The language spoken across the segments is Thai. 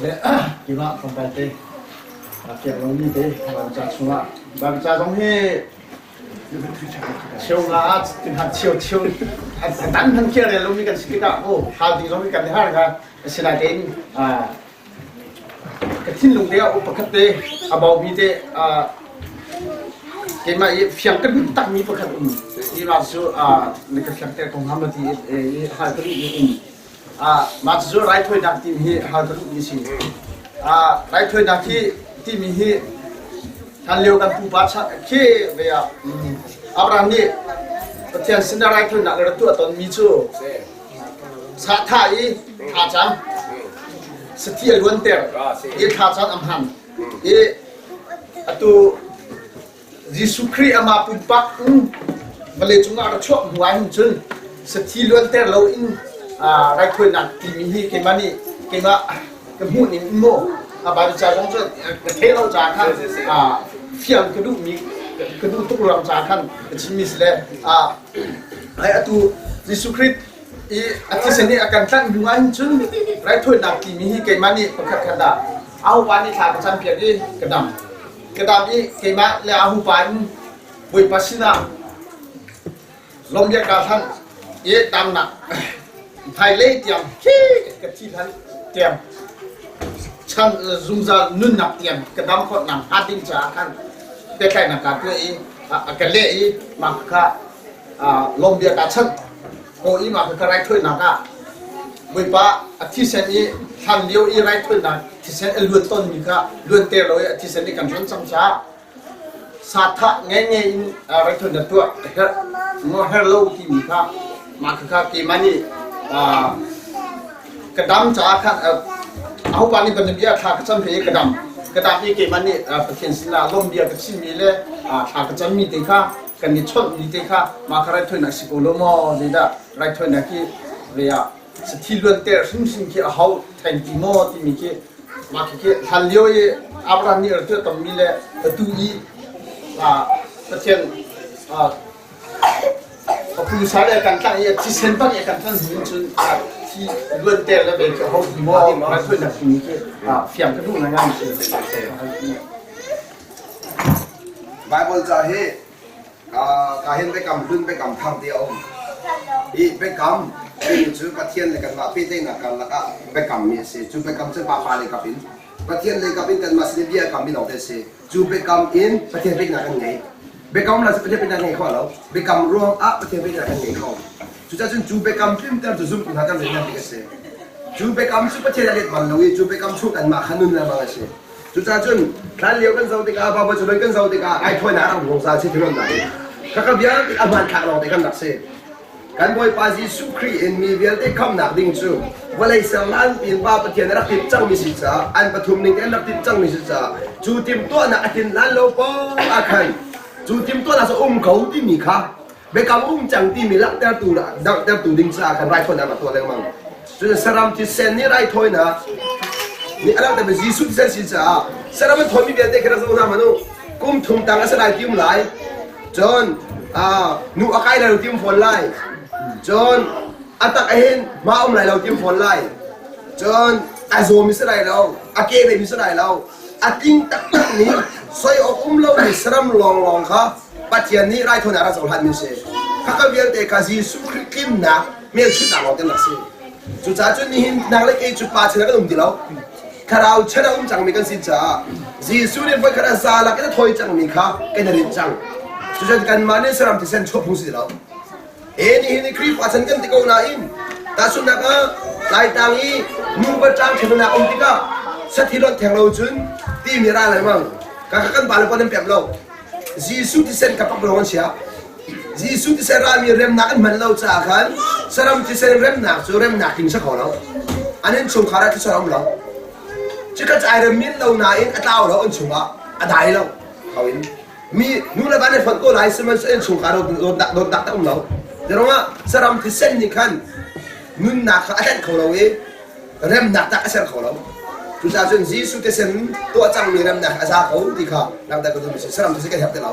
le kima kompete akia longi te cha sunga ba cha dong he chiu nga tin han chiu dan han kia le longi kan sikita o ha di longi kan ha ga sina te cái thiên lùng đeo upakat te abau mi te cái mà phiang cái bút tắc mi upakat đi vào số cái phiang te công ham thì hai cái mà số right thôi đặc tìm hi hai cái gì gì right thôi đặc khi tìm hi han liu kan pu ba cha khi về Abraham ni thiên sinh ra right thôi đặc là tu tuần mi chu sa thai thà chăng setia luan ter ye khasan amhan ye atu Yesus Christ ama pumpak male chunga ra chok huai hun chun setia luan ter lo in rai khoi nak ti mi hi ke mani ke ma ke mu ni mo ba cha jong chu ke lo cha khan fiam ke du mi ke du tuk ram cha khan chi mi sle ai atu Yesus Christ ati seni akan tan dungan chun rai thoi nak ti mi hi ke mani pakhat khada au pani tha chan pia gi kedam i ke ma le ahu pan bui pasina lom ya ka than ye tam na thai le tiam ki ke chi than tiam chan zungza nun nak tiam kedam khot nam ading cha khan te kai na ka ke ka le ma kha lom ya ka chanโอ้ยมาคือไรถ้วยนักวิปะที่เซนี่ทันเลี้ยวอีไรถ้วยนักที่เซนล้วนต้นมีค่ะล้วนเตลอยที่เซนี่กันชนสัมชาสาธะเงี้ยไรถ้วยนักตัวเฮ้งอเฮลโลที่มีค่ะมาคือค่ะกี่มันนี่กระดำจ้าค่ะเอาปานี่เป็นเบียร์ค่ะกระชันเพย์กระดำนี่กี่มันนี่เป็นเขียนสิลาลมเบียร์กับชิมีเลยค่ะกระชันมีติค่ะกันนี่ชนมีติค่ะมาคือไรถ้วยนักสิโกโลมอนี่ได้ไรถ้วยนักที่เรียสถิลวนเตอร์สิ่งที่เขาแทนที่โมที่มีที่มาที่ฮันเลียวอับรามีร์ตัวต้องมีเลยตัวอีประเทศผู้ชายกันตั้งที่เซนตั้งกันตั้งหุ่นจนที่ลวนเตอร์แล้วเป็นเขาที่โมไรถ้วยนักที่มีที่เฟียมกระดูกงานที่ไบเบิลจะให้การเห็นไปกำพื้นไปกำทับเดียวอีไปกำอีจูประเทศเลยกันมาพี่เต้งกันแล้วก็ไปกำมีเสจูไปกำเจ้าป่าป่าเลยกับอินประเทศเลยกับอินกันมาสิเบียกำมีหนองเดเสจูไปกำอินประเทศเป็นอะไรไงไปกำเราประเทศเป็นอะไรเขาเราไปกำรวมประเทศเป็นอะไรไงเขาจูจะจูไปกำพิมพ์แต่จูซุ่มคุณหากันเลยนะพี่เสจูไปกำจูประเทศอะไรมันเราจูไปกำชุกันมาขนุนอะไรมาเสจูจะจูท่านเลี้ยวกันซาอุดิกาบาบาจูเลยกันซาอุดิกาไอ้ถ้วยน้ำของซาชิที่นั่นไหนข้าก็เบียร์อามันขาดเราได้กันนักเสกันบ่อยปาจิสุครีเอ็นมีเวลได้คำหนักดิ่งจูว่าเลยสลานปีนบ้าประเทศนักติดจังมีสิจ้าอันปฐุมนี่นักติดจังมีสิจ้าจูติมตัวนักตินล้านโลปออาคันจูติมตัวนักอุ้มเขาที่มีค่ะเบกำอุ้มจังที่มีลักเตอร์ตูละดักเตอร์ตูดิ่งจ้ากันไรคนนั้นมาตัวเล็กมั้งจูสรามที่เซนนี่ไรถอยนะนี่อะไรแต่เป็นยิสุที่เซนสิจ้าสรามมันถอยมีเวลได้แค่เราสองนามานุกุมทุ่มตังอะไรที่มุ่งไหลจนนูอาไกเราทีมฝนไล่จนอัตตะเห็นมาอุ้มไหลเราทีมฝนไล่จนอาโซมิสไลเราอาเกเรมิสไลเราอาติงตักนี้สอยอุ้มเราในสรามลองค่ะปัจจัยนี้ไรทุนอะไรสักพันมิเซ่ข้าก็เวียนแต่กาจีสุขคิมนะเมื่อชุดหนังเราเป็นนักเซ่จุดจ้าจุดนี้นางเล็กไอจุดป้าเชนก็ต้องดีแล้วข้าเราเชนอุ้มจังมีกันสิจ้าจีสุเนี่ยพอข้าซาลักก็ถอยจังมีค่ะกันเรียนจังจุดกันมาเนี่ยสรามที่เซนชอบพูดสิเรานี่คลิปอาจารย์กันที่เขาหน้าอินแต่สุนัขไล่ตังอีมูกประจังเช่นนั้นติกาสถิรถแทงเราจุนที่มีอะไรมั่งก็กันบาลปนเปียบเราจีสุที่เซนกับปักลงเชียจีสุที่เซนรามีเริ่มนักมันเราจากกันสรามที่เซนเริ่มนักจู่เริ่มนักทิ้งสักคนเราอันนี้ชงขาราที่สรามเราจะกระจายเริ่มมินเราหน้าอินอัตราเราอันชงอ่ะอัดายเราเขาอินมีนู่นละบ้านในฝันก็หลายสมัยเอ็นชงขาเราโดนดักตั้งเราแต่เราว่าสรามที่เส้นนี่คันนู่นนักอาจารย์ของเราเองเริ่มนักตักอาจารย์ของเราทุกท่านจนจีสุที่เส้นตัวจังมีเริ่มนักอาจารย์เขาที่เขานักแต่ก็ต้องมีสรามที่เส้นก็เห็นแต่เรา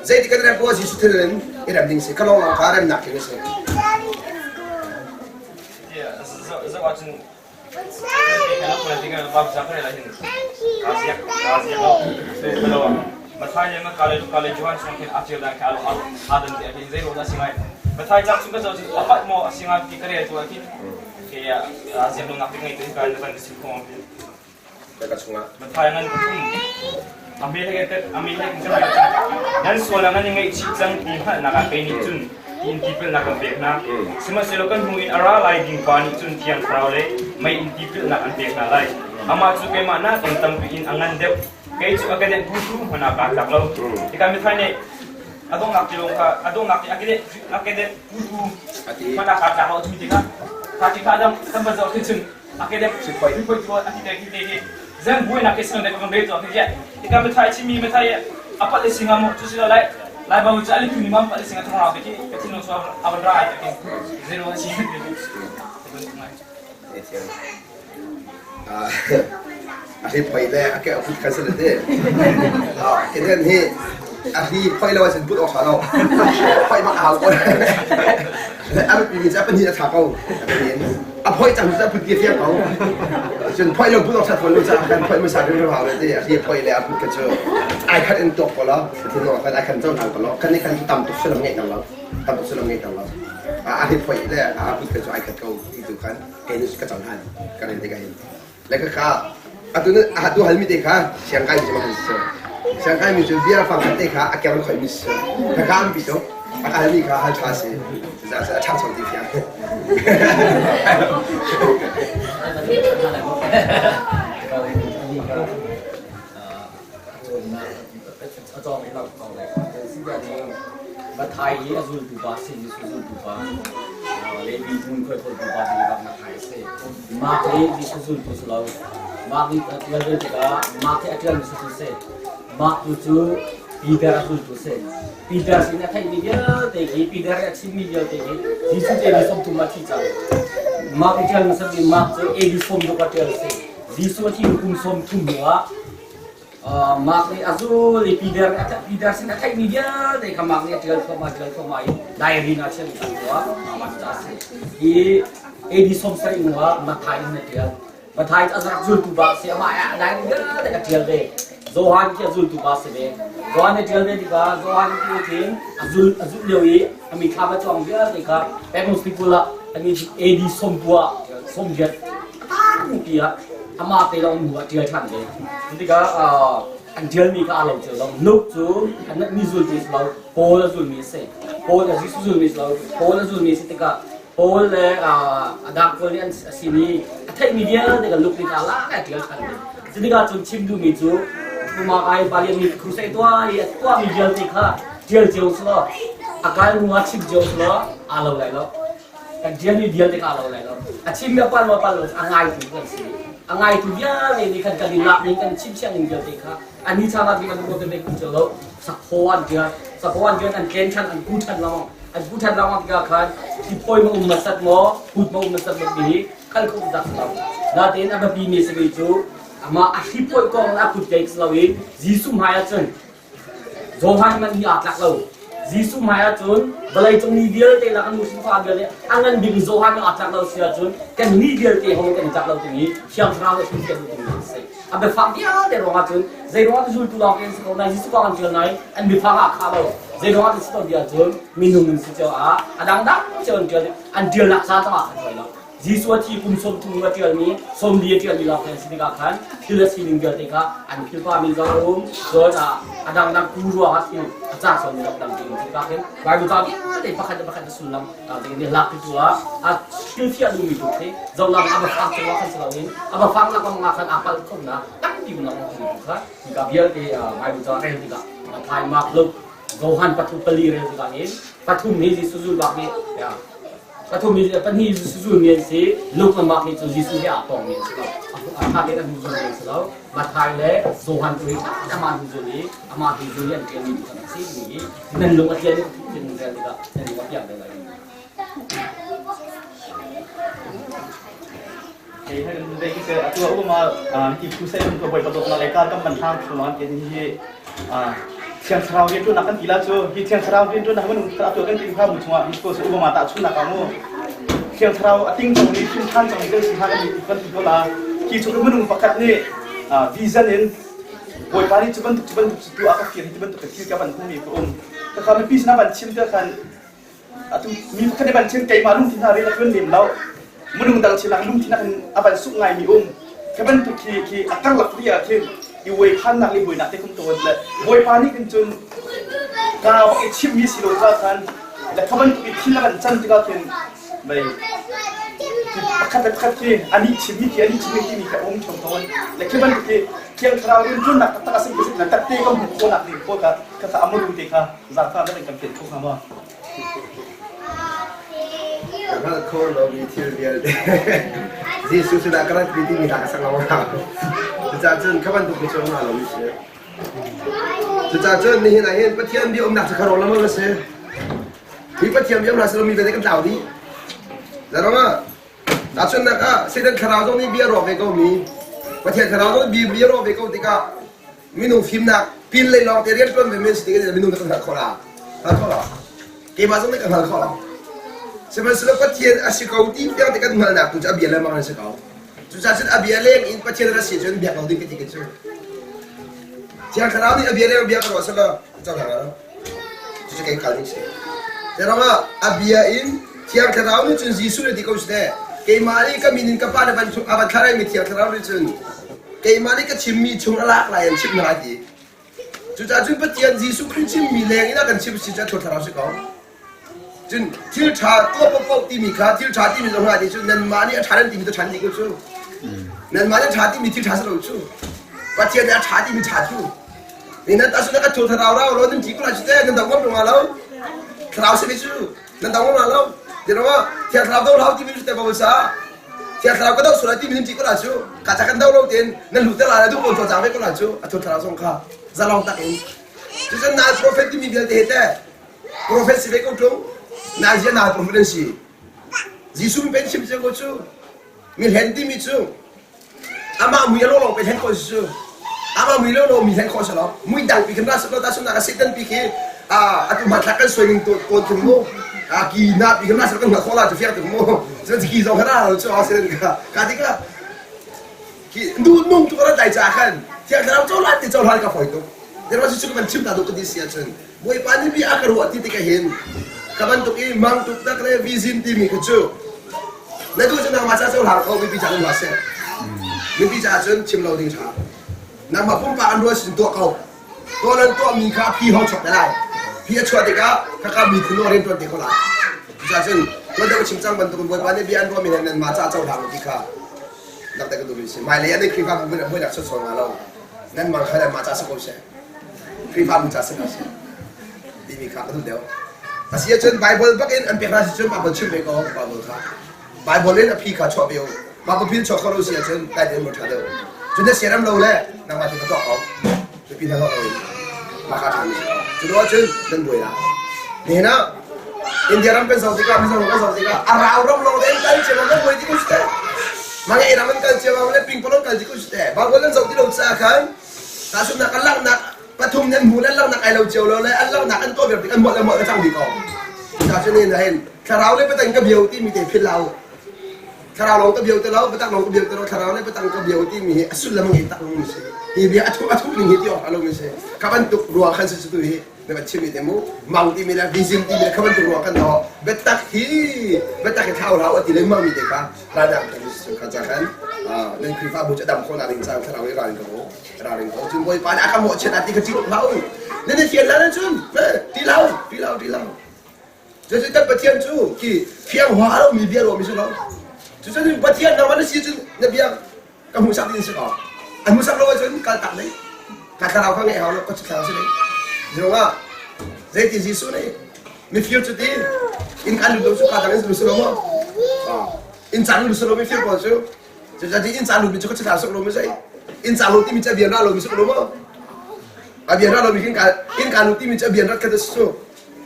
ใจที่กันเรื่องพวกจีสุที่เล่นเริ่มดิ้งสิเขาลองเขาเริ่มนักอย่างนี้สิ Yeah, is it watching? kan bab zakar la hin kasia lo se lo mathai yang kale johan songkin atil dan kalau adan dia hin zero da singai mathai jak suka zo apat mo singai ki kare tu akin ke azia lo nak ngai tu kan kan si ko Dekat sungai. mathai ngan patum ambil ke dan soalangan yang ngai cicang ni ha nak pe ni tun in people nak pek na semua selokan mungkin ara lai ding pan tun tiang fraule mai in people nak pek na lai ama tu ke mana tentang in angan dep kai tu akade butu mana ka tak lo ikan mithai ne adong nak tilong ka adong nak akade butu mana ka tak lo tu tika ka tika dam tambah zo kitchen akade poi tu akade ki zan buai nak kesan dek kon beto akade ikan mithai chimi mithai apa le singamo tu sila lai bau cali tu ni mam pada singa tengah awak ni, kecil nong suam awak dry, zero sih. Ahli payla akak put kasar deh. Kemudian ni ahli payla wasit put orang salah. Pay mak awak. Aku pilih siapa ni nak kau. Apa yang jangan put dia kau. Jun payla put orang salah, orang salah kan pay masa dia orang awak deh. Ahli payla put kasar. I cut in top kalau, itu no, kan I can tahu kalau, kan ni kan tam tu sulam ngai kalau, tam tu sulam ngai kalau. Ahli payla put kasar I cut kau itu kan, ini suka jangan, kan ini kan. Lagi kah, atu hal mi dekha, siang kai macam mana? Siang kai macam biar faham dekha, akan orang kau mis. Dekha am biso, hal mi kah hal kasih, saya cakap soal dia. cho mấy lần còn lại xin ra thì mà Thái là dù tụ ba xin dù tụ ba lấy đi chung khơi thôi tụ ba thì gặp mà Thái sẽ mà cái đi dù tụ lâu mà đi lần lần thì cả mà cái action dù sẽ mà tụ chú Peter dù tụ sẽ Peter xin là thay media thì cái Peter action media thì cái gì sự thì là xong tụ mà chỉ chả mà cái action sẽ bị mà cái edit xong được cái action sẽ gì sự thì cũng xong tụ nữa mak ni azu li Peter sin akai media de kamak ni tinggal koma diary na chen wa amat jase di edi som sai ngwa mathai na tia mathai azrak zul tu ba se ma diary de ka tia de zohan ki azul tu ba se be zohan ne tia de di ka zohan ki tin azul lewi ami kha ba chong dia de ka pekong spikula ani edi som tua som jet ni kia ama te long mu tia than de thì cả anh chơi mi cả lâu chơi lâu lúc chú anh nói mi zul mi lâu Paul là zul mi se Paul là zul mi lâu Paul là zul mi se thì cả Paul là adam Paul anh sini thấy mi dia thì cả lúc đi cả lá cái chơi thằng thì cả chúng chim du mi chú mà ai bao nhiêu mi khusai tua mi dia thì cả chơi chơi slo akai mua chim chơi slo lâu lại lo anh chơi mi dia thì cả lâu lại lo chim apa lo angai thì kan sini angai tu dia ni kan kalilap ni kan chim siang ni dia teka ani chama ti kan mo te ku chalo sakhoan dia an ken chan an ku than law ti ka khan ti poi mo masat mo put mo masat mo bi kal ko dak law na ten aba bi mi se bi chu ama a hi poi ko na put jai slawin jisu maya chen zohan man ni atlak law jisu maya chun balai chung ni dia te la kan musim fa dia angan bing zohan atlak law sia chun kan ni dia te hong kan tak law ti siang tra lo chung ke tu se abe fa dia de ro ma chun zai ro zul tu law ken so na jisu ko an chun nai an bi fa ka kha law zai ro ti sto dia chun min nung si cho adang dak chun chun an dia la sa ta ka law jisu ti kum som tu ma tial ni som dia tial di law ken si ka khan kila si ning dia te ka an kil pa min za rum so na adang dak ku ro ha si cha som dak dang ti ka ken bai bu ta de pakhat sulam ta de ni lak tu a kil fia lu mi tu te zo lam aba fa te wa khan sa lawin aba fa la ko ma khan apal ko na tak ti na ko ti ka ka biar de bai bu ta ren ti ka thai mak lu gohan patu pali re ti ka ni pathum ni jisu zul bak ni ya pathum ni pan hi jisu zul ni si luk na mak ni chu jisu ya tong ni so a ke ta du zul ni so ma thai le gohan tu ni ta ma du zul ni ama di zul yan ke ni ka si ni nan lu a tian ni tin re ti ka ni wa ya de la thì đây cái sự tua mà thì cứ xem cái buổi tập là lại cả các bạn tham số nó cái gì siang serau dia tu nak kan gila tu, siang serau dia tu nak kan tu kan tinggal kamu cuma itu sebelum mata tu nak kamu siang serau ating jong ni pun kan jong itu sih kan kan tu lah, ki chu mun pakat ni vision in boy pani chuban tu tu aka fian chuban tu kil ka ban mi ko ka kami pis na ban chim ta kan atu mi pakat ban chim kai malum tin hari la kun nim lau mun dang chilang lum tin kan aban suk ngai mi ka ban tu ki akang lak dia ki iwe khan nak li boy nak te kum to le boy pani kan chun ka ba ki chim mi silo ka kan la ka ban tu ki tin ban chan ti ka ken bai pakat ki ani chim mi ki mi ka chong ton le ke ban ki kiang kharau rin chun nak ta kasing bisik nak te ko ko nak ni ko ka amul te ka za ka da kan ken ko ma ka ko lo mi thil bial de ji su su da kara ti mi da sang lo ha cha chen ka ban tu ko chong na lo mi se cha chen ni na hen pathian bi om nak sa kharo la ma se bi pathian bi om na sa lo mi be kan tao di da ro ma da chen na ka se den kharau jong ni bi ro ve ko mi pathian kharau jong bi ro ve ko ti ka mi nu phim na pin le lo te rian ton ve men sti ke mi nu ka kho la ke ma jong ni ka kho la sebab pathian asyikau ti yang dekat mal nak tu abian lah makan sekau. Tu sahaja abian leng in pathian rasa jen biar kau dikit dikit tu. Jangan kerana ni abian leng biar kau rasa lah jangan lah. Tu cakap kali ni. Jadi apa abian in tiang kerana ni jen Yesus ni dikau sudah. Kemari kami ni kapal aban karai ni tiang kerana ni jen. Kemari ke cimi cung alak lain cip nanti. Tu sahaja pathian Yesus Kristus cimi leng ini akan cip sejak tu kerana sekau. 진 딜차 또뽀뽀 띠미카 딜차 띠미 좀 하지 난 많이 차는 띠미도 찬지 그죠 난 많이 차 띠미 딜 차스러워 주 빠티야 내가 차 띠미 차주 내가 따서 내가 조사라오라 너는 뒤꾸라 주대 난 당원 좀 알아 크라우스 비주 난 당원 알아 내가 티아트라도 라우 띠미 주대 봐보자 티아트라고도 소라 띠미는 뒤꾸라 주 가자간 다우로 된난 루텔 알아도 뭐 조장해 거라 주 조사라 송카 자랑 딱인 진짜 나 프로페트 띠미 비할 때 했대 프로페트 시베 거죠 Nazia na provinsi. Yesus pensim sekocu. Mil hendi micu. Ama muyalo lo pen kosu. Ama muyalo lo mil kosu lo. Muy dang pikin rasa lo tasu nak setan pikir. Atu matakan swing to kontumo. Ki na pikin rasa kan ngakola tu fiat mo. Jadi ki zong kana lo tu asen ka. Katika ki nung tu kana dai jakan. Tiap dalam tu lat tu hal ka foito. Dia masih cukup mencium tadu kedisian cun. Boy pani bi akar wati tikahin. Kapan tu ini mang tu tak le vision timi kecu. Nanti tu nak masa tu hal kau bibi jangan masa. Bibi jangan cim lau ding cha. Nak mapun pak andua sin tu kau. Tolan tu mika pi hau chok dalai. Pi chok deka kakak mi tu loren tu deka lah. Jangan tu dah cim cang bantu boy pani bi andua mi nan masa tu hal deka. Nak tak tu bisi. Mai le ni kripa bukan bukan nak sesuatu malau. Nan mang khalan masa sekolah se. Kripa muncul sekolah. Timi kak tu dah. Asyik jen Bible bagian amperan jen Bible cuma kau Bible kah. Bible ni api kah cakap yo. Bible pil cakap kalau siapa jen dah dia murtad yo. Jen dia siaran lalu le, nama tu betul kau. Tapi dah kau maka kami. Jadi jen dan boleh lah. Ni na India rampen Saudi ka, misalnya orang Saudi ka. Orang lalu dia kali cakap orang boleh dikus deh. Maka Iraman kali cakap orang pingpolong kali dikus deh. Bible ni Saudi lalu seakan. Tasuk nak kalang nak patung nhân mù lên lâu nặng ai lâu chiều lâu lên ăn lâu nặng ăn tôi việc ăn muộn là muộn cái trong gì còn cho nên là hiện khả ráo lên bắt tăng cái biểu tim mình để phiền lâu khả ráo lòng cái biểu tới lâu bắt tăng lòng cái biểu tới lâu khả ráo lên bắt tăng cái biểu tim mình hết xuân là mình tặng luôn mình thì bây giờ atu mình hết tiêu luôn mình các bạn tục rùa khăn sự tu hi để mà chim mình demo mong tim mình là vision tim mình các bạn tục rùa khăn đó bắt tăng cái thao ráo thì lấy mong mình để cả ra đằng cái sự khăn chắc nên khi pha bột sẽ đậm con là đình sang khả ráo cái ra đình có chúng tôi phải đã cam một chuyện là tí cái chữ lâu nên là tiền là nó chung đi lâu cho nên tất bát thiên chú khi phiang hóa đâu mình biết rồi mình sẽ nói cho nên bát thiên nào mà nó xí chứ nó biết cái mùi sắc đi sẽ có anh mùi sắc đâu chứ cái tặng đấy cái nào không nghe họ nó có chút nào sẽ đấy hiểu không dễ thì gì số này mình phiêu chút đi in cái lụt số cái thằng lụt số đâu mà in chẳng lụt số đâu mình phiêu bao nhiêu cho nên in chẳng lụt mình có chút nào số đâu mới dậy in chẳng lụt thì mình sẽ biến ra rồi mình số đâu mà abian ra lo bikin in kaluti mi abian ra kada susu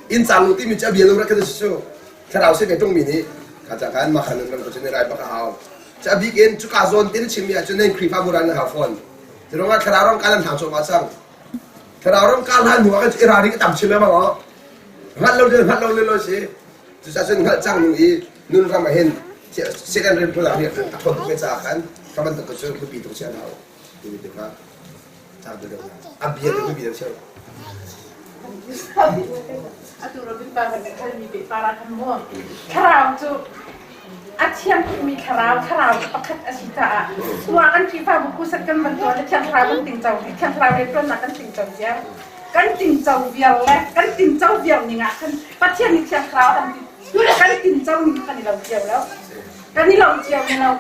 in saluti mi abian ra kada susu karau se betong mini katakan makanan kan ko rai baka haw cha bikin chuka zon tin chimi a chunen kripa buran ha phone tironga kararom kalan thang so masang kararom kal han huwa ka irari ka tam chime ma ngo ngat lo le lo se chu sa chen ngat chang ni nun ra ma hen second rim pula ni ko ko pe cha kan ถ้ามันตกเชื่อคือปีตกเชื่อเราดูดีครับทางเดิมอับเบียดคือปีตกเชื่อ Aduh, lebih banget kali ini para kamu. Kerau tu, acian mi kerau pakat asita. Semua kan kita buku sekan bantuan acian kerau kan tinggal, acian kerau itu nak tinggal dia. Kan tinggal biar leh, kan tinggal biar ni ngah kan. Pasien ni acian kerau kan, sudah kan tinggal ni kan ni lau jauh lau. Kan ni lau jauh ni lau,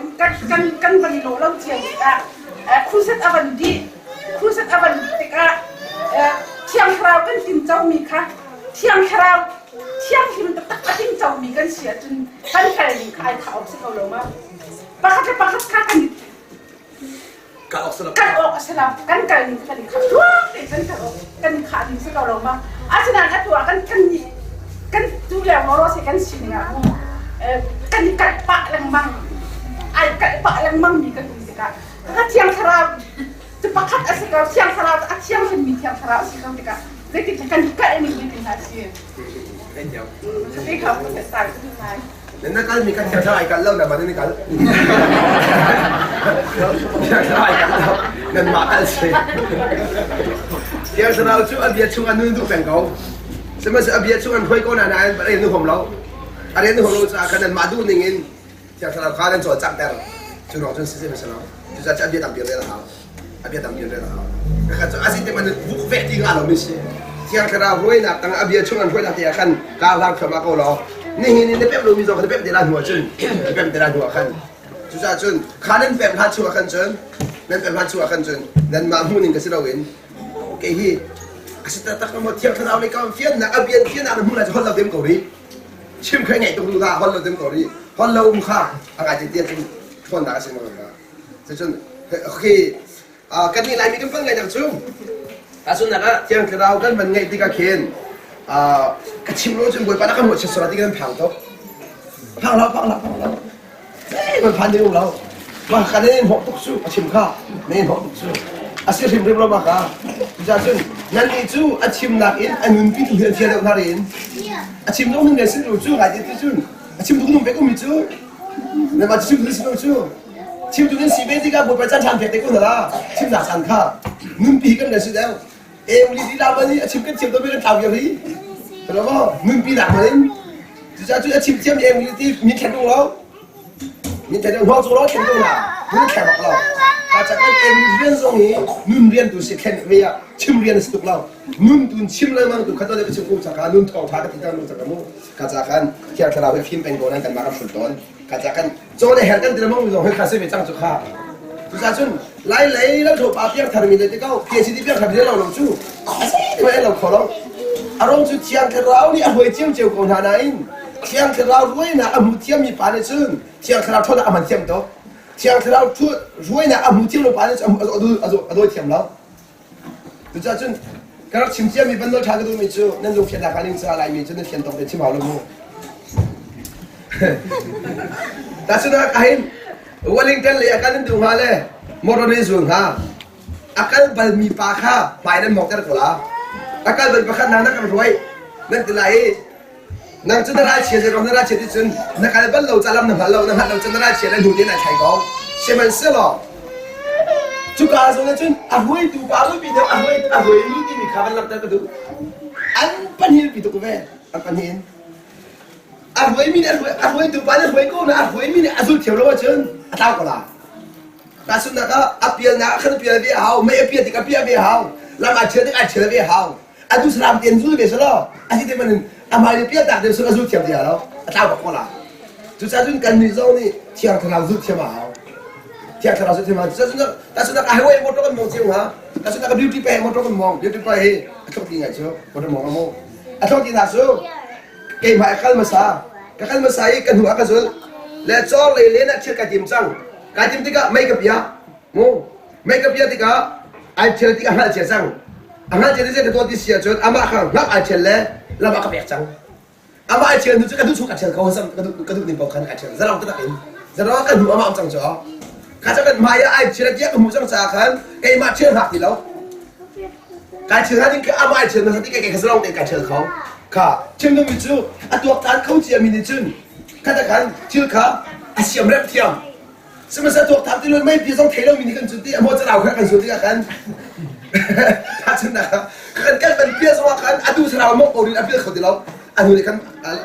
kan bani lau jauh kita. Khusus aban di kita. Tiang kerau kan tinggal mi kah. Tiang kerau, tiang hidup tetap tinggal mi kan sia jun kan kali ni kai kau sekau lama. Pakat kan kalau sudah kan selam kan kali ni kau dua kan kali sekau lama. Asalnya itu kan tu yang moros kan sini aku. Kan pak lembang, pak lembang mi kan kita. Kan tiang kerau Cepat asyikau siang salat, siang semi siang salat asyikau kita. Jadi kita kan ini di nasi. Jadi kamu kesal itu kan. Nên kalau mikir kerja ikan lau, nama ini kalau. Kerja ikan lau, dan makan sih. Yang senang tu abiat cungan nunjuk pengkau. Semasa abiat cungan koi kau nana, ada yang nuhum lau. Ada yang nuhum lau seakan dan madu ningin. Yang senang kau dan cuaca ter. Cunang cun sisi masalah. Cuaca abiat tampil dia lah. Abiat tampil dia lah. Kalau asyik teman buk vek tinggal lau mesti. Yang kerana koi nak tang abiat cungan koi nak dia kan kalah kemak kau lau. Ni pep lu mizo kan pep dia lahu cun. Pep dia lahu kan. Cuaca cun. Kanan pep hacu akan cun. Dan pep hacu akan cun. Dan mahu ning kasih lawin. Okay hi. Asyik tak kamu tiang kerana ni kamu fian nak abiat fian nak mula jual lau dem kau ni. Cim kau ni tu lu dah jual lau dem kau ni. Jual lau muka. Agak jadi dia cun. Tuan dah kasih makan. Cun. Okay. Kan ni lain macam pengai tak cun. Asun nak tiang kerana kan mengai tiga ken. Kecil lo cun boleh pada kamu sesuatu dengan pang tu. Pang lau. Man pandai lau. Wah kadang ni hok tuk su, kecil kah? Ni hok tuk su. Asyik sim rim lo maka. Jadi nanti tu kecil nak in, anun pi tu dia narin. Kecil tu nunggu sih tu aja tu cun. Kecil tu nunggu bekum itu. Nampak kecil tu sih tu. Kecil tu kan si beti kan boleh baca cantik tu lah. Kecil nak sangka. Nunggu kan nasi dah. Uli di dalam ni kecil tu boleh tahu jadi. Kenapa? Mimpi nak main. Jadi cip-cip yang militi mikir dulu lah. Mikir dulu, hal tu kena dulu lah. Mikir apa lah? Katakan rian songi, rian tu sekian via, rian setuk lah. Tu lah memang tu kata dia kecil cakap, tahu tak kita cakap mu. Katakan kira-kira film penggolan kan makan sultan. Katakan jangan herkan tidak mau jangan kasih becang cakap. Jadi lain lah tu papiak terminal itu kau PhD piak terminal lah tu. Kau elok kolong. Arong tu tiang kerau ni ahway tiang jauh kau nanain. Tiang kerau ruai nak amu tiang mi panen cun. Tiang kerau tu nak aman tiang tu. Tiang kerau tu ruai nak amu tiang lo panen cun. Ado tiang lau. Tu cun. Kalau tiang mi bandol cakap tu mi cun. Nanti pian nak kaling salah mi cun. Pian tok dia cim halu mu. Tak sudah kain. Wellington le akan tu hale. Moroni zung ha. Akan bal mi pakha. Painan mokter kola. Akal berbakat nana kan ruai, nanti lain. Nang cendera cia je, cendera cia itu cun. Nak kalau belau jalan nak halau cendera cia dan hujan nak cai kau. Semen selo. Juga asal cun, ahway tu, ahway pido, ahway ni ni kawan nak tak tu. Anpanil pido kau be, anpanil. Ahway tu pada ahway kau na ahway ni azul tiap lawa cun. Tahu kau lah. Kasun nak apial nak kan apial dia hau, mai apial tiga apial dia hau. Lama cia dia hau. Aduh seram tian zul biasa lo. Asyik teman amal dia tak ada surat zul tiap dia lo. Tahu kau lah. Tu sahaja kan ni zau ni tiang terlalu zul tiap mahal. Tiang terlalu zul tiap mahal. Tak sudah kahwin motor kan mau cium ha. Tak sudah beauty pay motor kan mau. Beauty pay atau tinggal cium motor mau kamu. Atau kita su. Kau akal masa. Akal masa ini kan huak azul. Lecor lele nak cia kadim sang. Kadim tiga make up ya. Mu make up ya tiga. Ajar tiga hal cia sang. Angan jadi saya ketua di siapa cun, amak kan, nak ajar le, lama kebiak cang. Amak ajar tu kadut suka ajar kau sam, kadut nimbau kan ajar. Zarang tak in, zarang kan dua amak cang cang. Katakan maya ajar dia kamu cang cakan, mak ajar hak di lau. Ajar hati ke amak ajar nanti kayak keserang dia ajar kau. Kak, cendung itu, atuak tan kau cia mini cun. Katakan, cilka, asyam rep tiam. สมัยสะดวกทำที่รุ่นไม่พี่ต้องเทเรามีนี่กันจุดที่มั่วจะเรากันสุดที่กันถ้าชนะกันเป็นเพี้ยสว่ากันอดูสระมั่วโอริอเพี้ยเขาที่เราอันนี้กัน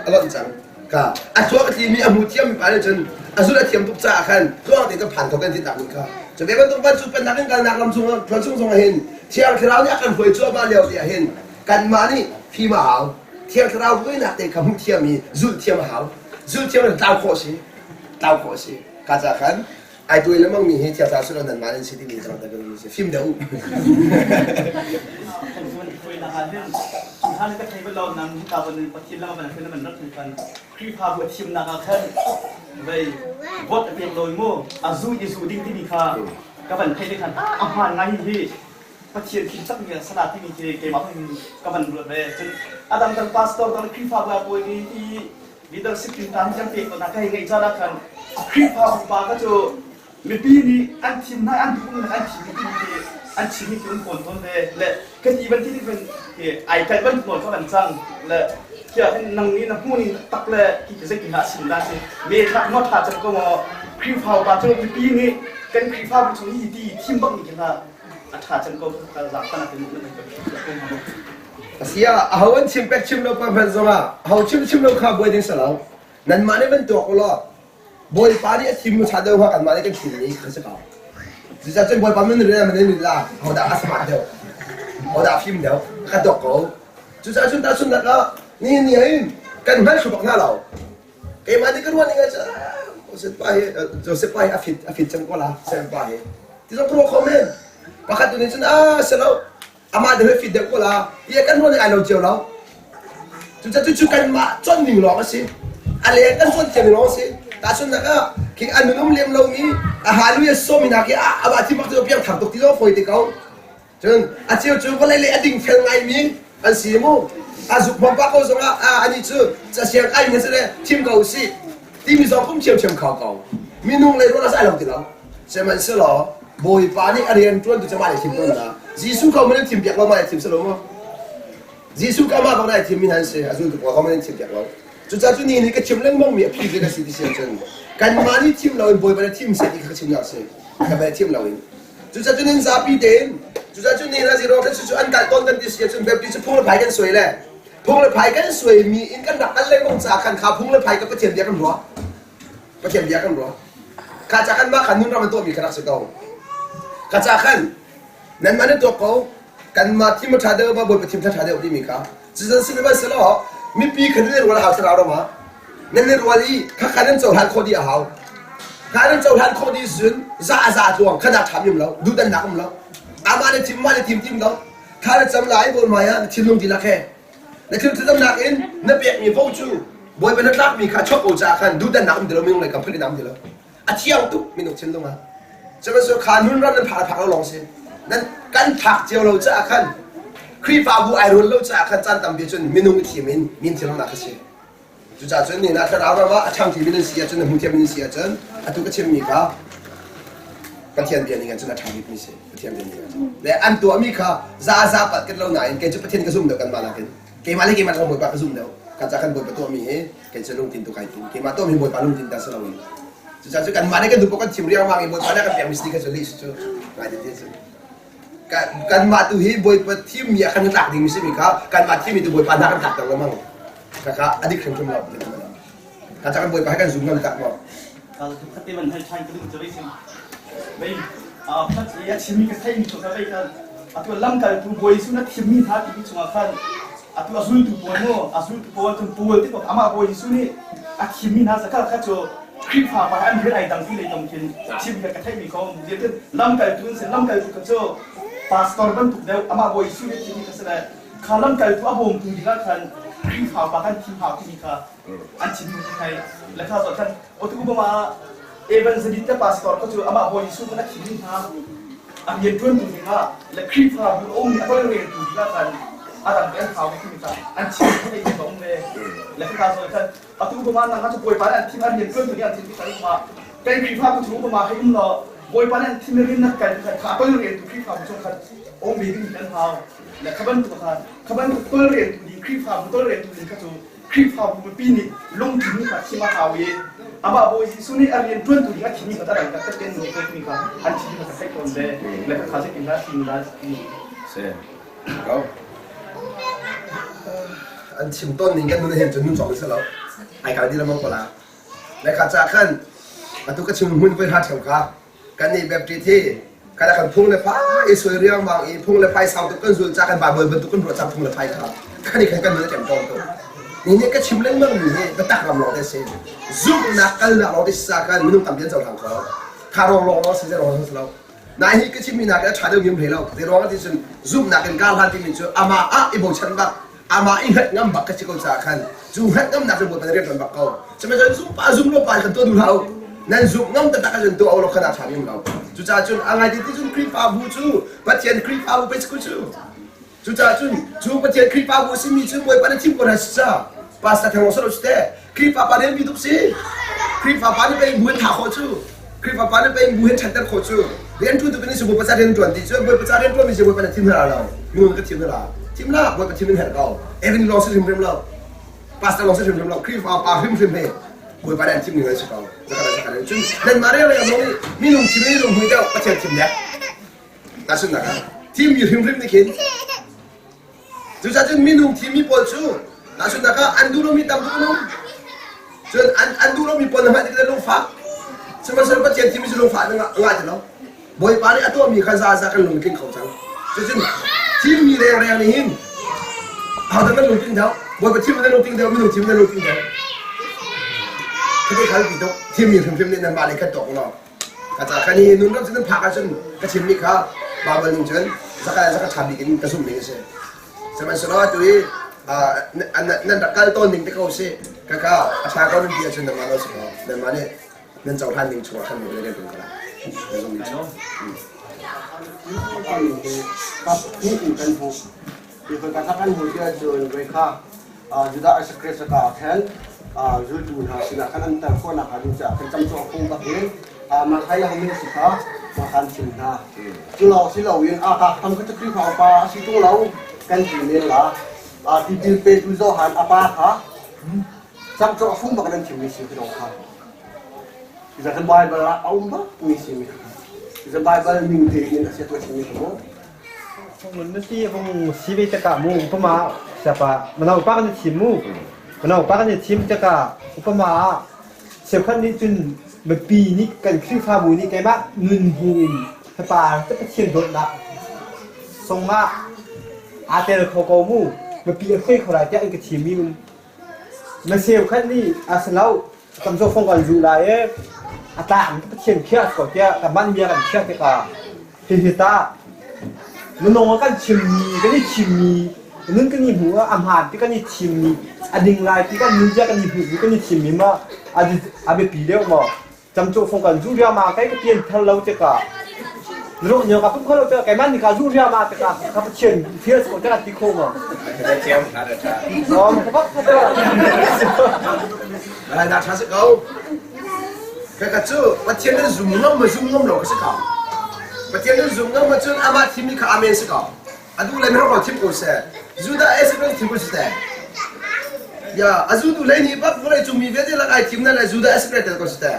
อร่อยจังก็อันชัวร์ที่มีอมูเทียมมีปานจนอันสุดเทียมทุกจ่ากันทุกอย่างที่จะผ่านเขากันที่ต่างกันจะเป็นต้องวันสุดเป็นนักการนักลำซุงลำซุงส่งเห็นเที่ยวคราวนี้กันหวยชั่วบ้านเดียวเห็นกันมานี่พี่มาหาเที่ยวคราวด้วยนักเตะคำเทียมมีจุดเทียมหาจุดเทียมดาวโคชีดาวโคชีก็จะกันไอ้ตัวเรื่องมีเหตุการณ์สุดนั้นมาในสิ่งที่มีจังแต่ก็มีฟิล์มเดียวคุยนะคะเรื่องสุดท้ายก็ใช้เวลานำที่ตาวันนึงปฏิแล้วมันคือมันรักกันครีพาบวทีมนะคะขึ้นไปวอดเพียงโดยมั่วอาซูยิสูดิ้งที่มีค่าก็เป็นใครได้กันอาหารไงที่ปฏิทินสักอย่างสลัดที่มีเกมอะไรก็มันรวดเลยจนอาดัมกับพาสตอร์ตอนครีพาบวนี้ที่ลีดเดอร์สิบทีมการจังเปียกนักให้ไงจ้าละกันครีพาบวก็จะมีปีนี้อันทีมนั้นอันทีมนั้นอันทีมนี้อันทีมนี้คือคนต้นเลยและก็อีวันที่เป็นไอ้การบันทึกหมดก็มันจังและเกี่ยวกับนังนี้นักผู้นี้ตักเลยที่จะกินหาสิ่งนั้นสิเมื่อนักมอดหาจังก็มาครีพาวบาจงปีนี้กันครีพาวเป็นช่วงนี้ดีทีมบังนี่กันละอาถรรพ์จังก็กระลับกันเป็นเรื่องนั้น เสียเอาวันชิมเป็ดชิมเราเป็นสมาเอาชิมเราข้าวบวยดิ้งสลาวนั่นมาเนี่ยเป็นตัวกูล่ะบวยปานี่ทีมมันชาเดียวกันมาเนี่ยกันทีนี้คือสักเอาจะจะบวยปามันเรื่องมันนี่ละเอาด่าสมาร์ทเดียวเอาด่าฟิล์มเดียวกันตัวกูจะชุนตาชุนตาก็นี่กันไม่ชุบหน้าเราเกมอันนี้ก็รู้นี่ไงจะเสพไปจังก็ละเสพไปที่ต้องรู้คอมเมนต์ประคัตตัวนี้ฉันเสร็จแล้วอามาเดี๋ยวฟิตเด็กก็ละยี่กันรู้นี่ไอ้เราเจียวเราจุดกันมาจนหนึ่งหลอกสิอะไรกันจนเจียวหนึ่งหลอกสิแต่ส่วนนั้นก็คิดอันนู้นเลี้ยงเรามีอาหารลุยส้มมีนักอาบะที่มักจะเพียงทำตกที่เราฝอยติเขาจนอาเจียวจุก็เลยเลยดิ่งเฟลไงมีอันสีมูอาสุพมปักเขาส่งอันนี้จุจะเสียงไอ้เนี่ยสิเลยทีมเก่าสิทีมมีสองพุ่มเชี่ยวข่าวเก่ามีนุ่งเลยรู้นะใส่เราติเราใช่ไหมสิหรอบอยปานี่อะไรกันจวนจะมาในทีมตัวนั้นจีสุเขาไม่ได้ทีมเปียกเรามาในทีมสโลมั้งจีสุเขามาตรงไหนทีมมีนั่นสิอาสุตัวเขาไม่ได้ทีมเปียกเราจุดจ้าจุดนี้นี่ก็ทีมเล่นมั่งมีพี่เด็กสิที่เสียจนกันมานี่ทีมเราบอยเป็นทีมเสร็จอีกทีมเราสิก็เป็นทีมเราเองจุดจ้าจุดนี้ซาปีเดนจุดจ้าจุดนี้นะสิเราเป็นจุดอันการต้นกันที่เสียจนแบบที่จะพุ่งและพายกันสวยเลยพุ่งและพายกันสวยมีอินกันดักอะไรบ้างจากขันขาพุ่งและพายกับประเทียมเดียกันรัวประเทียมเดียกันรัวข้าจากขันมาขันนู้นเราเป็นตัวมีขนาดสุดเก่าข้าจากขันนั่นมันตัวเขากันมาที่มาชาเดอร์มาบนประเทียมชาเดอร์ที่มีข้าจุดจ้าสิ่งที่เรามีปีขันเรื่องว่าหาสระเรามานั่นเรื่องว่าที่ข้าขันนั้นจะหันโคดีเอาข้านั้นจะหันโคดีสุดจ้าตัวขนาดทำอยู่แล้วดูดันหนักอยู่แล้วอามาในทีมเราข้าจะจำหลายบนมาอย่างทีมลงทีละแค่ในคือที่ตำหนักเองนั่นเปียกมีโฟชูบอยเป็นนักรักมีข้าชอบโอจาขันดูดันหนักมันเดี๋ยวเราไม่ลงเลยกับเพื่อนน้ำเดี๋ยวเราอาเที่ยงตุ๊กมีหนุ่มเช่นลงมาจะมาสู่ขานุ่นรันนั้นผักเราลองสินั่นกันผักเจียวเราจะขันครีฟาบูไอรุนเราจะขันจันทำเบียจนมีหนุ่มทีมินมีที่เราหนักสิจุดจ้าจนนี่นะถ้าเราว่าช่างที่มีนเสียจนหุ่นเทียมมีนเสียจนอันตุกเชื่อมีข้าปะเทียนเบียนี่กันจนทำมีเสียปะเทียนเบียนี่กันและอันตัวมีข้าซาปัดกันเราไหนเกณฑ์จะปะเทียนกระซุ่มเดียวกันมาแล้วกันเกมอะไรเกมมันคงบอยปากระซุ่มเดียวกันจะกันบอยปะตัวมีเกณฑ์จะลงทินตัวใครทินเกมมาตัวมีบอยปาลงทินแต่สลาวินจุดจ้ากันมาเนี่ยกันดูปกติทีมเรียกว่าไงบอยปาเนี่ยกันเปลี่ยนมิสติกันจะลิสต์จุดมาเดี๋ยวกันมาตัวฮีบอยปะทีมมีอาการหนักดิ่งมิสมีข้ากันมาทีมมีตัวบอยปาหนักกันหนักต่างกันมั้งนะครับอดีตเครื่องเราเป็นยังไงกันจะกันบอยปาให้กันซุ่มกันหนักมั้งkalau kita teman hal cai kedua jadi sih, baik, pas ya cimi kita ini tu sampai kan, atau lam kalau tu boy sunat cimi hati itu cuma kan, atau azul tu boy tu ama boy suni, cimi nasa kalau kacau krip apa kan dia ai tangki le mungkin cimi kita ini kau, jadi lam kalau tu kacau pastor bentuk dia ama boy suni cimi kesana, kalau lam kalau tu abom tu dia kan krip apa kan cimi hati ni kan, cimi kita lekas kan. Waktu itu mama even sedikit pastor kau tu ama boy isu kena kini ha, ambil tuan tu ni ha, lekri ha, om ni apa yang tu dia kan, ada yang kau kini kan, anci kita ini kau ni, lekas kan, waktu itu mama nak tu boy panen tim ambil tuan tu ni anci kita ini mah, kan kri ha tu mama hai umno, boy panen tim ni nak kan, apa yang tu kri ha tu kan, om ni kan ha, lekas tu kan, tu tu tu tu kri ha tu ni kan tu คลิปเขาบุปีนี่ลงที่นี่ค่ะที่มาเอาเองอาบ่าโบยสุนี่อาเรียนต้นตัวนี้ก็ที่นี่ก็ได้ก็เป็นหนุ่มตัวนี้ก็อันที่นี่ก็ใช้คนเดียวแล้วก็เขาจะกินได้ที่นี่ได้ที่นี่ เซ่เอาอันชิมต้นนี้กันนู่นเห็นจนนุ่มสองเสร็จแล้วไอ้การที่เรามองไปแล้วและข้าจะขึ้นมาตุกชิมหุ่นไปหาเฉียวข้ากันนี่แบบที่กันแล้วกันพุ่งเลยพายสวยเรียงบางอีพุ่งเลยพายสาวตุกกันสุดจากกันบาเบอร์บรรทุกกันรถจับพุ่งเลยพายครับกันนี่กันเนื้อแจ่มตรงตัวนี่ก็ชิมเล่นมั่งนี่ก็ตักรำลองได้เซ่ซุ่มนักกันนักเราได้สักกันไม่ต้องทำเพี้ยนเจ้าทางเขาถ้าลองเราสิ่งที่เราทำเรานายนี่ก็ชิมมีนักแล้วชาเดียวยิ้มเลยเราแต่เราที่สุดซุ่มนักกันการหันที่มีจุดอามาอีโบชันบักอามาอีหัดงำบักก็ชิคกี้พายกันจุ่มหัดงำนักจะบดเป็นเรื่องบักเขาจะไม่ใช่ซุ่มป้าซุ่มลงไปกันตัวดูเรานั่นซุ่มงำแต่ตักกันตัวเอาเราขนาดชาเดียวเราจุดจ้าจุนอะไรที่จุนคลิปอาบูจูปัจจัยคลิปอาบูไปสกุจูจุดจ้าจุนจูปัจจัยคลิปอาบูสิมีจุนมวยปันทีมคนหัดจ้าPasta que vamos a los té, clipa para el video sí, clipa para el buen tajochu, clipa para el buen chanter jochu. Dentro de venir se puede pasar dentro de ti, se puede pasar dentro de se puede pasar timna la, no que timna la, puede timna el gao. Even lost him from love, pasta lost him from love, clipa para him from me, puede pasar timna el gao. Dan Maria le llamó minum timna muy dao pasar timna. That's enough. Tim you him from the kid. Tu sabes minum timi polchu. Nasun naka anduro mi tamduno, jadi anduro mi pun nama kita lupa. Semasa lepas jadi mi lupa dengan ngaji lo. Boy pani atau mi khasa kan mungkin kau cang. Jadi tim mi reng ni hin. Ada kan mungkin dah. Boy tim ni mungkin dah, mi tim ni mungkin dah. Kita kalau kita tim mi ni nama balik ke tok lo. Kata kan ni nunuk jadi pakasan ke tim mi kah babal ni jadi. Sekarang cabi ini kesum ni se. Semasa lepas tuนั่นตะการต้นหนึ่งที่เขาเสียก็ชาเขาเดียวจนมาแล้วสิครับแต่มาเนี่ยนั่นเจ้าท่านหนึ่งชัวร์ท่านหนึ่งได้เป็นคนละแต่ตรงนี้ครับนี่เป็นกันผู้ที่เป็นการทักกันผู้ที่จะเรียกค่ะจุดอาศัยเกษตรกรแทนจุดดูหาสิ่งนั้นอันแต่คนนะคะดูจากเป็นจำตัวคงกับเองมาใช้ยังไม่สิครับมาทานสิ่งนั้นจุดเราสิเราเองค่ะทำก็จะคลิปเอาปลาสิตัวเรากันกี่เมตรละที่ดินเป็นอุโสหันอาปาค่ะจำตัวฟุ้งมากันที่มีสิ่งที่เราค่ะที่จะเป็นไบเบิลละเอาบ้างมีสิ่งที่ที่จะไบเบิลมีที่นี่นะเสียตัวสิ่งที่เขามันไม่ใช่พงชีวิตจะกะมูอุปมาใช่ปะมันเอาปากกันทีมูมันเอาปากกันทีมจะกะอุปมาเสียขั้นนี้จนแบบปีนี้กันคลิปฟาบูนี่แกมะเงินหูใช่ปะจะไปเชียนรถละส่งมาอาเตอร์โคโกมูมันปีเคยเขาหลายเจ้าอันกับทีมมีมันเสียขั้นนี้อาสแล้วกำลังฟงกันอยู่หลายอาตามันก็เชียนเขี้ยก่อนเจ้าแต่บ้านเมียกันเขี้ยจะกะเฮตามันนองกันชิมมีก็นี่ชิมมีนึกกันนี่หัวอาหารที่กันนี่ชิมมีอดิ่งลายที่กันนึกจะกันนี่หัวก็นี่ชิมมีมาอาเบปีเดียวมาจำโจฟงกันจูเรียมาใกล้ก็เปลี่ยนทะเลจะกะรู้เนี่ยกับทุกคนเราจะแกมันนี่การจูเรียมาจะกะกับเชียนเทียสก็จะกันที่โค้งอ่ะได้เจียวนะเด็ดขาดอ๋อมันก็พักอะไรนะชาสิเขาแค่กระจูว่าเทียนนั้นzoomน้ำมา zoom น้ำเราก็สิเขาว่าเทียนนั้น zoom น้ำมาจนอามาทีมนี้เขาอาเมนสิเขาอะดูเลยไม่รู้เราทีมกูเสียจูด้าเอสเป็นทีมกูเสียอย่าอะจูดูเลยนี่ปั๊บกูเลยจูมีเวทีละไอทีมนั้นเลยจูด้าเอสเป็นทีมกูเสีย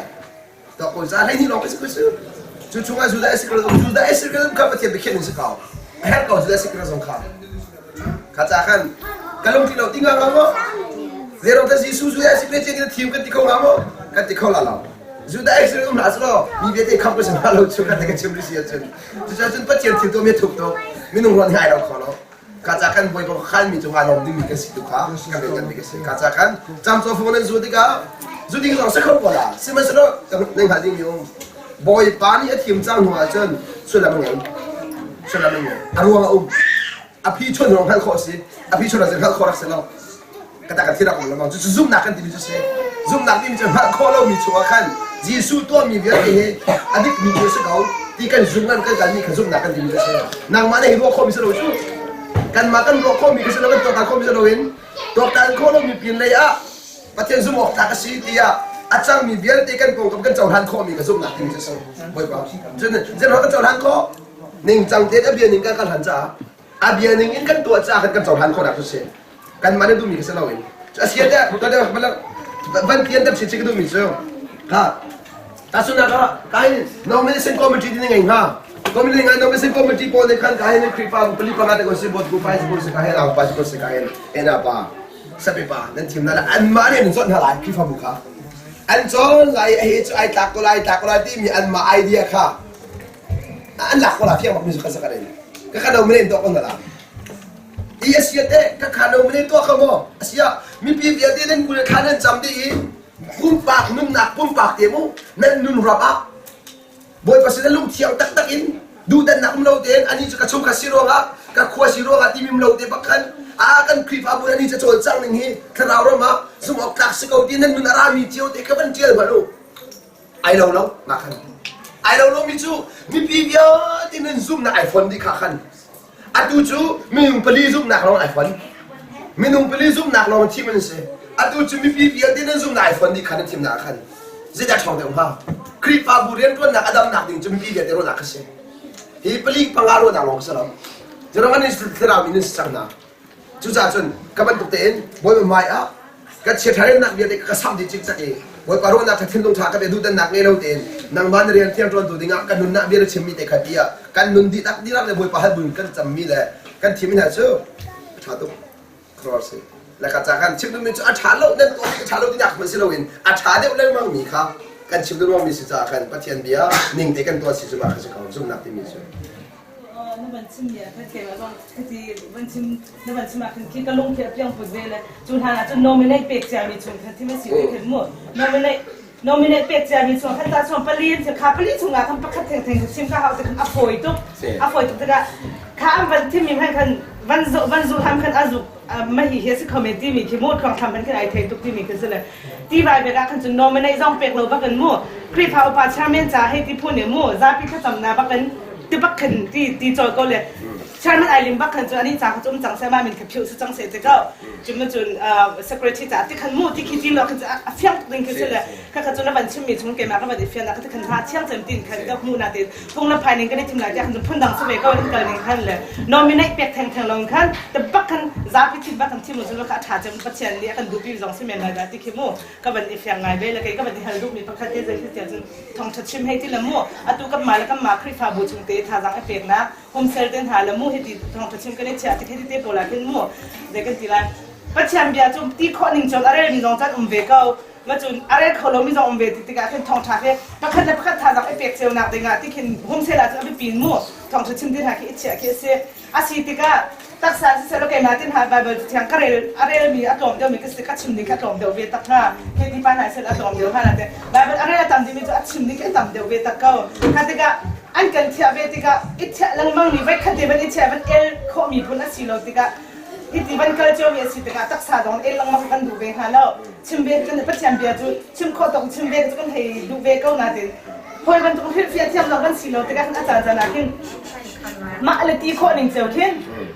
ต่อกูจะเลยนี่เราก็สิกูเสียจูช่วงจูด้าเอสเป็นเขาเป็นทีมเบคเนสิเขาเฮลเขาจูด้าเอสเป็นสงครามข้าจะกันกลงที่เราติ้งกันมั้งเดี๋ยวเราจะสู้จูด้าเอสเป็นทีมกันที่เขาหมั้งกันที่เขาละเราจูด้าเอสเป็นมาสโลมีเวทีคัมป์ก็สำหรับเราช่วยกันในการเชื่อมริสิจนจนปัจจัยที่ตัวไม่ถูกตัวไม่นุ่งร้อนให้เราขอเราข้าจะกันบ่อยก็ขันมีจังหวะลมดึงมีกันสิทุกข้ากันเป็นกันมีกันสิข้าจะกันจำตัวพวกนั้นจูดิ้งเราสักคนก็ละซึ่งมันสโลในหาดิ้งอยู่บ่อยปานี่ทีมจ้างหัวจนช่วยละมันเองช่วยละมันเองอารมณ์อภิชนเราขันข้อสิอภิชนเราจะขันข้อรักษาเรากระต่ายที่เราของเราจะซุ่มหนักกันที่มีจะเสียซุ่มหนักที่มีจะมาข้อเรามีชัวร์ขันจีสูตัวมีเยอะเองอดีตมีเยอะสักเขาที่กันซุ่มนั่นกันมีกันซุ่มหนักกันที่มีจะเสียนางมาในหัวข้อมีสโลชูกันมากันหัวข้อมีกันสโลกันตัวการข้อมีสโลเห็นตัวการข้อเรามีเปลี่ยนเลยอะประเทศซุ่มออกทางสีที่อะอาจารย์มีเยอะที่กันโกงกับกันเจ้าทันข้อมีกันซุ่มหนักที่มีจะเสียบ่อยกว่าจนเรากันเจ้าทันข้อหนึ่งจังเด็ดเบียร์หนึ่งกันกันหันจ้าอาเบียร์หนึ่งกันตัวจ้ากันเจ้าทันข้อหนักที่เสียกันมาได้ดูมีกันสโลเห็น asia dia kada bala ban tian dap chichi kadu miso ha tasuna ka kain nomination committee din ngai ha committee ngai nomination committee po de kan kain kripa pali pangata ko se bot ko pai ko se kain ang pa ko se kain ena pa sabi pa nan tim na an mani nan zon halai kripa buka an zon lai ai takolai ti mi an ma idea ka an la ko la fiang mak mi ka sa ka den ka ka nominate to ko na la iya siate ka ka nominate to ka mo asia mi pi dia de nan ku ka nan jam de pum pak nun nak pum pak temu nan nun raba boy pasal lu tiang tak takin du dan nak mlau den ani ka chum ka siro nga ka khwa siro nga ti mi mlau de bakan akan krip abu ani cha chol chang ning hi kharau ro ma sum ok tak se ko din nan nun arami chiu te ka ban tiel balu ai lo lo makan ai lo lo mi chu mi pi dia tin nan zoom na iphone di kha khan atu chu mi nung pali zoom na long iphone mi nung pali zoom na long ti man se atu chu mi pi dia tin nan zoom na iphone di khan tim na khan zida chong de ha krip abu ren to na adam na ding chu mi pi dia te ro na khase hi pali pangaro na long salam jero ngani stra mi nis chang na chu cha chun ka ban tu ten boy mai a ka che thare nak dia de ka sam di chik chak e boy paro na ka thin dong tha ka be du dan nak ne lo ten nang man rian tiang tron tu dinga kan nun na be chim mi te kha dia kan nun di tak di rak le boy pa ha bun kan cham mi le kan thim na chu tha tu cross la ka cha kan chim du mi chu a tha lo ne to tha lo di nak man si lo in a tha de le mang mi kha kan chim du mi si cha kan pathian bia ning te kan to si chu ma kha si ka zum nak ti mi chu那本亲也他给了个，他的问亲那本亲嘛，看看个龙片变不对了，就他那就 nominate 别家里从看他们喜欢看么 nominate 别家里从看他从不练就看不练从啊，他们不看听心看好这个阿foi都这个看วันที่มีให้คันวันศุทำคันอาจุไม่เห็นสิคอมเมดี้มีขี้มูดของทำเป็นคันไอเทคทุกที่มีกันสิเลยที่ใบเบก้าคันจน nominate จ้องเป็กเราบักกันมั่วคลิปเอาปาชาเมนจ่าให้ที่พูดเนี่ยมั่วจ้าพี่เขาจำนาบักกันที่บักขันที่จอยก็เลยฉันมันไอลิมบักขันจนอันนี้จ่าเขาจมจังเสียมาเป็นผิวสุดจังเสียจะก็จนมันจนsecretary จ่าที่ขันมู่ที่คิดที่เราขันจะเฟี้ยงดึงขึ้นเลยข้าขันจนแล้ววันชิมมีช่วงเกมมาก็มาดิเฟี้ยงแล้วก็ที่ขันพาเชี่ยงเต็มตีนขันก็มู่นาตีพงละภายในก็ได้ทีมหลายอย่างขันจนพุ่งดังสเปก็ได้กันหนึ่งขันเลย nominate เปียกแทงลงขันแต่บักขันจ่าพิธีบักขันที่มันจนว่าข้าถ่ายจนปัจจัยนี้ขันดูปีสองสิบเมตรเลยที่ขี้มู่ก็วันนี้เฟี้ยงไงไปแล้วก็วันนี้ฮัลโหลมีบักขันที่จะที่จะจนทองชัดชิมให้ที่ละมู่อ่ะตัวก็มาแล้วก็มาคลิปฟาบูชงเตะท่าจังเอฟเฟกนะโฮมเซลเดนหาละมู่ให้ที่ทองชัดชิมก็ได้เชื่อที่ที่เตะโบราณขึ้นมู่เด็กกันทีละปัจจัยเบียร์จุดที่ข้อหนึ่งจนอะไรมีน้องจัดเวก้ามาจนอะไรเขาเราไม่จงเวทีที่การขึ้นทองทักเนี่ยประคันจะประคันท่าจังเอฟเฟกเซลนักเด้งที่ขึ้นโฮมเซลอาจจะไปปีนมู่ทองชัดชิมที่หาคิดเชื่อคิดเสียอาศัยที่ก็ตักษาเสร็จแล้วแกมาที่หาไปแบบที่ยังก็อะไรมีอารมณ์เดียวมีก็สิกัดชิมนี่กัดอารมณ์เดียวเวตักหน้าแค่ที่ป้าไหนเสร็จอารมณ์เดียวขนาดนี้แบบอะไรตามที่มีจะชิมนี่ก็ตามเดียวเวตักเก้าคันที่ก็อันกันเทียบเวทีก็อิจฉาลังมังมีไว้คันที่มันอิจฉามันข้อมีผลอาศัยเราที่ก็ที่วันเกิดเจ้าเวียสิที่ก็ตักษาตรงลังมังกันดูเวหาแล้วชิมเวกันปัจจัยเบียจุชิมข้อตรงชิมเวจะกันให้ดูเวเก้านาทีพอมันตรงเฟียเทียมเรากันสิเราที่ก็อาจารย์จะนักขึ้นมาเลยตีข้อหนึ่งเจ้าขึ้น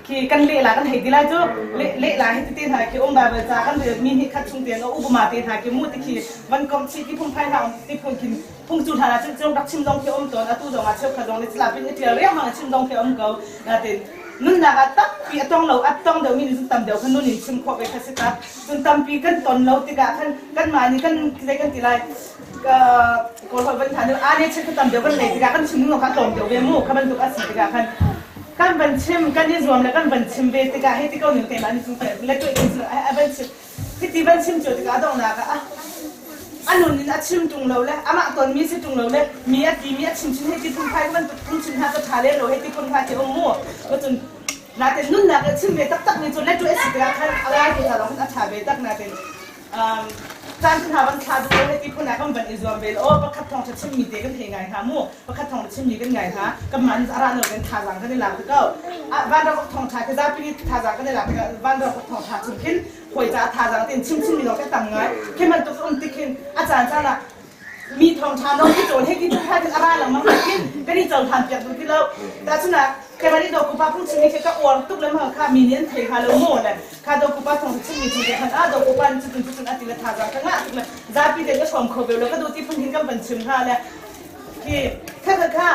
คือกันเละหลากันให้ดีไล่จุเละหลาให้ตีถ่ายคือองค์บาเบจากันเลยมีคัดชุงเตียนแล้วอุปมาตีถ่ายคือมูติคือวันก่อนที่พุ่งไพ่ทางที่พุ่งกินพุ่งจุดหาจึงจงรักชิมดองคือองค์ตัวตู้จงมาเชี่ยวขดองในสลับเป็นที่เรียกมาชิมดองคือองค์เก่านาทีนุ่นนักตักปีต้องเราต้องเดี๋ยวมีจุดต่ำเดี๋ยวขันนุ่นชิมข้อไปคัสตาจนต่ำปีกันตนเราตีกันมานี่กันอะไรกันตีไรก็คนเป็นฐานเดียวอันนี้ชิมต่ำเดี๋ยวกันเลยตีกันชิมนุ่งขันตนเดี๋ยวเวียมูขันบรรทุกอาศัยตีกันบัญชิมกันยิ่งรวมแล้วกันบัญชิมเบติกาให้ที่เขาหนึ่งเต็มอันนี้สุดเลยแล้วตัวเองสุดบัญชิมที่บัญชิมจุดที่เขาต้องนักอันนู้นนี่ชิมตรงเราเลยอามาตอนมีสิตรงเราเลยมีชิมให้ที่พุ่งไพ่มันพุ่งชิมหาจะทาเล่เราให้ที่พุ่งไพ่ที่อมมั่วก็จนนาเต็นนุ่นนักชิมเบตักในจนแล้วตัวเองสิกาคันอะไรที่เราต้องอาชาเบตักนาเต็นจานที่หาบัญชาดูให้ที่พุ่งนักก็บัญอิสวมเบลโอ้ประคับทองชิมมีเด็กกันเฮงไงฮะมั่วประคับทองชิมมีกันไงฮะก็มันอาราโนเป็นทารังกันในหลังก็บ้านเราก็ทองชาคือได้ปีทารังกันในหลังก็บ้านเราก็ทองชาชิมขึ้นหวยจะทารังเต็นชิมมีเราแค่ต่างไงแค่มันตัวอุ่นติขึ้นอาจารย์จ้าละมีทองชาโน้ที่โจรให้ที่ทุกท่านเป็นอะไรหลังมันขึ้นก็นี่โจรทานเปียกดูที่เราแต่ชนะแค่วันนี้ดอกกุปาพุ่งชิมนี่แค่ก็อวดตุกเลยมั้งค่ะมีเนี้ยเทคาโลโม่เนี่ยค่ะดอกกุปาทองชิมมีที่เดียวกันดอกกุปาจุดอาทิตย์ละทารังกันง่ายเลยซาปีเด็กก็ชมโคเบลแล้วก็ดูที่พุ่งทิ้งกันเป็นชิมค่ะเลยที่ค่ะ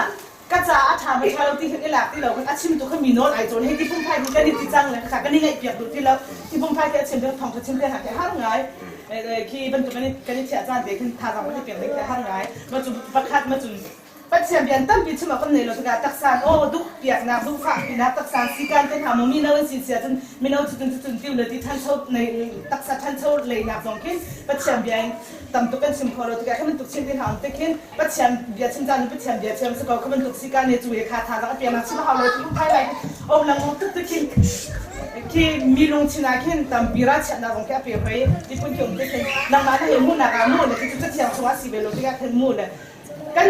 ก็จะอาถามมาชาวที่เห็นไอ้หลักที่เราอาชิมตัวเขามีโน้ตไอโจนให้ที่พุ่งไพ่ที่ก็นิติจังเลยค่ะก็นี่ไงเปียกดูที่แล้วที่พุ่งไพ่ที่อาชิมเรื่องทองชิมเรื่องหาแค่ห้าไงที่บรรทุกกันนี่เสียจานเด็กขึ้นทางเราไม่ได้เปลี่ยนเลยแค่ห้าไงมาจุดประคัดมาจุดปัจจัยเปลี่ยนตั้งปีชิมมาคนเนี่ยเราจะตักสารโอ้ดุเปียกน้ำดุข้างปีน้ำตักสารสีการเป็นหามีน้ำสิเสียจนมีน้ำจุดที่เลยที่ท่านชอบในตักสารท่านชอบเลยน้ำสองขึ้นปัจจัยเปลี่ยนตำตุกันชิมพอเราจะแค่มันตุกชิมที่หางตะขึ้นปัจจัยเบียชิมจานปัจจัยเบียชิมสกอเขามันตุกสีการในจุยขาทางแล้วเปลี่ยนมาชิมเขาเลยที่ภายในโอ้ลังตุกตะขึ้นที่มีลงชินาขึ้นตำปีราชนาของแกเปลี่ยนไปที่ปุ่นเกี่ยวตะขึ้นนำมาได้เห็นมูนากามูเลยที่จะเที่ยวสวัสดิ์เบลที่แกเห็นมูเลยกัน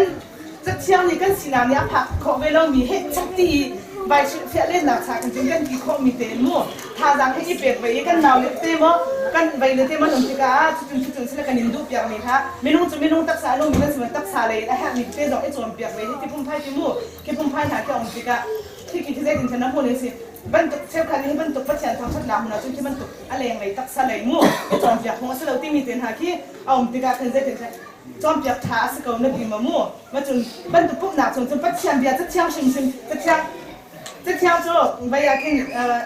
จะเที่ยวนี่กันสินาเนี่ยผักของเวลามีเห็ดชักตีใบเสียเล่นหนักฉากกันจริงกันที่เขามีเต็มมูทาดังให้ที่เปลี่ยนไปกันนาวเล็กเต็มกันใบเล็กเต็มหนุ่มที่กาจุดสิ่งกันยินดูเปียกนี่ค่ะไม่นุ่งตักสานุ่มมันสมัยตักสาเลยไอ้ห่ามีเต็มดอกไอ้โจมเปียกไปที่พุ่มไผ่ที่มูที่พุ่มไผ่หาที่องค์ที่กาที่กินที่ได้ถึงชนะมูเลยสิบรรทุกเชฟคันนี้บรรทุกปัจจัยทางชัดดำนะจนที่บรรทุกอะไรอย่างไรตักสาเลยมูไอ้โจมเปียกของเราที่มีเต็มหาที่เอาที่กาถึงได้ถึงจอมเปียกท้าสกาวนึกดีมามั่วมาจนบรรทุกปุ๊บหนักจนปัจจัยเบียจะเที่ยวชิมจะเที่ยวจ้ใบยาแค่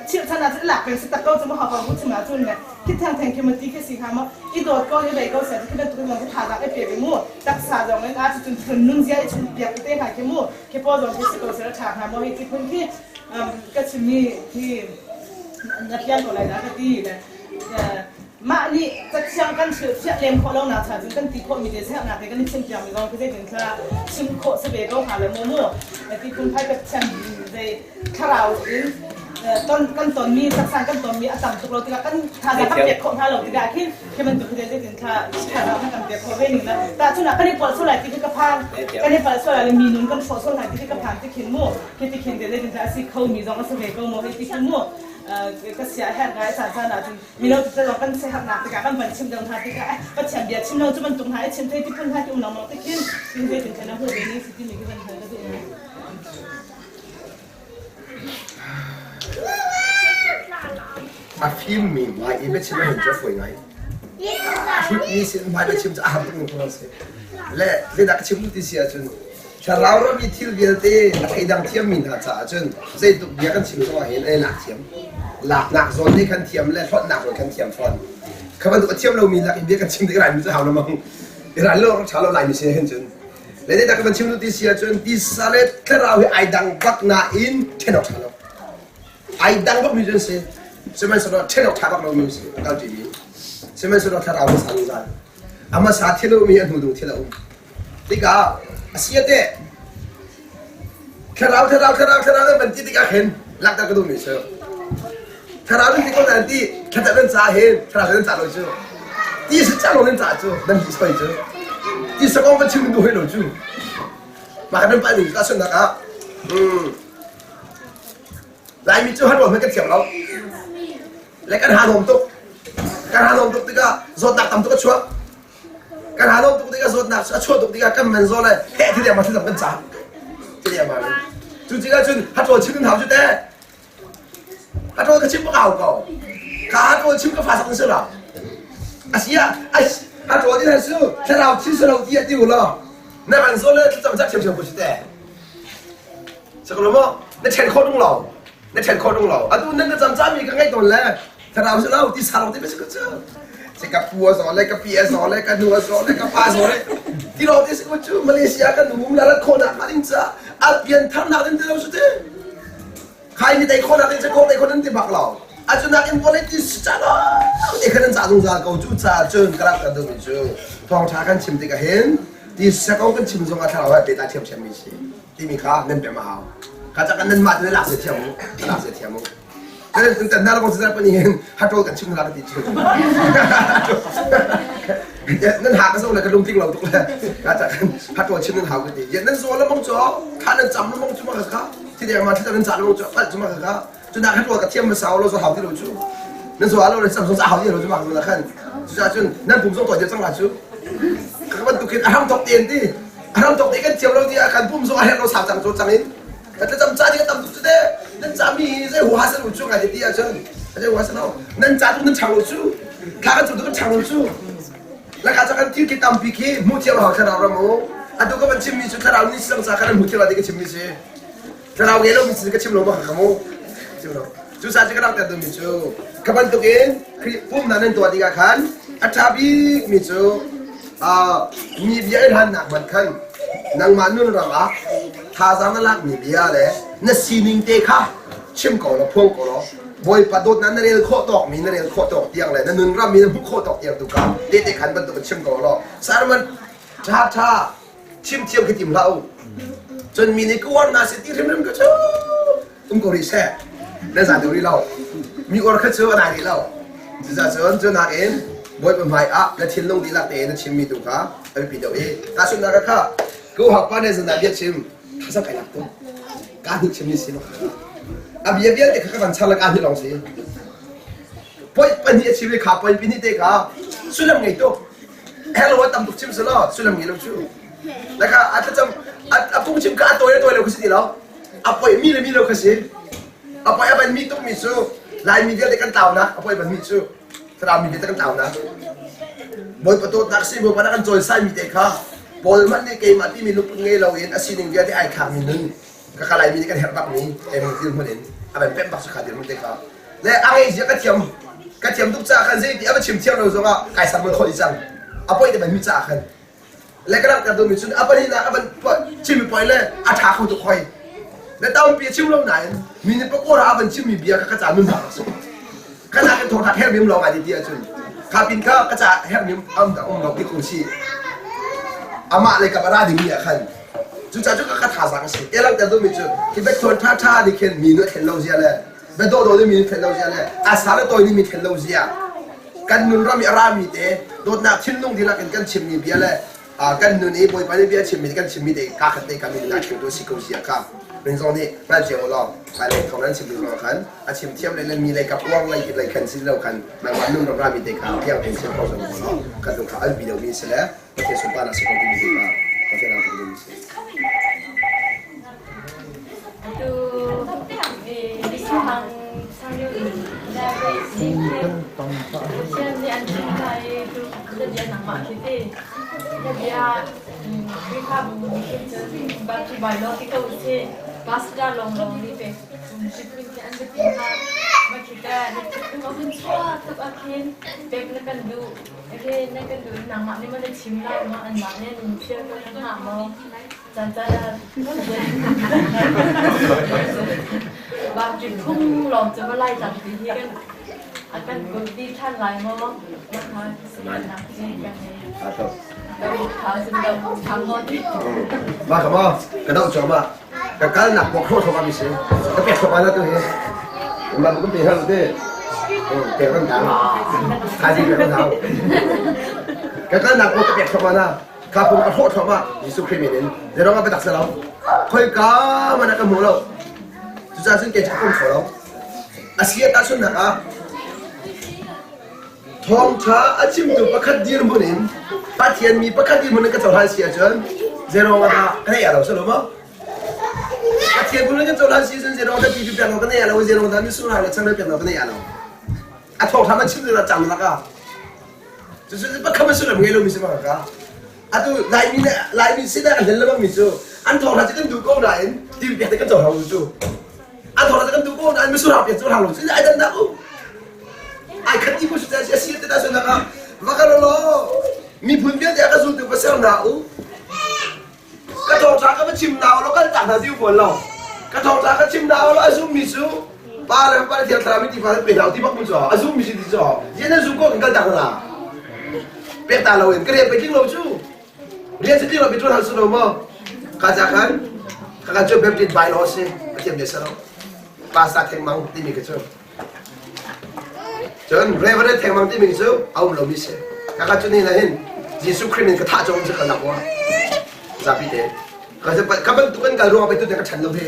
เชื่อท่านอาจจะหลักเป็นสตั๊กเกอร์จะมาหาความรู้สึกมาจนเนี่ยคิดทางแทงคิมตีแค่สี่คำว่าอีโดดก็ยังไงก็เสร็จที่บรรทุกมันก็ท้ารักไอ้เปียกไปมั่วตักษาจงนั้นอาจจะจนนุ่งเสียไอ้ชนเปียกเต้หายแค่มั่วแค่พอจงที่สกาวเสร็จท้าหาว่าให้ที่พื้นที่ก็จะมีที่นักเรียนอะไรนะก็ดีนะมานี่จะเชื่อกันเชื่อเลี้ยงคนเราหน้าชาจนกันตีคนมีเดียเชื่อหน้าแต่กันนี่เชื่อเปียกมีเราก็ได้ถึงค่ะชิมโคสเปก็หาเลยมั่วแต่ที่คุณไพ่ก็เชื่อได้คาราวต้นมีสักสารกันต้นมีอาจารย์ตุกเราติกากันทากันเปียกคนทาเราติกาขึ้นแค่มันตุกได้ถึงค่ะคาราวให้กันเปียกคนเว้นหนึ่งนะแต่ช่วงนั้นก็ได้ปวดส่วนไหนที่กระพังก็ได้ปวดส่วนไหนมีนุ่นกันปวดส่วนไหนที่กระพังที่ขินมั่วที่ขินได้ถึงค่ะสิเขามีจงก็สเปก็มั่วที่ขินมั่วก็เสียแหงไงสารนะจนมีเราจะลองกันเสียหักหนักติกากันมันชิมเดิมทาติกาก็เฉียบเบียดชิมเราจะมันตรงหายชิมเทที่พุ่นหายที่อุ้งเราติขินถึงได้ถึงขนาดหัวเบนี้สิที่มีก็เป็นเธอก็ได้อาฟิล์มมีไว้อีเมชิมเห็นจะสวยไงฟิล์มนี้สินไว้ไปชิมจะอาบตุ้งคนเสียและเรื่องนักชิมที่เสียจนถ้าเรามีที่เรียนเต้ไอ้ดังเทียมมีหน้าจ่าจนเส้นตุกเบียกันชิมตัวเห็นไอ้หนักเทียมหลักหนักโซนที่กันเทียมและทอดหนักโซนกันเทียมฟอนคำว่าตัวเทียมเรามีหลักอีเบียกันชิมที่ไรมันจะหาเรามั้งร้านเราชาวเราไหลมีเสียเห็นจนและในดักกันชิมที่เสียจนที่สาเลตแค่เราไอ้ดังบักนาอินเทนอชาเราไอ้ดังบักมีจนเสียสมัยสุดเทนอชาบักเรามีเสียกันจีบีสมัยสุดถ้าเราไม่สั่งกันอามาสาธิตเรามีอันดูดูที่เราที่กาเสียเต้ถ้าเราเป็นที่กาเห็นหลักตากระดูกมีเสียถ้าเราเป็นที่คนนั้นที่แค่จะเป็นสาเหตุถ้าเราเป็นสาเหตุจู่ที่สุดจะลงเป็นสาจู่นั่นที่สวยจู่ที่สกองมันชิมดูให้เราจู่มากันเป็นไปหนึ่งก็ส่วนนะครับลายมีจู่ให้เราไม่กันเถียงเราและการหาลมตุกที่ก็โซนหนักต่ำตุกก็ชัวการหาลมตุกที่ก็โซนหนักชัวตุกที่ก็กันมันโซนเลยเฮ้ที่เดียวมาที่ทำกันจ้าที่เดียวมาเลยจุดที่ก็จุดฮัตโตชิมกันถามจุดเต้ฮัตโตก็ชิมก็เอาก็ข้าฮัตโตชิมก็发生事了啊是啊哎ฮัตโตที่ไหนสู้ถ้าเราที่สุดเราที่จะอยู่แล้ว那มันโซนเลย怎么จะเฉียว不是的这个了吗那钱扣中了那钱扣中了啊都那个咱们咱们刚刚懂了ถ้าเราจะเล่าที่สาวที่ไม่ใช่ก็เจอใช่กับปัวสอนเลยกับเปียสอนเลยกับนัวสอนเลยกับปลาสอนเลยที่เราที่สิก็เจอมาเลเซียกันหนุ่มแล้วคนอ่ะมาดินจ้าอาเปลี่ยนทำหนักดินเราสุดที่ใครมีแต่คนอ่ะดินจะโกงแต่คนนั้นที่บักเราอาจจะนักอินโฟเลติสจ้าเราไอ้คนนั้นจ้าตรงจ้าเขาจู่จ้าเจอกระดับกันตรงนี้ทองชากันชิมติกเห็นที่สกองกันชิมตรงอ่ะถ้าเราไปตาเทียมเทียมมีสิที่มีค่าเน้นเป็นมหาข้าจะกันเน้นมาในหลักเสียเทียมหลักเสียเทียมแต่น่าเราคงจะได้ปนยังฮัตโตกันชิมลาติดนั่นหากันส่งเลยกันลุงทิ้งเราทุกเลยอาจารย์ฮัตโตชิมนั่นหากันดีอย่างนั้นส่วนแล้วมองจ่อข้านั่นจำแล้วมองจุ่มมาค่ะที่เดียวมาที่จะนั่นจำแล้วมองจ่อไปจุ่มมาค่ะจนนักฮัตโตกับเทียมมาสาวเราจะหาที่เราจู่นั่นส่วนเราเลยจำสงสารหาที่เราจุ่มมาคือละขั้นจนนั่นผมส่งต่อเดี๋ยวจังหวะจู่ก็มันตุกินอาหารตกเตียนที่อาหารตกเตียนกันเทียมเราที่อาการผมส่งอาหารเราสามจังจุดจังนี้แต่จำใจที่ก็ตำจุดเด้นั่นจามี在หัวหัวจู่ไงเดียวจน在หัวหัวนั่นจาตุนั่นช่างเราจู่ข้ากันจุดก็ช่างเราจู่แล้วข้าจะกันที่กินตำปีกี้มูเทียมหาขนาดเราโม่ ato ka man chimmi chu tharaw ni sang sa kan muthila de ka chimmi se tharaw gelo mi chu ka chimlo ma ka mo chimlo chu sa chi ka rak ta do mi chu ka ban to gen kri pum na nen to di ka khan athabi mi chu mi bia han nak man khan nang man nun ram a tha sang na lak mi bia le na sining te kha chim ko lo phong ko lo boy padot nan na rel kho tok mi na rel kho tok tiang le na nun ram mi na bu kho tok tiang tu ka te te khan ban to chim ko lo sar man cha chim chiam cái tìm lâu cho nên mình cứ quan na sẽ tìm thêm cái chứ ko ri xe nên giả điều đi lâu mình còn khất sửa này đi lâu chỉ giả sửa cho na em bôi bên phải là thiên long đi lạc để nó chim mi tu cả ở bị đâu ấy ta xuân na cái cứ học qua này giờ biết chim ta sao phải lạc tu cá thì chim mi xin nó biết thì các bạn sao là cá thì lòng gì bôi bên này chim mi khá bôi bên này thế cả xuân làm ngày tu hello tầm tục chim sửa lo xuân làm ngày lâu chứแล้วก็อาจจะจำพุ่งชิมก็ตัวเร็วก็สิแล้วปล่อยมีเลยก็สิปล่อยมันมีต้องมีสู้ลายมีเดียวแต่กันเต่านะปล่อยมันมีสู้ถ้าเรามีเดียวแต่กันเต่านะบอยประตูตักซี่บอยพนักงานจอยไส้มีเด็กค่ะบอยมันในเกมที่มีลูกเงี้ยเราเห็นอาชีพหนึ่งเดียวที่ไอ้ขามีนึงก็ขลายมีกันเห็นแบบนี้เอ็มยืนมาเห็นอะไรเป็นบักสุขาเดียวมันเด็กค่ะและไอ้เสียกระเทียมทุกจ่ากันสิที่เอาไปชิมเที่ยวเราส่งอ่ะไก่สับมันคนอีจังปล่อยแต่มันมีจ่ากันแล้วก็รักกันตัวมิชุนอัปนี้นะอัปชิมไปเลยอาชาเขาตุกคอยแล้วตอนเปียชิมลงไหนมีในประกวดอัปชิมมีเบียร์ก็จะนุ่มหนาสุดขณะกันโทรทัศน์แฮมมิมลองอะไรดีอ่ะจุนคาปินข้าก็จะแฮมมิมกับดอกที่คงชีอามาเลยกับอะไรดีมีอ่ะคันจุนจ้าจุนก็คาถาสังสิรักกันตัวมิชุนที่เบคทอนท่าดิเคนมีนู้นเทนโลเซียเลยเบคโดโดนี่มีเทนโลเซียเลยอาสาเลยตัวนี้มีเทนโลเซียกันนุนรามีอารามีเตะโดนนักชิมลงที่รักกันชิมมีเบียร์เลยกันนู่นนี่บอยไปนี่เบียร์ชิมมีกันชิมมีเด็กกาขัดเด็กกันมีนักชิมตัวสิโกเซียครับเป็นตรงนี้แม่เจ้าเราไปเลยของนั้นชิมดูเราคันอาชิมเทียมเลยมีอะไรกับว่างอะไรกินอะไรคันสิ่งเราคันบางวันนู่นเรามีเด็กเขาเพียงเป็นเชื่อเขาสมบูรณ์เราคันตรงเขาอันวิดีโอมีเสร็จแล้วประเทศสุพรรณสิคนที่มีเด็กประเทศเราเป็นมีเสร็จดูดิฉันทางเรื่องได้ไปสิ่งที่เช่นในอันที่ไทยดูจะเรียนหนังมาคิดดิจะเรียนวิชาบุญคิดจะบางทีใบโลที่เขาใช้ภาษาลงนี่เป็นชิปปิ้งที่อันที่มาคิดได้เราเป็นชั่วทุกอาทิตย์เป็นนักกันดูโอเคนักกันดูหนังมานี่มันได้ชิมได้มาอันมาเนี่ยเชื่อว่าหนังมาจันทร์บางจุดพุ่งหลอมจะมาไล่จับทีที่กันอาการกดดีท่านไล่มาแล้วมาสมัยนักจีกันเนี่ยแล้วทางสิ่งเราทำหมดมาครับว่ากระโดดจอมาแต่การหนักบอกโทษของมันมีเสียงก็เปลี่ยนของมันแล้วตัวเองมันก็เปลี่ยนให้เราได้เปลี่ยนกันกันทายดีเปลี่ยนกันเท้าแต่การหนักบอกก็เปลี่ยนของมันนะข้าผมก็โทษของมันยิสุครีมินินเดี๋ยวเราไปตักเสร็จแล้วค่อยก้ามันนักหมูเราจุดจ้าซึ่งเกจะคุ้มขอเราอาเซียตาชุนนะครับทองช้าอาชิมตัวประคัดดีนบุญนินปาเทียนมีประคัดดีนบุญนินก็จะหาเสียจนเซโร่มาก็ได้ยาเราใช่หรือเปล่าปาเทียนบุญนินก็จะหาเสียจนเซโร่ก็ที่เปลี่ยนเราก็ได้ยาเราเซโร่ก็มีสุราเราช่างได้เปลี่ยนเราก็ได้ยาเราอ่ะทองทำมันชิมตัวเราจำแล้วก็จุดประคัดมันสุราไม่รู้มีสิบ้างก็อ่ะตัวลายมีสิ่งอะไรกันเรื่องบ้างมีจูอันทองเราจะกันดูก้อนไหนที่เปลี่ยนแต่กันจะเราจูอันทองเราจะกันดูก้อนไหนมีสุราเปลี่ยนสุราเราซึ่งไอ้ดันนะไอ้ขันที่ผู้ชายเสียแต่ได้ส่วนนะครับว่ากันแล้วมีพื้นเบี้ยแต่ก็สูญถึงภาษาหนาวกระทงชาก็มาชิมหนาวแล้วก็ต่างทางที่ฝนเรากระทงชาก็ชิมหนาวแล้วอาซุ่มมิซูป้าเลยป้าเที่ยวทรามิที่ฟ้าเป็นเราที่พักมุจออาซุ่มมิซูที่จอยันซุ่มก็กันต่างละเป็นตาเราเองก็เรียนไปที่เราชูเรียนที่เราไปจนหันสุดมั้งข้าจะกันข้าจะแบบติดใบล้อเสียไปเที่ยวเดชเราป้าสักแข่งมังที่มีกระจกจนเรื่องอะไรแทงมังที่มีสู้เอาเราไม่เสียข้าจุดนี้นะเห็นยิสุคริมินก็ท่าจงจะขนาดว่าจะพิเดก็จะข้าเป็นตุกันการรวมไปตัวเด็กฉันเราเพ่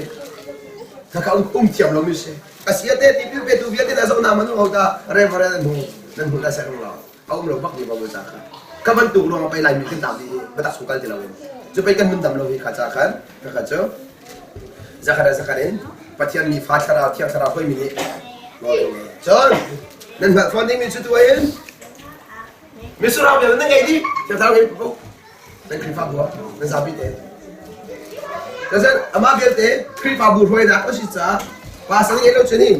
ข้าเขาเที่ยวเราไม่เสียก็เสียเด็ดที่เป็นตัวเบี้ยที่ได้ส่งน้ำมันเอาแต่เรื่องอะไรนั่นหุ่นละเสร็จของเราเอาเราบักดีบ้างเลยจ้าข้าเป็นตัวรวมไปไล่มีขึ้นตามที่ไม่ตัดสุกันที่เราจะไปกันมันดำเราข้าจะขันข้าจะขันเองปัจจัยมีฟ้าชาราเที่ยงชาราค่อยมีจนนั่นแบบฟันดิ้งมีชุดตัวเองมิสุราเดี๋ยวนั่งไงดิจะทำไงปุ๊บ เป็นคลิปฟ้าบัวเป็นซาบิเต้แต่เช่นอามาเบียเต้คลิปฟ้าบัวรวยนะก็สิจ้าภาษาเนี่ยเราเช่นนี้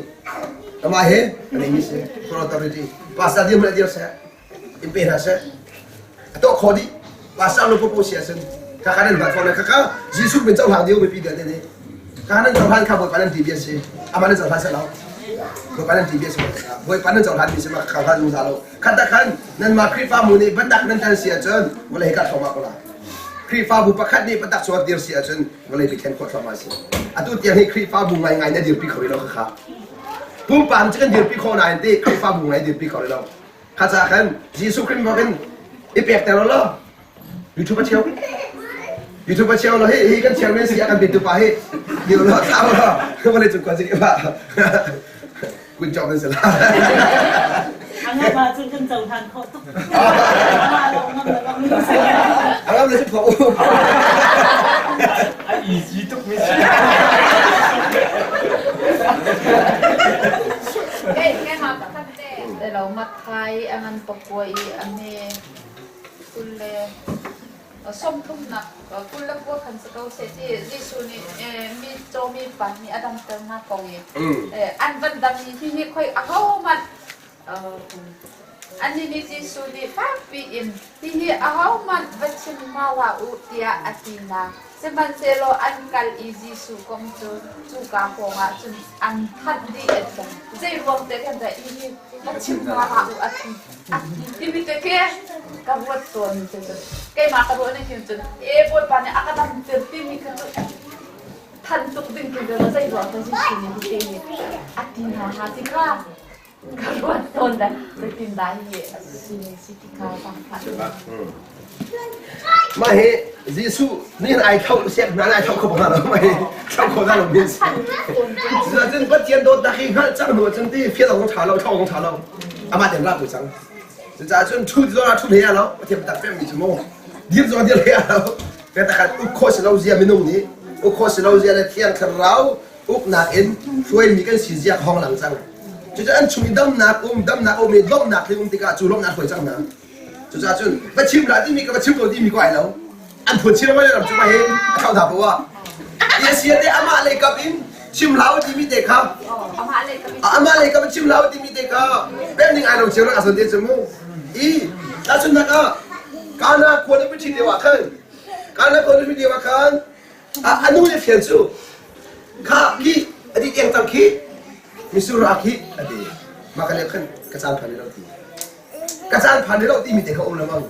อามาเฮอันนี้มิสโปรตอริตี้ภาษาเดียวมันเดียวเสียอิมเพนัสเสียตัวคดีภาษาเราพูดเสียซึ่งข้านั้นบัดฟอนข้าจีสุเป็นเจ้าทางเดียวไม่ปีเดียวเนี่ยข้านั้นเจ้าทางข้าบอยปานันทีเบียสิอามานั้นเจ้าทางเสร็จแล้วบอยปานันทีเบียสิบอยปานันเจ้าทางมีสิมาข้าทางดูซาโลขันตะขันนั่นมาคลิปฟ้ามูนี่บรรดานั้นการเสียจนวันเลยกัดเข้ามาคนละคลิปฟ้าบุปผานี่บรรดาสวดเดียวเสียจนวันเลยไปแข่งขันเข้ามาสิอะตุเตียงให้คลิปฟ้าบุไงเนี่ยเดี๋ยวปีเขาเลยเราค่ะปุ่มปั่นจะกันเดี๋ยวปีเขาไหนที่คลิปฟ้าบุไงเดี๋ยวปีเขาเลยเราข้าจะขันจีสุคริมบอกกันอีเปียกแต่เราล่ะยูทูบเชียวYouTube chen lo he kan chen men sia kan bitu pa he dia lo tahu lo kau boleh cukup sini pak kun job ni salah anggap macam kan jauh tan kau tu malu ngam ngam anggap macam kau easy tu mesti nghe học các để lâu mặt thay anh ăn bọc quay anh nè kulle som thum nak kulle ko kan sa kau se ji Jesu ni mi cho mi pan ni adam teng na kau ye an ban dam ni hi khoi a ho mat an ni Jesu ni fa pi in hi a ho mat bachin mala u tia atina seban selo an kal Jesu kom chu ka ho nga chun an that di et bong zai wong te kan da hi bachin mala u atin ti mi te ke kabuat ton itu, kayak makabuat ni gitu, buat banyak akan terti mikir tantuk dingin kalau saya buat dari sini begini, atina hati kah, kabuat ton dah berpindahi sini siti kau tempat. Mahe Yesus ni ai kau siap mana ai kau kau mana mahe kau kau dah lebih. Jadi batian do dah kini jangan do jangan di fiat orang calo kau orang calo, amat yang laku jangan. Jadi jun tu di luar tu ni lah, macam tak faham macam mana. Dia tu dia lihat lah. Katakan ukos lau zia minum ni, ukos lau zia le tiang kerau, uk nak in, suai mi kan si zia hong lang sang. Jadi an cumi dam nak ni lom nak ni tiga cu lom nak huai sang na. Jadi jun, macam lah di mi ke macam tu di mi kuai lau. An pun ciri macam macam mana he, kau tak bawa. Ia sia dia amak le kapin. Chim lau di mi dek kau. Amak le kapin chim lau di mi dek kau. Pending ai nak cakap asal dia semua. Langsung nak karena kau ni pergi dewakan, karena kau ni pergi dewakan, anu ni fiansu, kaki, adik yang tangki, misur aki, adik, makanya kan kesan pandai roti, kesan pandai roti mesti kau ulang,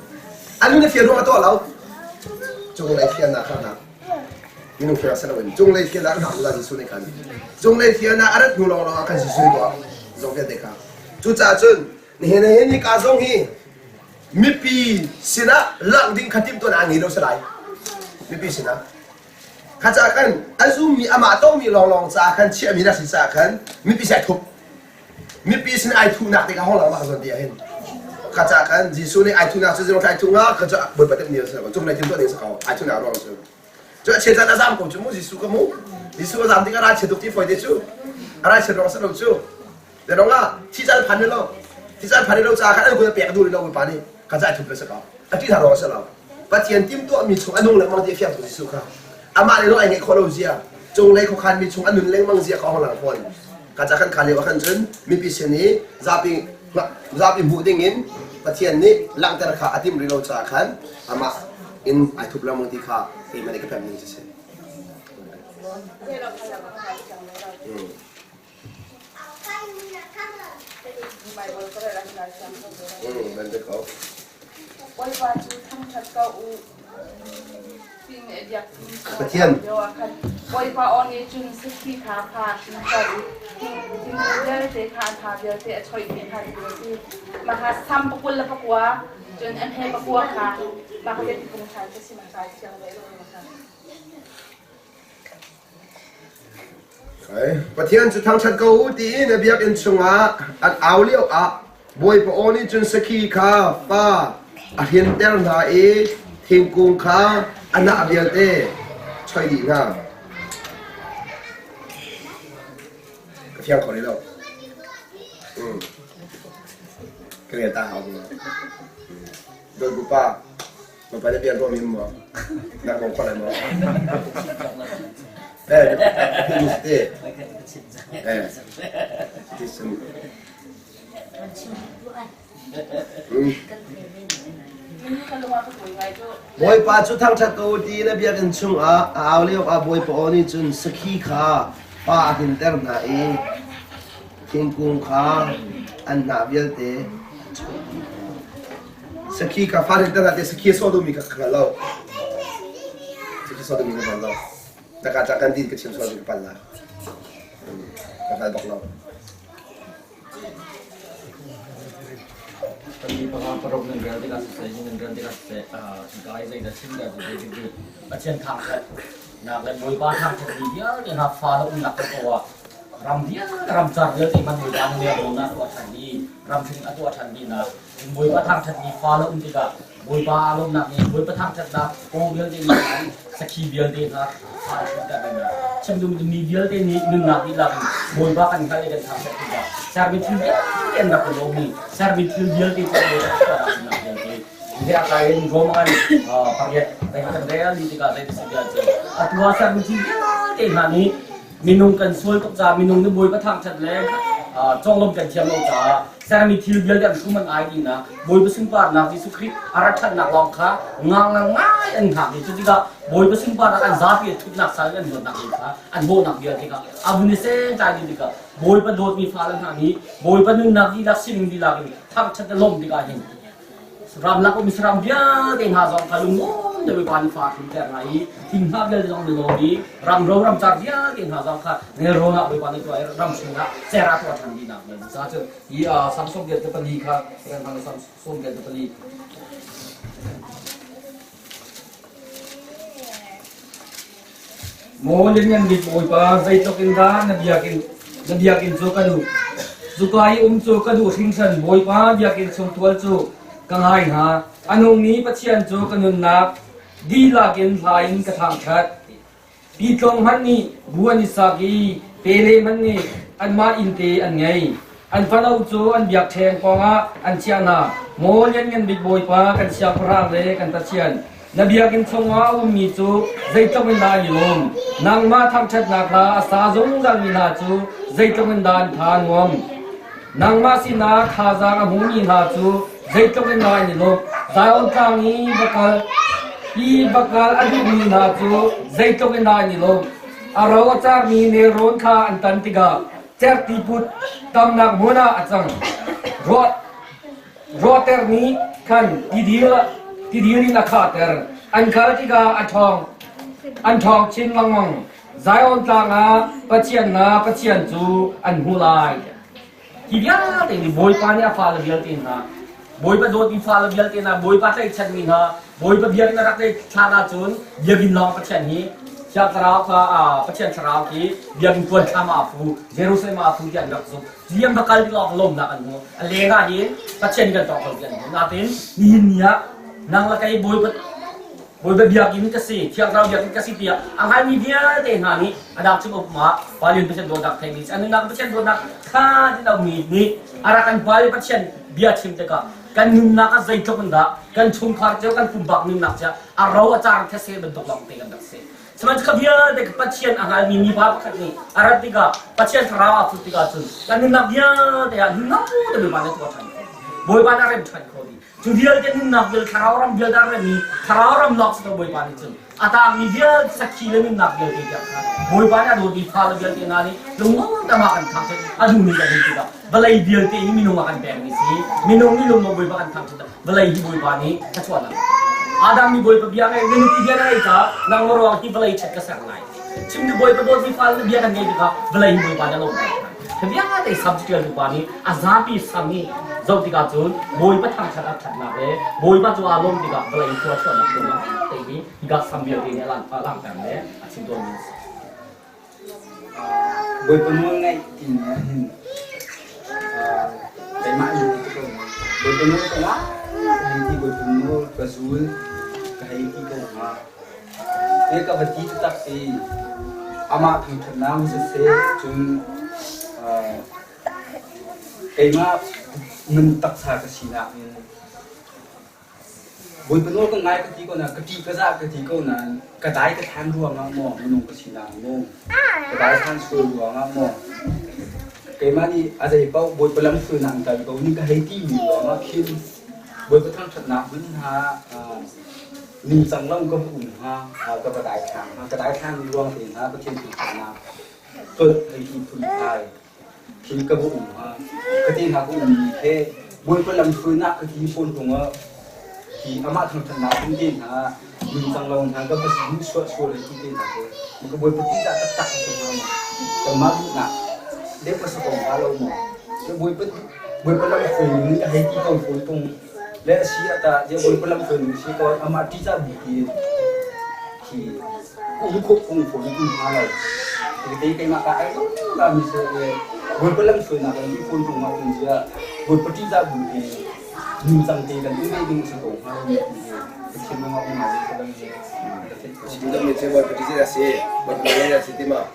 anu ni fian rumah tu lau, jong lay fian nak kan, minum fian selawen, jong lay fian nak nak ulang disunai kan, jong lay fian nak ada nulang akan disunai gua, jong fian dekah, cuca cun. Ni kazong hi mipi sina lang ding khatip to na ngi lo salai mipi sina khacha kan azumi ama to mi long cha kan chi mi na si cha kan mipi sai thup mipi sina ai thu nak te ka hong la ma zon dia hen khacha kan jisu ni ai thu nak se jong thai thu nga khacha boi patem ni sa jong lai tim to ni sa ka ai thu na ro so jo che ta na sam ko chu mu jisu ka mu jisu ka sam ti ka ra che tuk ti foi de chu ara che ro sa lo chu de ro nga chi cha phan ni loที่จะผ่านเราจากกันกูจะเปียกดูเราไปป่านนี้ก็จะถูกเลยสักการแต่ที่ทารอสเราปัจจัยทีมตัวมีชงอันนู้นเลยมันจะเฟี้ยงตัวที่สุดครับอามาเลยเราไอ้เงี้ยคนเราเสียจงเลยเขาคันมีชงอันนู้นเล่งมันเสียเขาหลังคนก็จะคันคันเลยว่าคันจนมีปีเสียนี้จะเป็นบุดิ้งอินปัจจัยนี้หลังแต่ละขาอาทิตย์เราจากกันอามาอินไอ้ทุบเราบางทีขาเองไม่ได้ก็แบบนี้จะเสียBentuk kau. Woi baju tang kau ping ediak ping. Ketian. Woi pa oni jun siki kha pha ping kau. Ping dia te kha pha dia te choi ping kha dia si. Maka sam pakul la pakwa jun an he pakwa kha. Maka dia pung chai ke si ma chai chiang le lo ma kha. Và thiên chủ thang chặt câu tí nè biết in chung á ăn áo liêu á bồi bộ ôn đi chun saki kha pha à thiên đeo na e thiên cung kha anh nã việc tê chơi đi nga cái phiang khỏi đi đâu cái này ta học rồi bụi ba มันไปได้เบียร์ร่วมมิมมั้งนักมองคนอะไรมั้งพี่สเต้ที่สุดบอยป้าชุดทางชักกูดีนะเบียกันชุ่งเอาเลี้ยวบอยป้านี่จุนสกีขาป้าหินเตอร์น่ะเองคิงกุงขาอันน่าเบียเตสกีขาฟ้าหินเตอร์น่ะเตสกีโซดูมีกับขันเราสกีโซดูมีกับขันเราแต่การจัดการดีกับเชียงโซดูกับปันละกับใครบอกเราตอนนี้พอรบเงินเดือนที่การศึกษาเงินเดือนที่การศึกษาการอะไรจะชิ้นเดียวจะดีประเทศทางเลยนักเล่นมวยบ้านทางจะดีเยอะเนี่ยนะฟ้าแล้วนักตัวรำเดียรำจัดเยอะที่มันอยู่ดังเนี่ยโดนนะตัวทันดีรำถึงตัวทันดีนะมวยบ้านทางจะดีฟ้าแล้วที่ก็มวยบ้าลมหนักเนี่ยมวยบ้านทางจะดับโอ้เยอะที่มันสกีเยอะที่นะฟ้าแล้วจะเป็นนะฉันดูมีเยอะที่นี่หนึ่งนักที่เรามวยบ้านกันใครกันทำจะดีนะService yang nak logi, service yang di sana nak jadi. Dia akan gomangan pakai dengan realiti kita di sini aja. Atau service yang ni minum kan suai tu jah minum ni boy patang cedleng, jonglom kan ciam loga. Service yang cuma ID na, boy bersumpah nak disukri, aratan nak longkah, ngang yang nak itu juga boy bersumpah akan zapi itu nak sahaja nak kita, anbo nak dia kita. Abu ni sen jadi kita. Boy pa dot mi falan hani boy pa nun nagi la sim di lagi thang chat lom di ga hin ram la ko misram bia ding ha zong kalung mon de ban fa tin ter nai tin ha bel jong de lodi ram ro ram char bia ding ha zong kha ne ro na boy ban to ram sina sera to thang di na sa chu yi samsung ge de pa li kha yang hang samsung ge de pa li mo len di boy pa zai to kin da na biakin zo kadu zukai zo kadu thingsan boy pa biakin sum tual chu kangai ha anong ni pachian zo kanun nak di lakin lain ka thang khat pi tlong han ni buani sagi pele man ni an ma inte an ngai an panau chu an biak theng ponga an chiana mo len big boy pa kan sia prang le kan ta chian Nabiyakin songa umi chu zaitong na yum nang ma thang chat na kha sa zong jang ni na chu zaitong dan than ngom nang ma sina kha za mu ni na chu zaitong na ni lo zaon tang ni bakal adi ni na chu zaitong na ni lo aro char mi ne ron kha an tan tiga cher ti put tam nak mona achang roter ni kan Tidiri nak kater, angkal tiga antong chin langong, zayon tanga, pacian tu anhulai. Tiada ni boy pa ni afal biar tina, boy pa dot afal biar tina, boy pa tay chan ni ha, boy pa biar na rakay chana chun, biar ginlong pacian ni, siap terau ka pacian terau ki, biar kuat sama afu, Jerusalem afu dia raksu, dia bakal dilong lom nak anu, lenga ni pacian kan tokol kan, natin ni niya. Nang lakai boy biakin kasi tiang rau biakin kasi dia angkai media deh nani ada cuma mak paling pasien dodak teknis anu nak pasien dodak kah di dalam ni arakan paling pasien biar cimteka kan nunaka zaitok enda kan cungkar jauh kan pumbak nunakja arau acar kese bentuk long tegan dakse semangat biar dek pasien angkai mini bab kat ni arat tiga pasien rawa tu tiga cun kan nunak dia deh nunaku deh mana tu macam boy mana rem chan kodi Judial dia nak bil karawam bil darah ni karawam lock seto boy pani cun. Ata ni dia sakit ni nak bil dia. Boy pani ada di fal bil dia nani. Lumang dah makan thang cun. Aduh ni jadi kita. Balai bil dia ini minum makan beng ni si. Minum ni lumang boy makan thang cun. Balai di boy pani kecuali. Adam ni boy perbiang ni minum tiga hari ta. Nang orang ni balai cek keser lain. Cuma di boy perdo di fal dia kan ni juga. Balai boy pani long. Kebiang ada subjek yang pani azabi sami. Zau tiga cun, boy patang cakap cakap le, boy baju alom tiga, kalau itu asal nak dulu, tapi tiga sambil ini lang le, asyik dua ni. Boy penuh ngai ini, tema ini tu, boy penuh tu lah, hari boy penuh kesul, hari kita mah, mereka berarti tetap si, amat tenang sesuai cun, tema mentak sa kasina ni บนเป็นโลกก็ง่ายกะทิก็นะกะทิก็ซากะทิก็นะกระไดกระทางรวงอ่ะหมอมนุงกะชินางงกระไดทางสวยรวงอ่ะหมอเกมานี่อาจจะเป้าบนเป็นลำฟืนหนังแต่ก็นี่ก็ให้ที่มีรวงอ่ะคิดบนเป็นทางฉันนับวินหานิ่งสังลำก็อุ่นฮะก็กระไดทางกระไดทางรวงถึงฮะก็เช่นถึงน้ำก็ให้ที่ทุนไทยทีก็อุ่นฮะกะทิหาก็อุ่นแค่บนเป็นลำฟืนนักกะทิปนตรงว่าที่อามาทางถนนจริงๆฮะมีสังลงทางก็เป็นสิ่งสวยๆเลยจริงๆนะมันก็บนปฏิจักรตักสิ่งนั้นแต่มาดูนะเด็กมาสอนเราหมดจะบนเป็นลำฟืนนี่ให้ที่เขาฝนตรงและเสียแต่จะบนเป็นลำฟืนเสียก็อามาที่จะบุกที่อุ้งคุกอุ้งฝนอุ้งพาเราทีนี้ใครมาก็ไอ้ก็มีเสียบนเป็นลำฟืนนะที่ฝนตรงมาอุ้งเสียบนปฏิจักรบุกดูสังเกตกันไม่ดูสตงฮะคิดว่ามันมาจากตรงนี้ 지금도 밑에 뭐 부딪히다시 뭐 나가야 시티마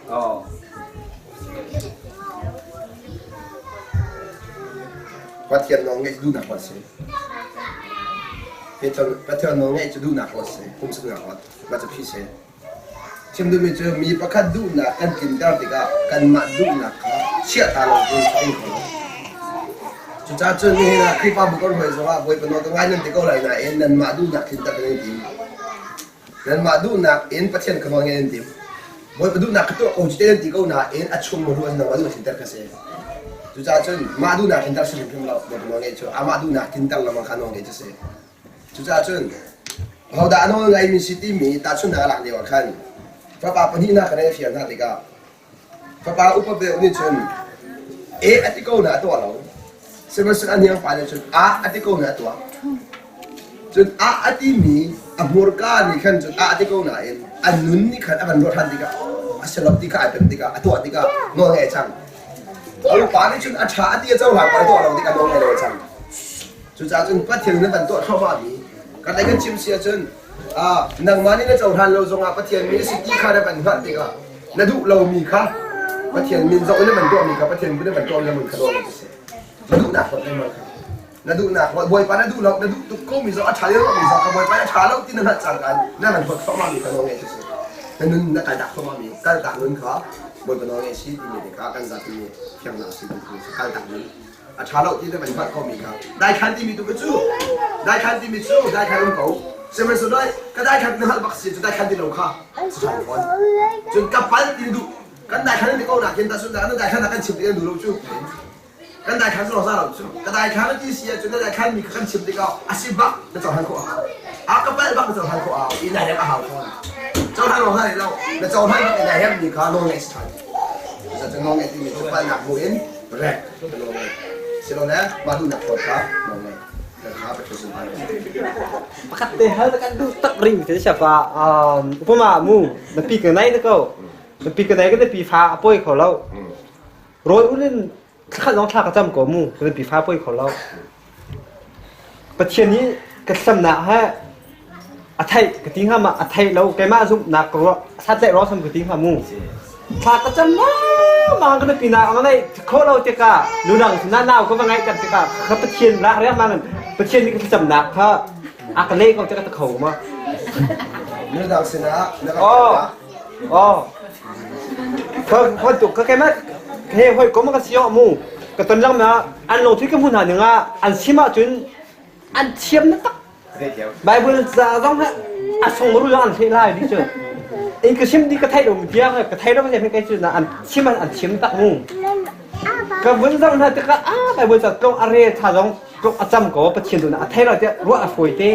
파티안 농에 두나 봤어 파티안 농에 두나 봤어 봄스나 봤 맞아 피세 지금도 밑에 미 파카 두나 간 긴다디가 간마 두나 시아타로 좀 주자전이나 크리파 부걸 해서 뭐 이번 너 가는 데 거라이나 엔난 마두나 긴다 그런 디 난 마두나 엔 파티안 그만 하는 디 뭐 마두나 그또 오지된 디 거나 엔 아춤 모르는 나 마두나 긴다 가세 주자전 마두나 긴다 쓰는 좀 뭐 그만 해줘 아 마두나 긴다 라만 가는 게 있어 주자전 하다 안 오는 가이미 시티 미 따춘 나라 내 와칸 파파 파니나 그래 피안나 디가 파파 우퍼베 우리 전에 아티코나 또 알아 Sebab ni yang pada cun ati kau nak tua, cun ati mi amurka ni kan cun ati kau nak anun ni kan akan rotan tiga, asalap tiga apa tiga, atua tiga nongay cang. Kalau pada cun acha ati jauh lah pada tua tiga nongay cang. Cun cun patiang ni bantu kau mami, kalau kan cim sia cun nang mani ni jauh han lo zong patiang mi siti kan akan rotan tiga, nadu lau mi kah, patiang mi jauh ni bantu mi kah, patiang ni bantu ni mun kalau ni. Nadu nak buat memang, nadu nak buat boy pada nadu lok nadu tu kau misal acah dia lok misal kau boy pada acah lok tidak nak cangkan, nak buat kau mami kalau ni tu. Nadu nak kada kau mami, kada tak nun kau, boy kalau ni sih ini dekat kan zat ini yang nak sih itu, kada tak nun. Acah lok tidak buat kau mami kau. Dah kan ti mitu becu, dah kan ti mitu, dah kan kau. Sebab sudah, kada kan nak baksi, sudah kan ti lok kau. Sudah pun. Jun kapal ti du, kan dah kan ti kau nak kita sudah, dah kan akan cipta dulu cu. Kan dah kan selesai lah, kan dah kan di sini, jadi dah kan mikir kan cipta kau asibak, betul kan kau. Kapal bak betul kan kau, ini dah yang ahal kau. Jauh kan orang ni lau, jauh kan kita dah yang ni kau long next time. Jadi long next ini cepat nak buin, berat, long next. Selonnya, madu nak kota, long next. Terhadap kesusahan. Pakat deh hal tekan tu tak ring jadi siapa upamamu tapi kenai tu kau tapi kenai kan tapi fa apa yang kau lau roy ulinข้าน้องท่ากระจำกับมูเป็นปีฟ้าป่วยของเราประเทศนี้กระสำนักฮะอาไทยกระทิ้งห้ามาอาไทยเราแกมาซุปนักร้อถ้าใจร้อทำกระทิ้งห้ามูท่ากระจำมาก็เป็นปีนาอะไรเขาเราเจ้าก้าดูหนังหน้าหนาวก็ว่าไงกันเจ้าก้าเขาประเทศละเรียกมากันประเทศนี้กระสำนักฮะอากาเล่เขาจะกระตะเขามา ดูหนังสินะเขาจุกเขาแกมาเฮ้ยก็มันก็เสียมูก็ตอนนั้นนะอันลงที่กับผู้หาหนึ่งอันชิมาจนอันเทียมนั่นตักใบบุญจะต้องฮะอันส่งรู้ยังอันเทไล่ดิเจ้าเองก็ชิมดีก็ไทยลงเดียวก็ไทยแล้วก็จะไม่ใกล้จุดนะอันชิมันอันเทียมตักมูก็บุญจะต้องฮะแต่ก็ใบบุญจะต้องอะไรถ้าต้องอาจำก็ประเทศตัวนั้นไทยเราจะรู้อะไรฝอยเต้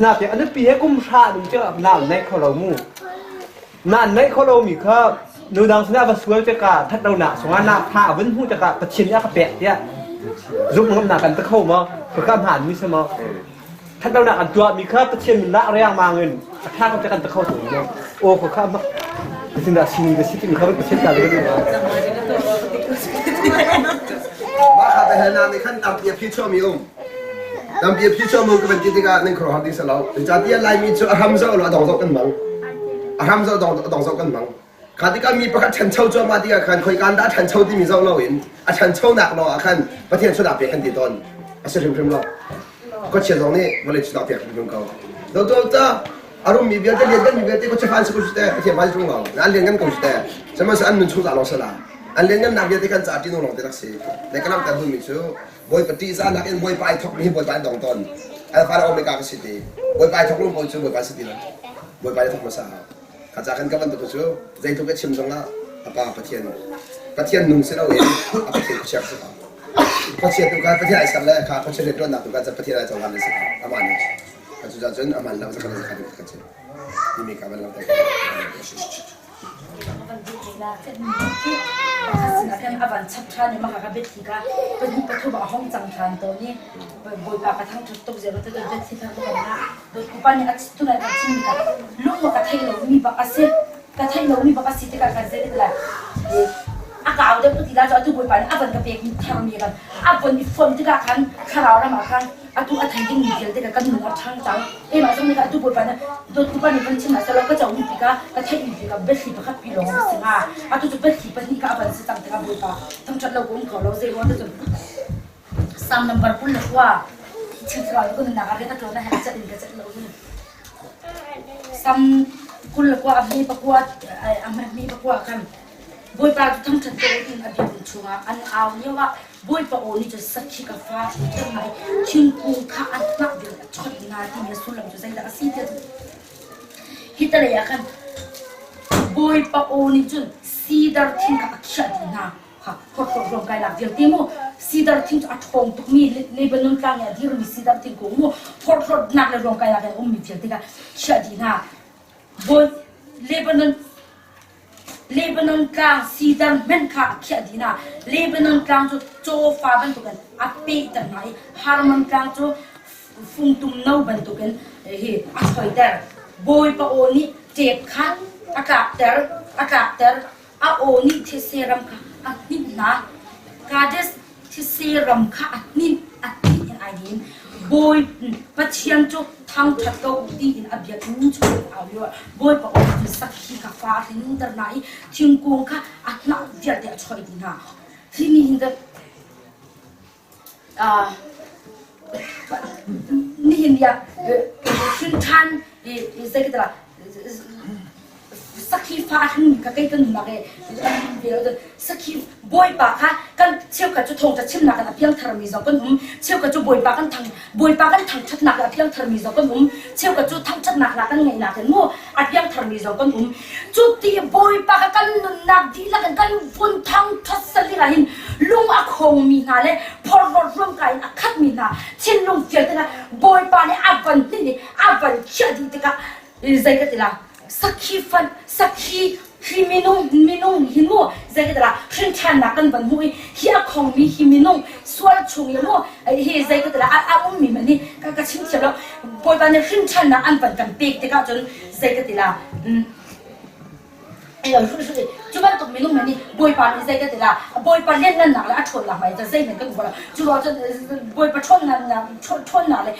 น่าจะอันนี้ปีให้กุมชาดูเจ้าน้ำในเขาเรามูน้ำในเขาเรามีครับนูดังสนาบสวยจะกะทัดเราหนาสงนาผ้าวินหูจะกะประชินยากระเปะเนี่ยยุบมันหนากันตะเข้ามาเพื่อการผ่านมิสมาทัดเราหนาอันตัวมีครับประชินละเรียงมาเงินถ้าเขาจะกันตะเข้าถึงเนี่ยโอ้เพื่อข้ามมาสิ่งดัชนีก็สิ่งที่เขาประชินกันเลยนะมาข้าไปหานานในขั้นตามเปียพิชมีตามเปียพิชมีก็เป็นกิจการหนึ่งครองที่สลาวจากที่อะไรมีจุดห้ามเจ้าเราต้องสอบกันมั้งห้ามเจ้าต้องสอบกันมั้งข้าที่ก็มีประกาศฉันเช่าจอมาที่กันคุยกันได้ฉันเช่าที่มีเจ้าเราเห็นฉันเช่าหนักเราคันประเทศชนบทเป็นขั้นที่ต้นอาศัยถึงเรา ก็เชื่อตรงนี้วันนี้ชุดนักเตะของเขาตัวจ้าอารมณ์มีเบียดเลียนกันมีเบียดก็จะฟันสุดสุดแต่เทียมฟันตรงเราอันเลียนกันก็สุดแต่จะมาอันนุ่นชุดอะไรสละอันเลียนกันนักเบียดกันจ่าที่น้องเราเตะรักเสียแต่ก็นำแต่หุ่นมิชูบอยปฏิสันนักเอ็นบอยไปทอกนี่บอยไปดองตอนไอ้ฟ้าเราไม่กล้าไปสิทีบอยไปทอกลุ่มบอยชูบอยไปสิทีละบอยไปทอกมาสาข้าจากกันกับมันตัวชูใจทุกข์ชิมตรงละapa pathian nung se lo e pathian chak se pathian tu ka pathian ai la ka pathian le don na tu ka za pathian ai chaw le se amani ka chu ja jon amal la za ka za ka che ni me ka ba la ta kan aban chap tha ni ma ka bet ki ka pathu ba hong chang than to ni boi pa ka thang thut tok je ba ta bet si tha ko na do ku pa ni ach tu na ka chin ka lu mo ka thai lo mi ba ase ka thai lo mi ba ka si te ka ka ze la aka au de puti la jo tu boi pa ni aban ka pek ni thang mi kan aban ni fon ti ka kan kharau ra ma kan atu a thai ding ni gel te ka kan nu thang chang e ma som ni ka tu boi pa na do ku pa ni ban chin na sa lo ka chaw ni pi ka thai ni pi ka bet si ba ka pi lo ma singa atu tu bet si pa ni ka aban si tang te ka boi pa thang chat lo kum kho lo ze ro ta sam number pun la wa chhin tra ko na ga ta to na ha chat ni ka chat lo ni sam kul la kwa abni pa kwa amra ni pa kwa kan boi pa thang chat ko in abi bun chunga an aw ni wa boi pa o ni jo sakhi ka fa ni mai chin ku kha an na bi chot na ti me sulam jo sai da si te hitale ya kan boi pa o ni jun sidar thin ka aksha di na ha ko rom kai la vil ti mo sidar thin a thong tuk mi lebanon tlang ya dir mi sidar thin ko mo for nak le rom kai la kan mi vil ti ka sha di na boi Lebanon kang sidar men kha aksha di na Lebanon kang jo fa ban tu kan ape ta nai harman kang jo phung tum nau ban tu kan he a choi dar boi pa o ni chep khan akap ter a o ni the seram kha a nin na kades the seram kha a nin in ai din boi pathian cho thang that ko ti in abyak ni chu a yo boi pa o ni sakhi ka fa hin dar nai thing kong kha a na dia de choi din na sini hin da ni hin ya shin than zai ka sakhi fa hin ka kai kan na ke sakhi boi pa kha kan cheu ka chu thong cha chim na ka piang thar mi zo kan cheu ka chu boi pa kan thang chat na ka piang thar mi zo kan cheu ka chu thang chat na kan ngai na kan mo a piang thar mi zo kan chu ti boi pa ka kan na di la kan fun thang thas sali la hin lung a khong mi na le phor rom kai a khat mi na chin lung chel ta boi pa ni aban ni aban cha di ta zai ka tila sakhi minung hinu zaidra shin chan na kan ban hui hi a khong mi hi minung swal chung yo hi zaidra a mi mani ka chim chelo boi ban shin chan na an ban kan pek te ka chon zaidra ai yo shu chu ban tok minung mani boi pa ni zaidra boi pa len na la a thon la mai ta zai men kan bola chu ro boi pa thon na le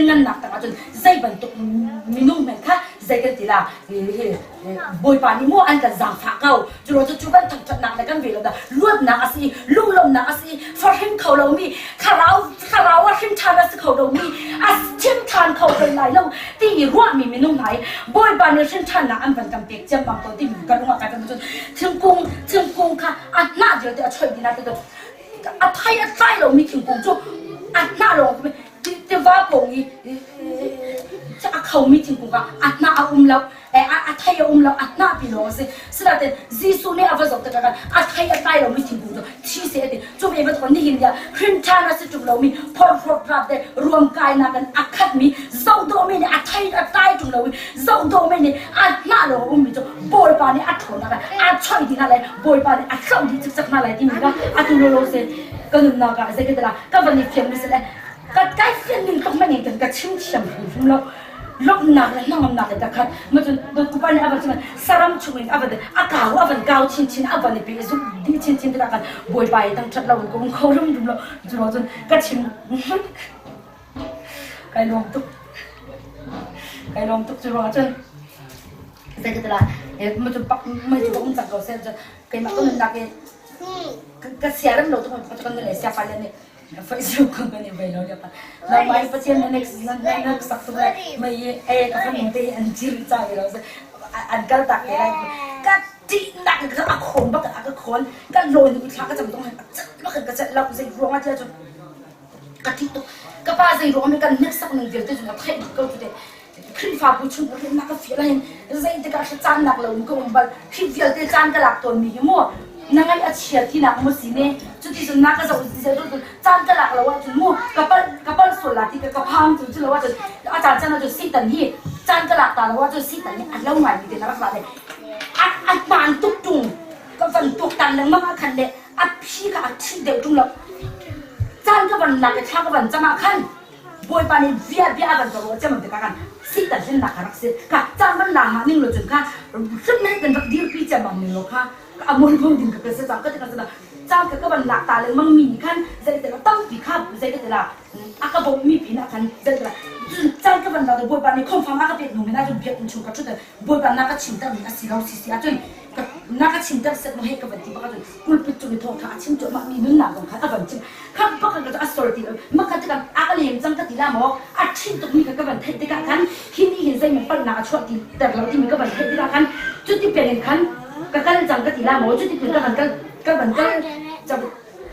len na ta chon zai ban tok minung men kha zai kan tila boi pa ni mo an ka zang pha kau chu ro chu ban thak chat nak la kan ve lo da luat na asi lung lom na asi for him khau lo mi kharau wa him thana si khau lo mi as chim than khau kai lai lo ti ro mi minung nai boi pa ni shin than na an ban kam pek cham bang to ti mi kan wa ka kan chu thim kung kha an na je de choi di na te a thai lo mi thim kung chu an na lo te va kong ni cha khau mi thim kung ka an na lo a thai lo an na pi lo se sila te jisu ne avazok ta ka a thai lo mi thim kung thi se te chu be ba kon ni hin ya hrin thana se chu lo mi por prap de ruam kai na kan akhat mi zau do mi ne a thai chu lo mi zau do mi ne a na lo mi chu boi pa ni a thon na a choi di na le boi pa ni a khau di chak na le ti mi ka a tu lo se kan na ka se ke la ka van ni fiam ni se le ka kai fiam ni ka man ni kan ka chim cham hum lo lok na la ngam na ta khat ma chu do ku pa ni a ba chim saram chu ni a ba de a ka wa ban gao chin a ba ni pe zu di chin ta kan boi pa tang chat lo ko khau lum dum lo chu lo chun ka chim kai lom tuk chu ro chun sai ke la ma chu pak ma chu ong chak ko se chu kai ma ko na ke ka sia ram lo to ko kan le sia pa le ne Facebook kan ni belo dia pa la mai pasien next sakto mai ka kan te an jir cha lo an kal tak le ka ti nak ka khon ba ka khon ka lon ni thla ka jam tong ma ka cha la zai ro ma cha chu ka ti to ka pa zai ro me ka next sak nang vel te na thai ko teขึ้นฟ้าผู้ชุนก็เห็นนักก็เฟียอะไรใจจะการจานหนักเลยมันก็มันบอลขึ้นเฟียเตจานก็หลักตัวมีมั่วนั่งไอ้เชียที่หนักมันสิเนี่ยจุดที่สุดนักก็จะอุตส่าห์จุดจานก็หลักแล้วว่าจุดมั่วกับปั้นส่วนหลักที่กับพังจุดแล้วว่าจุดอาจารย์จานจุดสิตันนี่จานก็หลักตาแล้วว่าจุดสิตันนี่อันเล่าใหม่มีแต่นักศึกษาเลยอันบานตุกตุงก็ฝันตุกตันเลยมากขันเลยอัดพี่กับอัดที่เดียวตุงแล้วจานก็ฝันหนักกับช่างก็ฝันจะมาขันบอยปานี่เบียกันตัวจะมันเป็นกันสิแต่เช่นหนักรักสิกะจานมันหนาหานิ่งเลยจนค่ะซึ่งไม่กันแบบดีพี่จะมันนี่หรอกค่ะอมวยพงดินกับเกษตรก็จะกันสนะจานก็มันหนักตาเลยมันมีขั้นใจแต่ละตั้งปีข้าวใจแต่ละอากาศมีปีนักขั้นใจแต่ละจานก็มันเราบอยปานี่คงฟังอากาศเป็นหนุ่มน่าจะเบียดชุ่มกับชุดแต่บอยปานักชิมแต่มีอาศิเราสิอาจจะนักชิมแต่เสร็จมันให้กับวันที่บ้านจนกุลปิจุนิทองค่ะชิมจนมันมีนุ่นหนาตรงค่ะวันชิมข้ามปักกันก็อัศรติเลยมันก็จะกันอากาศยังจังกันทีละหมออัดชิมตรงนี้ก็วันเทติกากันที่นี่เห็นใจมันปั้นหนาชวดที่แต่เราที่มันก็วันเทติกากันจุดที่เป็นกันก็กันจังกันทีละหมอจุดที่เป็นก็วันก็จะ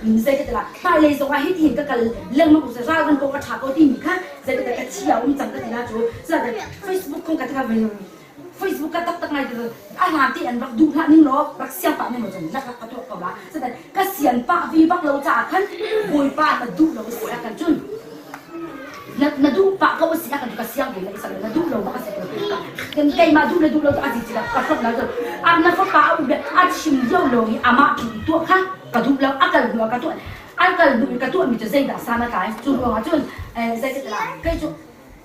มีใจกันทีละมาเลยส่งมาให้ทีก็กันเรื่องมันก็จะสร้างกันก็ถาก็ที่มีค่ะใจกันแต่เชี่ยวมันจังกันทีละจูจะแต่ Facebook คงกันทีละเป็นFacebook ก็ตักไงคืออาหารที่อันรักดูพระนิ่งล้อรักเสียงปากไม่เหมือนกันนักรักกระตัวกับละแสดงก็เสียงปากวีบักเราจากขันบวยป้ามาดูเราเสียกันจุนนาดูปากก็ว่าเสียกันก็เสียงอยู่ในสังนาดูเราก็เสียกันไกมาดูเราอาจิตละก็ฟังแล้วอาณาฟ้าป้าอุบอาชิมเยี่ยวลงอามากินตัวค่ะกระดูเราอากาศเรากระตัวอากาศดูกระตัวมีจะใจด่าสานาตายจุนว่าจุนใจจะละใครจุน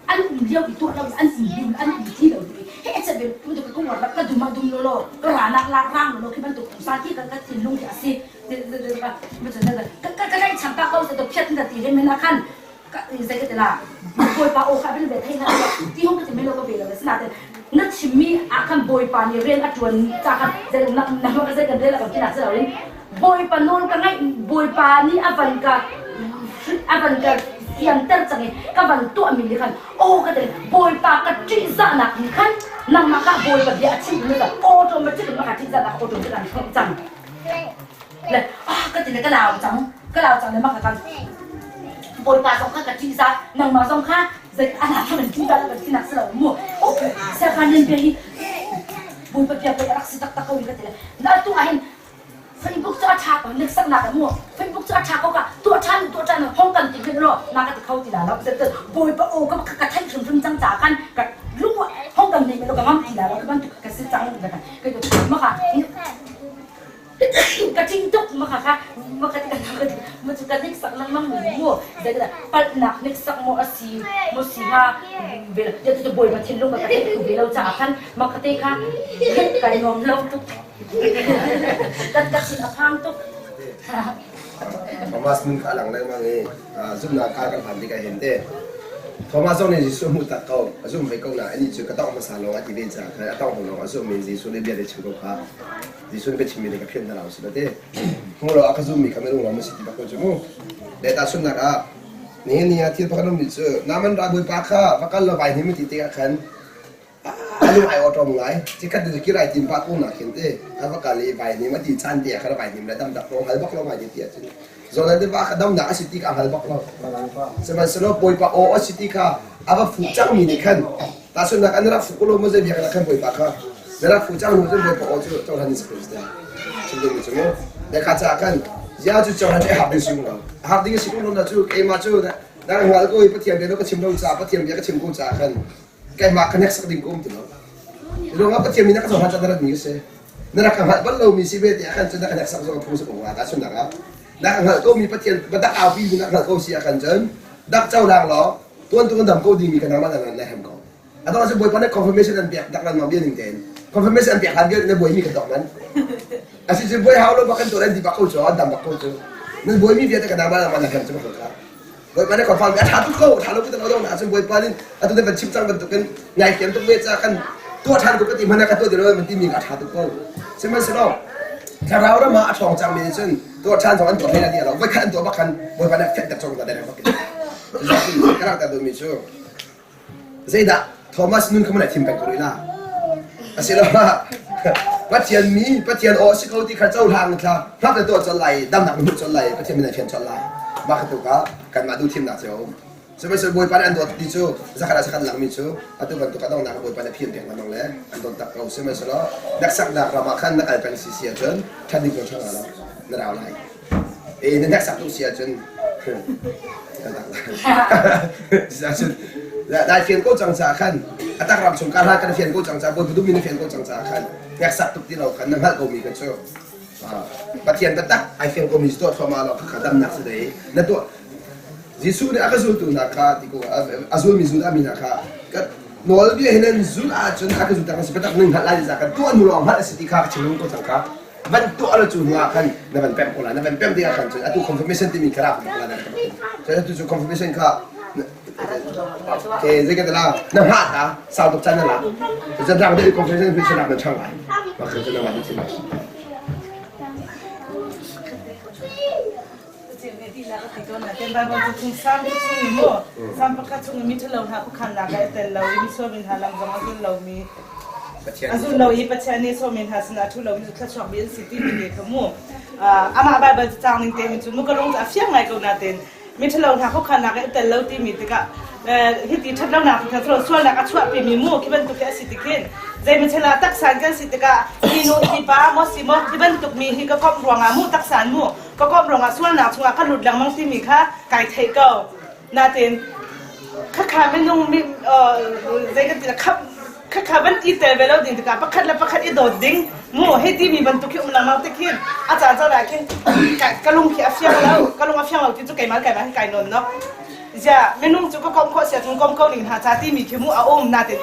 อันเดียวอีตัวเราอันสี่ดูอันอีที่เราดูเฮ้ยจะเป็นมันจะก็ว่าแล้วก็ดูมาดูโลก็ร้านนักล่างร่างโลที่มันตกสาที่กันก็ทิ้งลงอย่างสิเดี๋ยวมันจะนั่นเลยก็ได้ฉันป้าเขาจะตกเพี้ยนแต่ตีได้ไม่น่าขั้นก็ใส่ก็จะละบอยปาโอคาเป็นแบบให้นะที่ห้องก็จะไม่โลก็เป็นเลยสินะแต่นักชิมมี่อาคันบอยปานี่เรียนอัจฉริยะจากกันจะนักก็จะกันได้แล้วก็ที่นักจะเราเรียนบอยปาโนนกันไงบอยปานี่อาบันกันyang tercanggih kawan tua milih kan oh kata boy pakai ciza nak kan nang maka boy pada dia cing dulu kan otomatis maka ciza nak otomatis kan cang le kata dia kalau cang le maka kan boy pasang kan ciza nang masang kan jadi anak kan ciza kan sinak selalu oh saya kan yang beli boy pada dia rak sitak tak kau kata le nah tu ahin Facebook จะอาชาก่อนนึกสักหนักมั่ว Facebook จะอาชาเขาก็ตัวฉันห้องกันติดกันรอนักติดเขาติดแล้วแต่บอยปะโอก็กระทั่งถึงจังจ๋ากันกับลูกห้องกันนี่มันก็มั่งติดแล้วก็มันถูกกระซิบจังเลยกันก็จะมาค่ะกระชิงจุกมาค่ะมาค่ะที่กันมันจะกันนึกสักนั่งมั่งมั่วแต่ก็ปัดหนักนึกสักมั่วสีฮะเบลเดี๋ยวจะบอยมาทิ้งลงกับกระเทยถูกเบลจ๋ากันมาค่ะที่ค่ะไก่นมลงทุกkasih apaan tuh? Thomas mun kalang na mga zoom na kagal pandi ka hente. Thomas on ni zoom ta kau, zoom mai kau na ani chu ka taw masalo ati be cha, ka taw ho lo zoom min ji su le bia de chu ko kha. Ji su be chimi de ka phen na la su de. Mo lo aka zoom mi ka me lo mo si ti ba ko chu mo. De ta sun na ka. Ni ati pa ka no mi chu. Na man ra boi pa kha, pa ka lo bai ni mi ti te ka khan. Alu ai auto ngai chikat de kirai tim pa ko na khente ava kali bai ni ma ti chan de khara bai ni la dam dak ro hal bak lo ma ji ti achi zola de ba dam na asiti ka hal bak lo seman selo poi pa o asiti ka ava fu chang mi ni khan ta sun na kan ra fu ko lo mo je bi ka khan poi pa kha ra fu chang lo je poi pa o chu to han ni space de chinde ni chu mo de ka cha kan ya chu chaw na de ha bi su lo ha ding si ko lo na chu ke ma chu da ngal ko i pa thiam de lo ka chim lo cha pa thiam de ka chim ko cha khan kaya makanek sa kading kum tino. Ilo nga pati mina ka so hata darad mi se. Narakang balaw mi si beti akan sa nakanek sa so puso ko ata so naka. Nakangal ko mi pati badak awi mi nakal ko si akan jan. Dak chaw lang lo. Tuan dam ko di mi kanama na lehem ko. Ato kasi boy pa na confirmation ang piak daklan mabiyaning ten. Confirmation ang piak hagyo na boy mi kadokman. Asi si boy hawlo bakan to ren di ba ko so dam ba ko so. Na boy mi biya ta kanama na lehem so ko ka. Boy pa na confirm at hatu ko halo kita daw na asin boy pa rin ato de chip chang bentukan ngai kem to beca kan tua than ko ti mana ka to de lo menti mi ka hatu ko seman selo ถ้าเราได้มาช่องจังมีซึ่งตัวชานสองอันตัวให้นาทีเราไว้ขันตัวบักขันบนวันนั้นแค่แต่ช่องตัวได้ไหมก็รักแต่ตัวมีชูเสียดะโทมัสนุ่นเขาไม่ได้ทีมเป็นคนละอาศัยว่าปัจจัยมีปัจจัยโอสิเขาที่ข้าเจ้าทางนะครับภาพแต่ตัวจนไหลดำหนักมันจนไหลปัจจัยไม่ได้เพียงจนไหลมาขัดตัวกันมาดูทีมหนักเจ้าสมัยสมัยปันอันตัวดีชูสักการะสักการหลังมีชูอันตัวมันตัวก็ต้องนักบอยปันเพียงเพียงมันต้องเล่อันตัวตักเราสมัยสละนักสักนักเรามาขันนักอะไรเป็นเสียจนท่านดีกว่าช่างเรานั่นเราไหลนักสักตัวเสียจนได้เพียงก็จังจาขันอัตรารับชมการหากันเพียงก็จังจาบนดูมินเพียงก็จังจาขันนักสักตุกที่เราขันนั่งหัดก็มีกันชูปัจจัยตักไอเพียงก็มีตัวเข้ามาเราขัดดำหนักสุดเลยนั่นตัวYesus ni akan zultu nakha tiko azul mizul amin nakha kat nol dia henen zul ajon akan zulta kan sepetak ning halai zakat tuan mulong hal siti kha chilung ko tangka ban tu ala chu nga kan na ban pem kola na ban pem dia kan atu confirmation ti mi kara kola na saya tu confirmation kha ke zai ka la na ha ta sao tok chan laจะดังได้ confirmation เป็นชนะเป็นช่างไหลมาคือจะมาที่ไหนเป็นบางคนทุ่งซ้ำทุ่งมั่วซ้ำประกาศทุ่งมีทะเลหาผู้ขันหลักแต่เรามีส่วนเป็นหาลำกำลังเรามีอาจุเราอีปัจจัยนี้ส่วนเป็นหาสนาทุเรามีขั้นชอบมีสิทธิมีเด็กขมูอามาแบบจางนิ่งเต็มจุดมุกลงจะเฟี้ยงไงก็น่าเต้นมีทะเลหาผู้ขันหลักแต่เราที่มีติกะฮิตที่ทัดเราหนักทัดเราส่วนหนักช่วยเป็นมีมั่วที่เป็นตุกแกสิทธิขึ้นใจมันเชลาตักสารกันสิทธิกะที่โนที่ป้ามอสิมอที่เป็นตุกมีที่ก็ก้มรวงอามูตักสารมั่วก็ก้มรวงอาส่วนหนักช่วงก็หลุดหลังมั่งที่มีค่าไก่ไทยเก่าน่าเต้นข้าขาไม่นุ่งมีใจกันติดขับข้าขาบันอีเตอร์เวลาดิ่งติกะประคัดและประคัดอีโดดดิ่งมั่วให้ที่มีบรรทุกที่อุ้มหลังมั่งที่ขึ้นอาจารย์เจ้าหน้าที่กะลุงเขียเฟี้ยงแล้วกะลุงเฟี้ยงเราที่จุกไก่มาไก่นนเนาะจะไม่นุ่งจุกก็ก้มข้อเสียจุกก้มเกาหลิงหาชาที่มีขี้มูเอาอุ้มน่าเต้น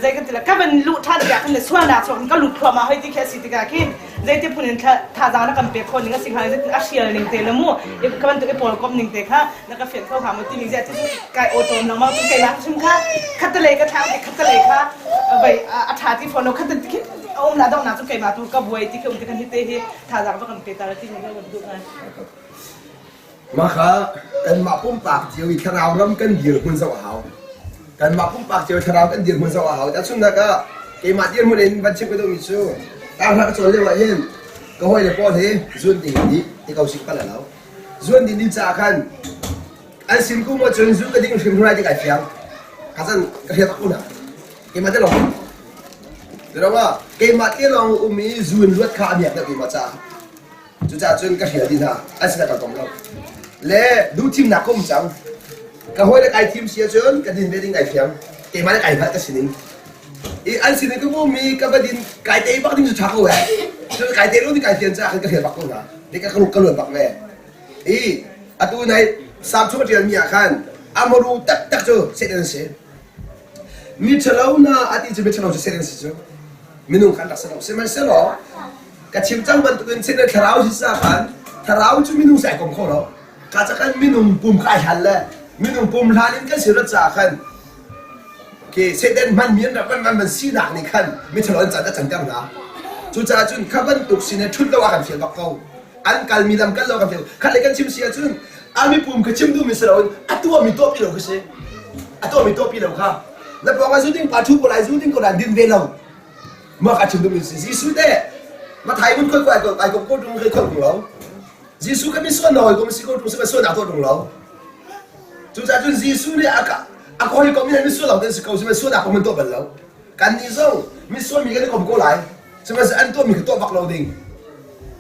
ใจกันติดละก็เป็นลุท่าอยากขึ้นในส่วนหน้าส่วนก็ลุพอมาให้ที่แค่สิติกาขึ้นใจที่พูดถึงท่าจางนักการเปรียบคนนึงก็สิ่งอะไรที่อาเชียร์หนึ่งเตลมั่วก็เป็นตัวไอ้ปวดก้มหนึ่งเตะค่ะแล้วก็เฟียนเข้าหามันที่มีใจที่ไก่โอโตนน้องมาตุ้งไก่รักชุ่มค่ะคัตเตเลก็ทำคัตเตเลค่ะไปอาชาที่ฝนคัตเตเลที่เอาหน้าดองหน้าตุ้งไก่มาตุ้งก็บวยที่เขาที่กันที่เตะที่ท่าจางนักการเปรียบแต่ละที่มันก็มันดุไงมาค่ะกันมาพุ่มปากเจียวอีกคราวน้ำกันเดือดมันสว่างกันมาพุ่มปากเจียวคราวกันเดือดมันสว่างแต่ช่วงนั้นก็เกี่ยมาเดือดมันเองวันเช้าก็ต้องมีชู้ตามทางส่วนเรื่องอะไรเห็นก็ห้อยเลยป้อนเฮ้ส่วนดีนี้ที่เขาสิบกันแล้วส่วนดีนี้จะกันอันสิ่งกูมาจนส่วนก็ดิ้งสิ่งอะไรที่ไก่เฟียงข้าศึกกระเทียมกูนะเกี่ยมาได้หรอเดี๋ยวว่าเกี่ยมาที่เราอุ้มีส่วนลวดขาเบียดแล้วเกี่ยมาจ้าจุดจ้าจนกระเทียมดีนะอันสิ่งนั้นก็ต้องเราเล่ดูทีมหนักคุ้มจังก็ห้อยเลยไก่ทีมเสียจนกระดิ่งเวดิ้งไก่เฟียงเกี่ยมาได้ไก่พัดก็สิ่งนี้อีอันสิ่งนี้ก็ว่ามีกระดิ่งไก่เตะบักดิ้งสุดท้ายเอาไว้จนไก่เตะรู้ที่ไก่เฟียงจ้าคือกระเทียมบักกูนะนี่ก็กระลุกกระหล่นบักแม่อีอันตัวในสามชั่วโมงเดียวมีอาการอามารูตักจูเสด็จเสียมีเชลล์น่ะอาทิตย์จะมีเชลล์จะเสด็จเสียจูมีนุ่งขันตักเสด็จเสียมันเสียหรอกระชิมจังมันตัวเสด็จทาราวที่สาขันทาราวจูมีนุ่งใส่กงข้อหรอกาจะกันมีนุ่งปุ่มไข่หันเลยมีนุ่งปุ่มลาลินกันเสียรถจากขันโอเคเสด็จมันมีอันดับมันสีหนักนี่ขันมีเชลล์จัดจะจังจังนะจูจ่าจุนข้าบันตุกสิเนี่ยชุดละว่ากันเสียบักเขาอันการมีลำกันละว่ากันเสียขันเลยกันชิมเสียจุนอามีปุ่มกระชิมดูมิสระวันอัตัวมีตัวปีเราก็เสียอัตัวมีตัวปีเราค่ะแล้วพอมาสุดทิ้งปัจจุบันสุดทิ้งก็ดันดินเวเราเมื่อกระชิมดูมิสจีสุดเด้มาไทยมันค่อยๆไอ้ก็ดูมันค่อยๆของเราจีสุก็มีส่วนน้อยก็มีส่วนผมส่วนหนาตัวของเราจุดจากจุดจีสุเนี่ยอาก็ให้ก็มีส่วนเราแต่สิเขาส่วนหนาของมันตัวเป็นเราการนี้ส่งมีส่วนมีกันก็ไม่ก็ไหลใช่ไหมอันตัวมีตัวบักเราดิ่ง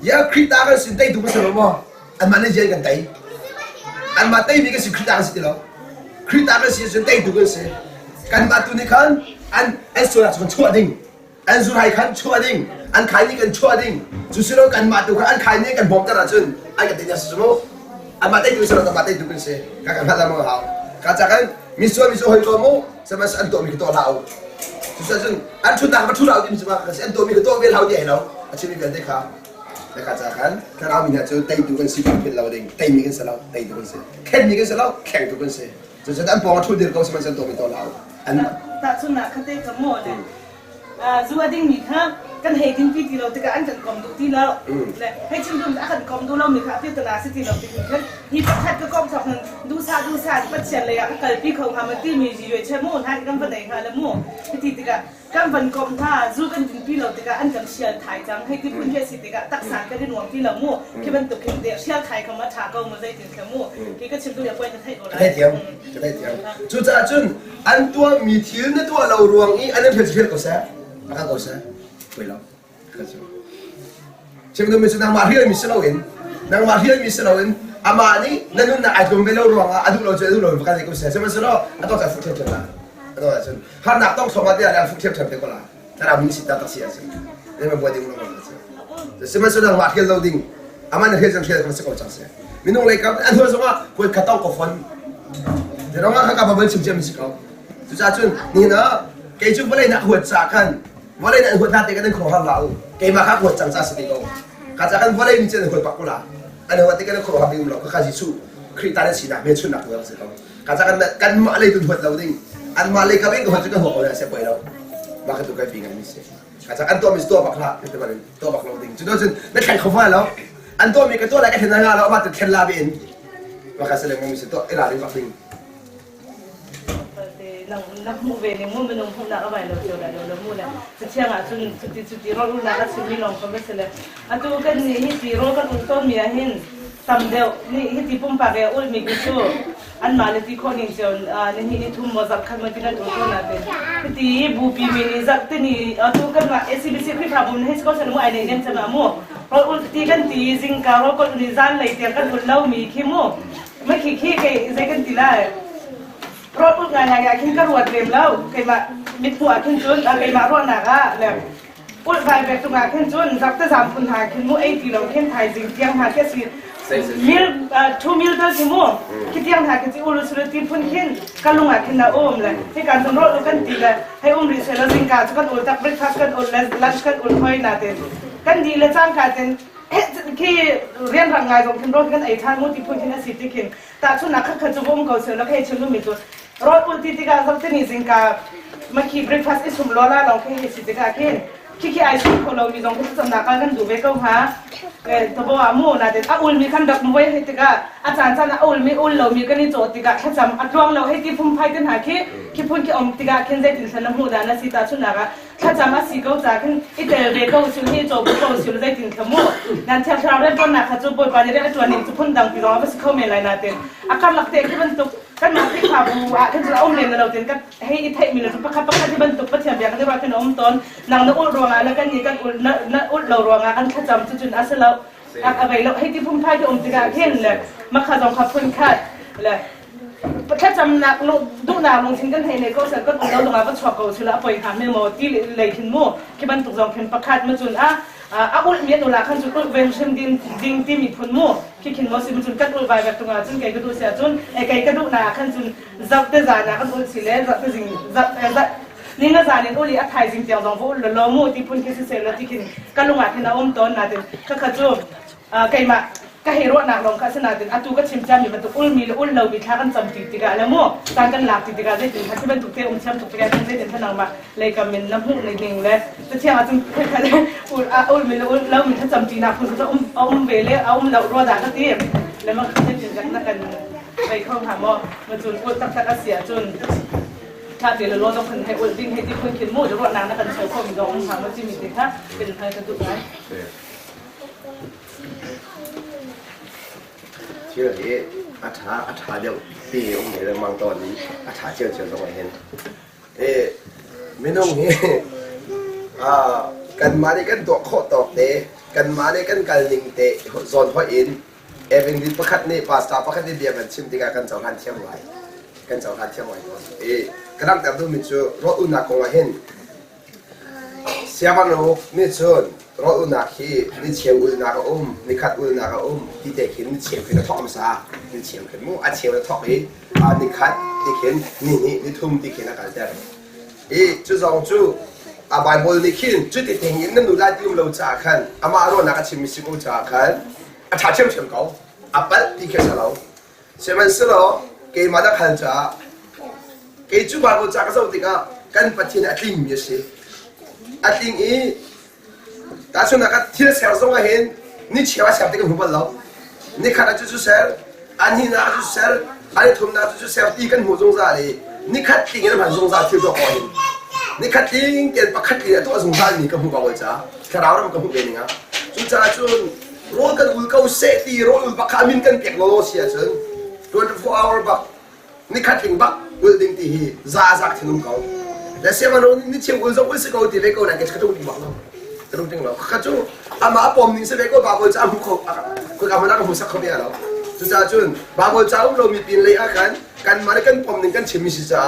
อย่าคริตากันสิได้ดูมันสนุกมั้งอันมันเนี่ยยังกันได้อันมาเต้มีก็สิคริตากันสิแล้วคริตากันสิจะได้ดูกันสิกันมาตัวนี้คันอันส่วนอะไรกันชั่วดิ่งอันสุดท้ายคันชั่วดิ่งอันขายนี่กันชั่วดิ่งจุดสุดแล้วกันมาตัวอันขายนี่กันบอกตลอดจนอันกันเดียวสิมั้งอันมาเต้ดูสิเราต้องมาเต้ดูกันสิกันมาทำมั้งเขากันจากกันมีส่วนให้ตัวมั้งสมัยอันตัวมีตัวเราจุดสุดจนอันชุดต่างมาชุดเราที่มีสมัยอันตัวมีตัวเวลาเดียวเราอาชีพมีกันได้ค่ะแต่ข้าจากกันถ้าเรามีเนี่ยจะได้ดูกันสิเป็นเราเองได้มีกันสิเราได้ดูกันสิแค่มีกันสิเราแข่งดูกันสิจะจะอันพอมาช่วยเดือดก็สมัยฉันตัวมีตัวเราอันแต่สุนัขเขาเตะกับหมดเลยจู่ดิ้งมีค่ะ กันเฮดินปีที่เราติกาอันกันกอมดูที่เราและให้ชิมดูอันกอมดูเรามีค่ะพิจารณาสิที่เราติกันฮีประคัดก็กอมสองนั้นดูซาปัจเจเลยอ่ะก็ปีของฮามันที่มีอยู่เช่นมู่ท่านกันวันไหนค่ะแล้วมู่ที่ติกากันวันกอมท่าจูกันดินปีเราติกาอันกันเชียร์ไทยจังให้ที่พุ่นเฮสิติกาตักสารกันที่หน่วงที่เรามู่ที่มันตกเข็มเดียวเชียร์ไทยเขามาฉากก็มาได้ถึงแค่มู่ที่ก็ชิมดูอย่างว่าจะให้อะไรจะได้เถียงจุดจ้าจุนอันตัวมีทิ้งในตัวเรารวงอีอันนั้นเพื่อนก็แซ่อะไรก็แซ่ไปแล้วเช่นเดิมมีสิ่งมาเรียนมีสิ่งเราเห็นนางมาเรียนมีสิ่งเราเห็นอามานี่นั่นนู่นน่ะไอ้ตัวไม่เรารวงอ่ะอันดูเราเจอดูเราประกันก็แซ่ใช่ไหมสิ่งเราอันต้องจะฝึกเทียบกันละอันต้องจะถ้านักต้องสมัครได้แล้วฝึกเทียบกันก็ละแต่เรามีสิทธิ์ตัดสินใจนี่มันบวชดิ้งเราใช่ไหมสิ่งเรามาเรียนเราดิ้งอามาเนี่ยเรียนกันสักคนจังเสียมีน้องเล็กครับอันที่ว่าสมมติคุยขัดต้องกับคนเดี๋ยวเราข้ากับบัลชิมเจมส์เขาจุดจ้าจุนนี่นะเกจุบัลเลยนักหัวจ่ากันบัลเลยนักหัวท่าเด็กกันขอฮัลเราเกมาข้าหัวจังจ้าสติโกข้าจะกันบัลเลยมีเจนหัวปักกุลาอันนี้หัวเด็กกันขอฮัลเราก็ข้าจิชูครีตาเลสีนักเบชุนนักหัวสิเขาข้าจะกันมาเลยตุนหัวเราดิ้งอันมาเลยกับเองก็หัวจุกันหัวเลยเสียไปแล้วมาขึ้นตัวใกล้ปีกันมิเซ่ข้าจะอันตัวมีตัวปักละนี่เป็นอะไรตัวปักเราดิ้งจุดนั้นไม่แข่งเขาฟ้าแล้วอันตัวมีกับตัวอะไรก็เห็นงานแล้วมาติดเทนลาเบนว่าข้าแสดงว่ามีตัวเอลาดิ้งปักดิ้งนักมูเวนี่มูเป็นน้องพูดนักอะไรเราเจอแล้วมูเนี่ยจะเชื่อว่าจุดที่เรารู้นักสิ่งนี้ลองคอมเมนต์เลยอันตัวกันนี่ที่เรากันอุ่นต้นมีอะไรเห็นตำเดียวนี่ที่ปุ่มปากเดียวอุ่นมีกุศลอันมาเลยที่คนยังเจอนี่ทุ่มมาจากขันมาที่นั่นอุ่นต้นนั่นเป็นที่บูปีมีนี่จากที่นี่ตัวกันว่าSCBCที่พระบุญให้สกอตสนุกไอ้เนี่ยจะมามูเราอุ่นที่กันที่จิงกาเราก็นิจานเลยที่กันอุ่นเล่ามีขี้มูไม่ขี้แค่ใจกันที่ละรถงานอย่างขึ้นกระรวดเต็มแล้วใครมามิดหัวขึ้นจุนใครมารอดหนักอ่ะแล้วอุดไฟแบบตุงาขึ้นจุนสักแต่3 คนหาขึ้นมู่ไอ้ที่เราขึ้นไทยจริงเที่ยงหาแค่10 มิล2 มิลเท่าที่มู่คิดเที่ยงหากันที่อุลุสุรตีพุ่นขึ้นกันลงมาขึ้นนะเลยให้การสำรวจกันตีเลยให้รีเซลล์สิงคาจุกันอุลตักเบรกฟาสต์กันอุลลันช์กันอุลหอยนาเต็นกันดีเลยจ้างขาเต็นที่เรียนร่างกายของคุณรถกันไอ้ท่านมุ่งที่พูดที่นั่นสิที่กินแต่ช่วงนั้นเขาจะบ่มเขาเสียแล้วให้ฉันรู้มีตัวรถอุลติติกาสักที่นี่สิงคามาขี่เบรกฟาสต์ไอ้สมล้อละเราแค่สิติกาเข่นขี้ไอ้สุดคนเรามีตรงที่สำนักกันดูไปก็หาตัวบ่ามู่นะเด็ดอุลมีคันดักมวยให้ติกาอาจารย์ท่านอุลมีเรามีกันนี่โจติกาถ้าจำอัดรองเราให้ที่พุ่มไพ่กันหาขี้พุ่นขี้อมติกาเข่นได้ถึงสนามหูดานะสิตาช่วงนั้นถ้าจำมาสิเขาจากขึ้นอีเตอร์เบก็ชิลให้โจบุโจชิลได้ถึงขมูนั่นเท่าที่เราได้ต้นนะข้าจูบอยปานนี้ได้ตัวนี้จะพุ่นดังปีน้องว่าสิเขาไม่ไรนาเต็นอาการหลักเตะที่มันตกกันมาที่ขาบูอ่ะที่เราอมเลนเราเต็นกันให้อีเทมีเลยทุกประคับที่มันตกประเทียมอย่างที่ว่าเป็นอมต้นนางนักอุดรวงแล้วกันนี่กันอุดเรารวงกันข้าจำจุดอาศัยเราอะไรเราให้ที่พุ่มไพ่ที่อมติกาเข่นเลยมาข้าจงขับพุ่นขาดเลยถ้าจำนักดูนาลงทิ้งกันให้ในก็สักก็เราต้องมาว่าชอบเขาชิลาปล่อยหาเมโมที่เลยขึ้นมู่ที่มันถูกจงเข็นประคัดมาจนอุลเมียนอุลาขันจุดอุลเวนชิมดินที่มีพุ่นมู่ที่ขึ้นมาสิมันจนกัดอุลใบแบบตรงนั้นจนไก่กระดูเสียจนไก่กระดูนาขันจนจับเตจานาขันอุลสิเลจับเตจิงจับนี่ก็จานินอุลีอัฐายจริงเดียวตรงพวกอุลล้อมู่ที่พุ่นคิดเสียแล้วที่ขึ้นกันลงมาที่น้าอมต้นนาเดินก็ขจุไก่มาก็เฮโร่หนักลงข้าศึกนาเดินอัตุก็ชิมจามีมันตุอุลมีอุลเราบิดกันจำติดติกาแล้วมั่วต่างกันหลักติดติกาได้ถึงข้าที่มันตุกเตะชิมตุกติกาได้ถึงขนาดมาเลยก็มีน้ำหูในดิ่งเลยแต่เที่ยงอาจจะคืออุลมีอุลเรามีถ้าจำติดนักคุณจะเบลเอาเรารอดก็ตีแล้วมันขึ้นถึงกันนักกันไปเข้าหาหม้อมาจุนอุลตักเสียจุนถ้าเดี๋ยวเราต้องคนให้อุลดิ้งให้ที่คนกินมั่วจะรอดนางนักกันใช้ข้อมีดองหามาจิ้มมีติดค่ะเป็นใครกันตุกไหมเชื่อที่อัฐาเดียวปีองค์เรื่องมังตอนนี้อัฐาเชื่อตรงไหนเห็นไม่น้องนี่กันมาได้กันตัวโคตรเตะกันมาได้กันการลิงเตะโซนพ่ออินเป็นดิประคัดนี่ภาษาประคัดนี่เดียมันชิมติกากันเจ้าพันเที่ยงไว้กันเจ้าพันเที่ยงไว้กระดังแต่ดูมิจูรถอุณาคงเห็นเสียมันโอ้มิจูรถอุณาขี้นี่เชียวอุณาก็นี่ขัดอุณาก็ที่เด็กเห็นนี่เชียวขึ้นท้องซานี่เชียวขึ้นมู่อัดเชียวท้องนี่ขัดที่เห็นนี่ทุ่มที่เห็นอะไรแต่จู่สองจู่ไบเบิลนี่ขึ้นจุดที่เห็นนั่นดูได้ที่เราจ่าขันมาอารมณ์นักชิมมิสิโกจ่าขันชาเชื่อมเขาปัลที่เกี่ยวกับเราเชื่อมันสิเราเกี่ยมาได้ขันจ่าเกี่ยจู่ไบเบิลจ่าก็จะติดกันปัจจัยอัดลิงมีสิอัดลิง ta sun na ka thil ser zong a hen ni chewa ser te ka hubal lo ni khana chu ser ani na chu ser ani thum na chu ser ti kan hu zong za le ni khat ting na ban zong za thil do ko hin ni khat ting ken pa khat li to zong za ni ka hu ba wa cha ka raw ram ka hu be ni nga chu cha chun rol kan ul kau se ti rol ul ba kha min kan pek lo sia chun 24 hour ba ni khat ting ba ul ding ti hi za za thinum kau la se ma no ni che ul zong ul se kau ti ve ko na ke ka tu ba lo ka tu ting lo ka chu ama pom ni se ve ko ba ko cha mu ko ka ma na ko sa ko be lo chu cha chun ba ko cha lo mi pin le a kan ma kan pom ni kan chim mi si cha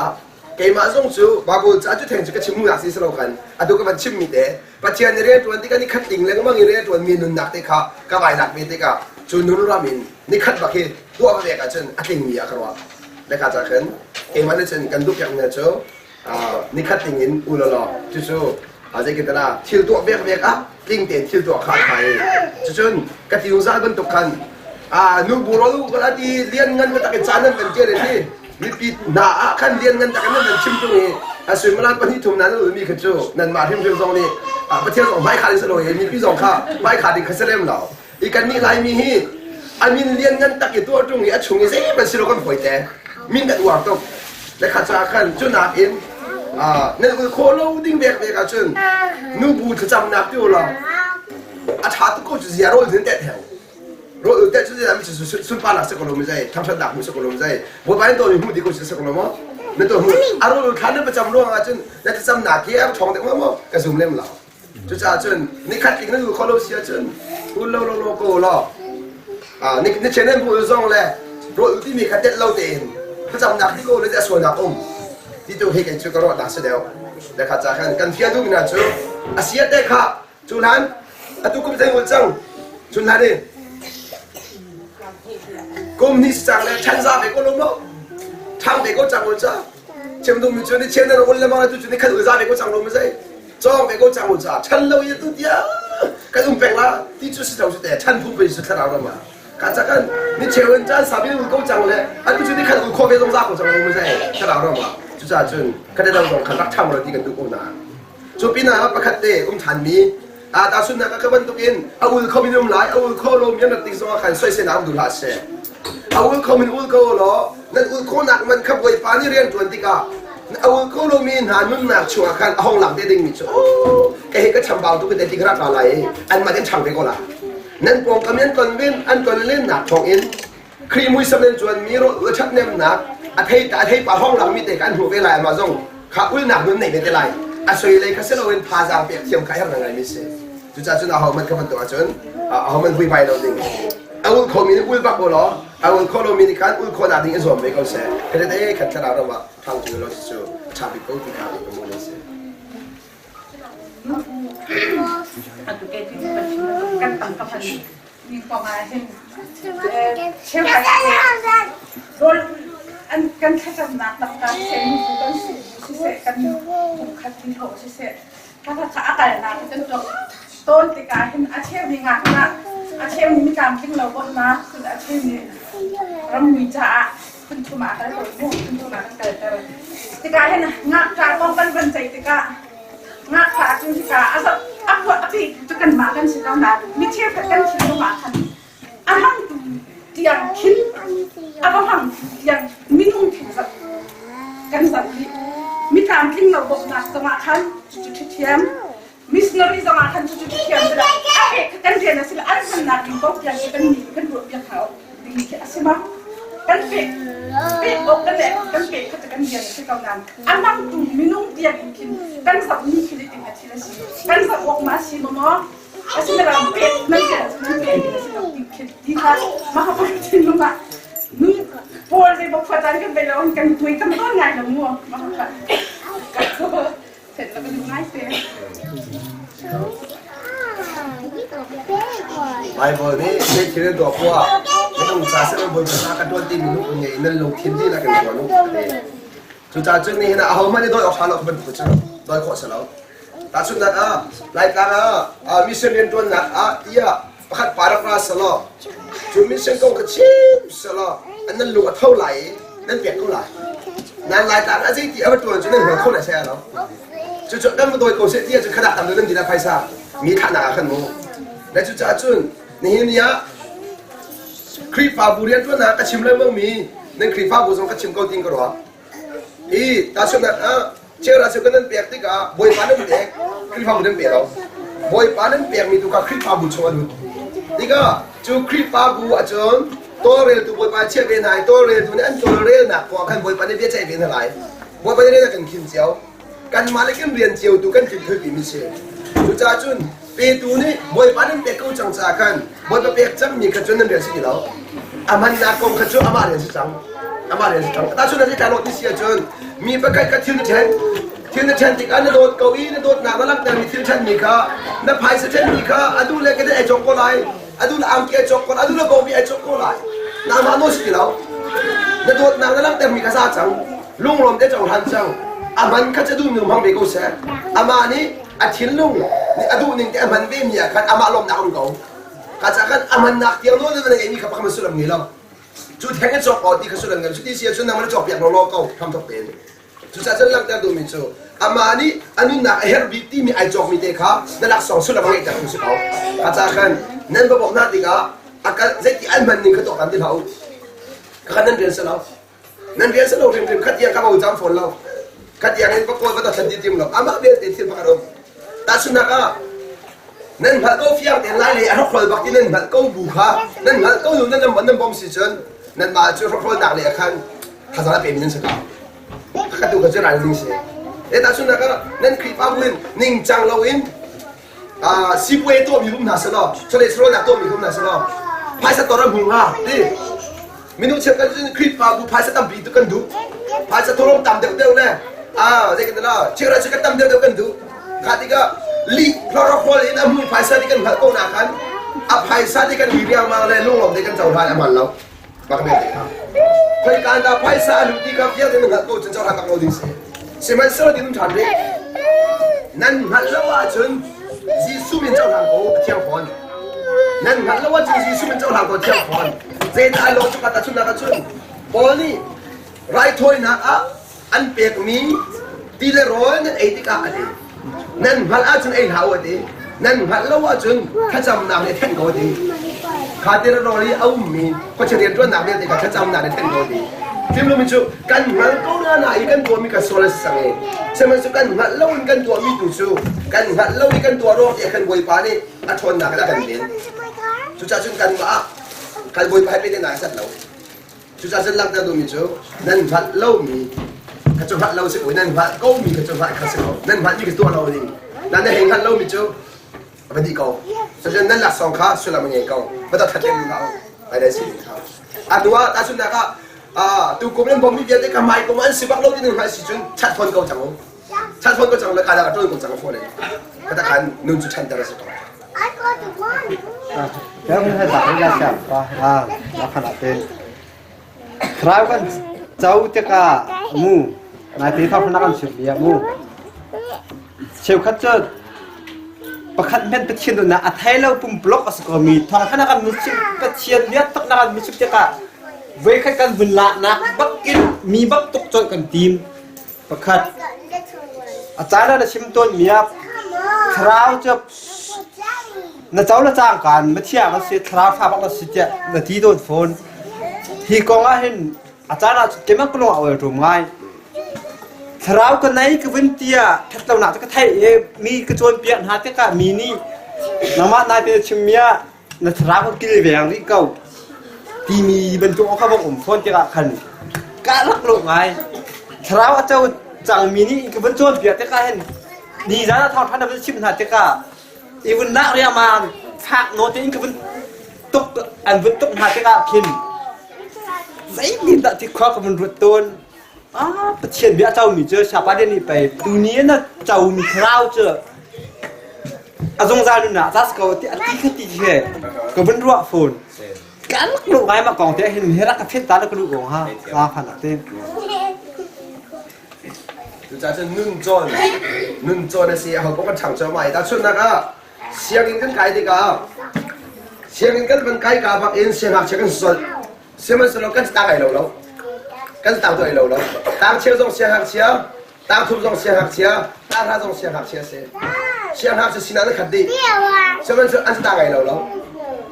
ke ma zong chu ba ko cha chu theng chu ka chim mu ya si se lo kan a du ka ban chim mi de pa tian ni re tuan ti ka ni khat ting le ma ngi re tuan mi nun nak te kha ka bai nak mi te ka chu nun ra min ni khat ba ke tua ba ve ka chen a ting mi ya ka wa le ka cha khen ke ma ne chen kan duyak ne chu ni khat ting in u lo lo chu chu a je ke ta la thil tua ve ve ka ting te thil tua kha khai chu chun ka ti yung za ban to kan nu bu ro lu ka ti lian ngan ma ta ke cha nan kan je le ni mi pi na kan lian ngan ta kan nan chim tu ni a sui ma lan pa ni thum nan lu mi kha chu nan ma thim thim zong ni pa thia zong mai kha ni se lo ye mi pi zong kha mai kha ding kha se lem lo i kan ni lai mi hi a min lian ngan ta ke tu tu ni a chung ni se ba si lo kan phoi te min da wa to le kha cha kan chu na in nên cái khô lâu đinh việc về cả chuyện nu bù thì chăm nạp tiêu là thà tôi có chuyện gì rồi đến tết heo rồi ở tết chúng ta mình chỉ xuân pha là sẽ có lồng dây tham gia đạp mình sẽ có lồng dây bữa bán tôi mình đi có sẽ có lồng mó nên tôi rồi khán nó phải chăm luôn à chuyện nên tôi chăm nạp kia em chọn được mó cái dùng lên là chúng ta chuyện nên khách tính nó khô lâu xia chuyện lâu cô lo nên chuyện nên bù rong lẹ rồi tí mình khách tết lâu tiền tôi chăm nạp đi cô lấy ra xuân nạp ôngที่ตัวเฮกันช่วยกระโดดดักเสียเดียวแต่ข้าจะกันเทียนทุกนาจูอาเซียได้ค่ะจุนันตุกุมใจหัวจังจุนันนี่กุมนี่สั่งเลยชั้นซาไปก็ลงแล้วทางไปก็จังหัวจ้าเชื่อมดูมีจุดนี้เชื่อมนั้นวันละมาจุดนี้ขัดหัวจ้าไปก็จังลงไม่ใช่จ้องไปก็จังหัวจ้าชั้นเราอยู่ตัวเดียวกันอุ้มแปลงละที่จุดสิ่งสุดแต่ชั้นผู้เป็นสุดท้ายแล้วมาข้าจะกันนี่เชื่อวันจันทร์สามีอุ้มก็จังเลยอันจุดนี้ขัดหัวโคไปตรงซาก็จังลงไม่ใช่ท้ายแล้วมาจุดจ้าจุนก็ได้เราลองขันรักทำเราที่กันทุกคนนะจุดปีน่ะประคัตเต้ทันมีตาสุนนะก็มันตุกินเอาอุลเขามีนุ่มหลายเอาอุลเขาลมยันติงสองขันสวยเสนาดูลาเซ่เอาอุลเขามีอุลเขาหล่อนั่นอุลเขาหนักมันขับไว้ปานี่เรียนจวนติกาเอาอุลเขาลมีหานุ่มหนักชัวร์ขันห้องหลังเด็ดมิจูแกเห็นก็ชำเบาตุกินแต่ที่กระไรอันมาเด่นช่างไปก็ละนั่นปองกำยันตอนเว้นอันตอนเล่นหนักทองอินครีมุยสำเร็จจวนมีรถชักเนมหนักอาทิตย์ป่าห้องหลังมีแต่การหัวเวลามาส่งข้าอุ้ยหนักนุ่นไหนไม่ได้ไรอาศัยเลยข้าเสนอเป็นพาจางเปียกเทียมขายทำยังไงมิเซ่จุดจ้าจุดเอามันก็มันตัวจนเอามันคุยไปเราดิ่งเอาอุ้ยเขามีอุ้ยบักบ่หรอเอาอุ้ยเขาเรามีในการอุ้ยเขาหนาดิ่งส่วนไม่เขาเซ่ก็ได้ขัดขนาดเราว่าทางจุดเราจะชาบิโก้ที่ขาเป็นโมเลเซ่อันตุเกติกันตั้งกับพันมีประมาณเช่นกันโดยอันกันแค่จำนักต่างๆเช่นกันสิเสกันถูกคัดทิ้งโถสิเสถ้าข้าอากาศหนักจนจบต้นติกาเห็นอาเชีพมีงานนะอาเชีพมีการทิ้งเราก็นะคืออาเชีพนี้เรามีจ่าขึ้นทุมากันเลยมุ่งขึ้นทุมากันเกิดแต่ติกาเห็นงานการป้องกันบันใจติกางานขาจริงติกาอาศัยอัพวัดที่จะกันมากันสิเราหนามิเชีพกันชิลมากันอันนั้นyang kin apa hang yang minum kan kan sabi mi kam king lo bos na sama kan cucu tiam missionary sama kan cucu tiam dah kan dia nasi lah ada kan nak bos yang kan ni kan buat dia tahu di ke asma kan pe ok kan pe kan dia nasi kau nan anak tu minum dia kin kan sabi ni kili tinggal sini kan sabi ok masih mama Kasi narampit, nagkakit, di ka makapagitin mo ba? Paul, di ba patan ka ba lang kang tuwing tampan nga lang mo? Makapagitin. Set na ba yung nice eh? Bible ni, saya kira dua puak. Kita usah Bible nak 20 minit punya ini long hindi nak kena buat long. Sudah tu ni nak awak mana doi awak nak berbuat macam, doi kau selalu. Tak sudah like mission yang tuan nak iya pakat paragraph selalu. Cuma mission kau kecil selalu. Anda lu tahu lai, nanti biar kau lai. Nan lai tak aja dia apa tuan cuma kau nak saya lo. Cucuk kan betul kau saya dia cuma kada tahu nanti dah paisa. มีฐานะขันโมและจุดจ้าจุนนี่เนี่ยครีฟ้าบุเรียนตัวน่ะกระชิมเลยเมื่อมีนั่นครีฟ้าบุษงกระชิมเกาติงก็รออีตาชนน่ะเชื่อราชกันนั่นเปียกติกาบอยปานั่นเปียกครีฟ้าบุเรียนเปียกเราบอยปานั่นเปียกมีตัวกับครีฟ้าบุชงอันนู้นนี่ก็จูครีฟ้าบุอาจารย์ตัวเรียนตัวบอยปาเชื่อเป็นไหนตัวเรียนตัวนี้อันตัวเรียนหนักกว่ากันบอยปาเนี่ยเบี้ยใจเป็นเท่าไหร่บอยปาเนี่ยกันขินเจียวกันมาเลยกันเรียนเจียวตัวกันถึงเคยปีมิเชจุจ้าจุนปีตัวนี้บอยปานั่นเปียกเขาจังจ้ากันบอยปาเปียกจังมีขจรนั่นเรียนสิเราอามันนักกงขจรอามาเรียนสิจังอามาเรียนสิจังแต่ชุนนั้นที่การลดที่เสียจนมีประกาศกันที่นั่นเช่นที่นั่นเช่นที่การโดดเก้าอี้โดดหนามาลักแต่มีที่นั่นเช่นมีค่ะนับไพ่เช่นมีค่ะอดูเล็กก็ได้ไอจงก็ไลอดูอังเกจงก็อดูระบบมีไอจงก็ไลนามาโนสกิเรานับโดดหนามาลักแต่มีกษัตริย์จังลุงลมได้จงทันจังอามันเขาจะดูหนึ่งพังเบโก้เสอามานี่อาทิตย์ลุงนี่อดูหนึ่งแต่มันไม่มีกันอามาลมหนาวลุงเขากษัตริย์กันอามันนักเดียวโน้นนั่นเองมีขับคำสุรมีเราจุดแห่งจบอดีตสุรเงินจุดที่เสียจนนำมันจบอย่างโลกเขาทำทุกเป็นจุดจะลังแต่ดูมิจูอามานี่อันนู้นนักเฮอร์บิตี้มีไอจอกมีเด็กครับนั่นหลักสองสุรบังเอกจากสุรเขากษัตริย์กันนั่นบอกนาติกาอาการเจ็ที่อันมันหนึ่งเขาตกกันที่เขาขันนั่นเรียนสลาวนั่นเรียนสลาวเรียนขัดยังกับเอาจำฝนเราขัดยังเห็นประกอบวัตถุดิบทีมเราอามาเรียนติดพักอารมณ์แต่สุนัขนั่นพัดก็ฟิยังแต่ไล่เลยอันนั้นคอยบักที่นั่นพัดก็บุกฮะนั่นพัดก็อยู่นั่นมันนั่นบอมสิจนนั่นมาช่วยคอยดักเลยขันถ้าจะรับเป็นนั่นสิครับขัดดูกันจะอะไรนิ่งเสียแต่สุนัขนั่นคลิปอาวินนิ่งจังเราอินสิบเวตัวมีรุ่มหนาสลอชเลสโรนักตัวมีรุ่มหนาสลอพายสตอร์บุงฮะดิมินุเชื่อกันคลิปอาบุพายสตัมบีตุกันดูพายสตอร์ตามเดียวเนี่ยเด็กกันละเชื่อเราเชื่อกันตามเดียวกันดูขาดิกาลีพลอร์โคลินอามุพายสติกันพัดโกนากันพายสติกันวิริยามาเลยลุงหลงเด็กกันเจ้าพายอามันเราบักเบลพายการพายสาลุติกาเพียงแต่พัดโกจนเจ้าพายบักเราดิ้งเสียมันสระดินทันเด็กนั่นพัดเราจนจีสุมินเจ้าทางโกเที่ยวพอนนั่นพัดเราจีสุมินเจ้าทางโกเที่ยวพอนเจนไอโลจุกตาชุนนักชุนบอลนี่ไรถอยนักอันเปียกมีตีเลร้อยนั่นไอติกาอะไรนั่นพัดอาจุนไอหาวดีนั่นพัดเราจุนถ้าจำนำในแท่งโกดีขาตีเลร้อยเอามีก็จะเรียนตัวนักเรียนแต่ถ้าจำนำในแท่งโกดีที่เราไม่ชูกันมันก็น่าหนาอีกันตัวมีกันโซลสังเกตใช่ไหมสุกันมันเล่ากันตัวมีตัวชูกันมันเล่ากันตัวรอดเอกันบอยปานี่อัชวนหนักแล้วกันเป็นสุดท้ายจุนกันว่ากันบอยปาให้เป็นนายสัตว์เราสุดท้ายจุนลังแต่ตัวมีชูนั่นพัดเล่ามีกระจกพัดเล่าสิโอ้ยนั่นพัดก็มีกระจกพัดข้าศึกนั่นพัดมีกับตัวเราเองนั่นได้เห็นพัดเล่ามีชูเป็นดีเก่าฉะนั้นนั่นหลักสองข้าสุดละมันยังเก่าไม่ต้องทัดเทียมเราไปได้สิครับอันว่าตาสุนัขตัวกลุ่มนั้นผมมีเดียร์ที่ทำไมก็มันสิบักโลกที่หนึ่งให้สิจุนชัดพนก็จังชัดพนก็จังเลยการละตัวก็จังพอเลยก็ถ้าการนุ่งจุดชันแต่ละสิตัวแล้วมันให้ดักยาแสบป่ะแล้วขนาดเป็นคราวกันเจ้าจะกะมูนายตีท้าพนักงานสุดเบียมูเชลคัตเจอร์ประคัดเม็ดเป็นเชียนดูนะอัฐให้เราปุ่มบล็อกสกอมีทองพนักงานมุสิเป็นเชียนเลี้ยตักนักงานมุสิจะกะเวกกันบุญละนักบักกินมีบักตกจอยกันทีมประคัดอาจารย์เราชิมต้นเมียคราวจะน่าเจ้าละจ้างกันมาเที่ยวมาเสียคราวฟ้าบักเราสิเจนาทีโดนฝนที่กองเห็นอาจารย์เราเก็บมันก็ลงเอาไว้ตรงไงคราวกันไหนก็วินเตียทัดเราหนักจะกระไทยมีกระโจนเปียกหาเตกะมีนี่น้ำมันนายเป็นชิมเมียน่าคราวก็กินแหวงนี่เก่าที่มีบรรจุข้าวบงฝนจะขันกะลักลงไงคราวเจ้าจังมีนี่ก็บรรจุเปียกเตกะเห็นดีจ้าทองท่านนั้นชิมหาเตกะอีวันนักเรียมาฝากโน้ตนี่ก็เป็นตกอันเป็นตกหาเตกะกินไอ้นี่ตัดที่ข้อกับมันรุดต้นประเทศเบียเจ้ามีเจอชาวบ้านนี่ไปตัวนี้นะเจ้ามีคราวเจออาจงใจดูนะจัสก็ที่อันที่ขึ้นที่เช่ก็เป็นรัวฝนการลักลูกไงมากองเตะเห็นเฮรักเทนตาแล้วก็ลูกของฮะพันธุ์เต็ม就在这嫩做的时候，我们常做嘛，但是那个相应跟改的个，相应跟本改个把因相合切跟顺，什么时候跟打来喽，跟打对喽，打车中相合切，打途中相合切，打他中相合切噻。เชียงหาจะสินาขัดดีใช่ไหมอันต่างไงเรา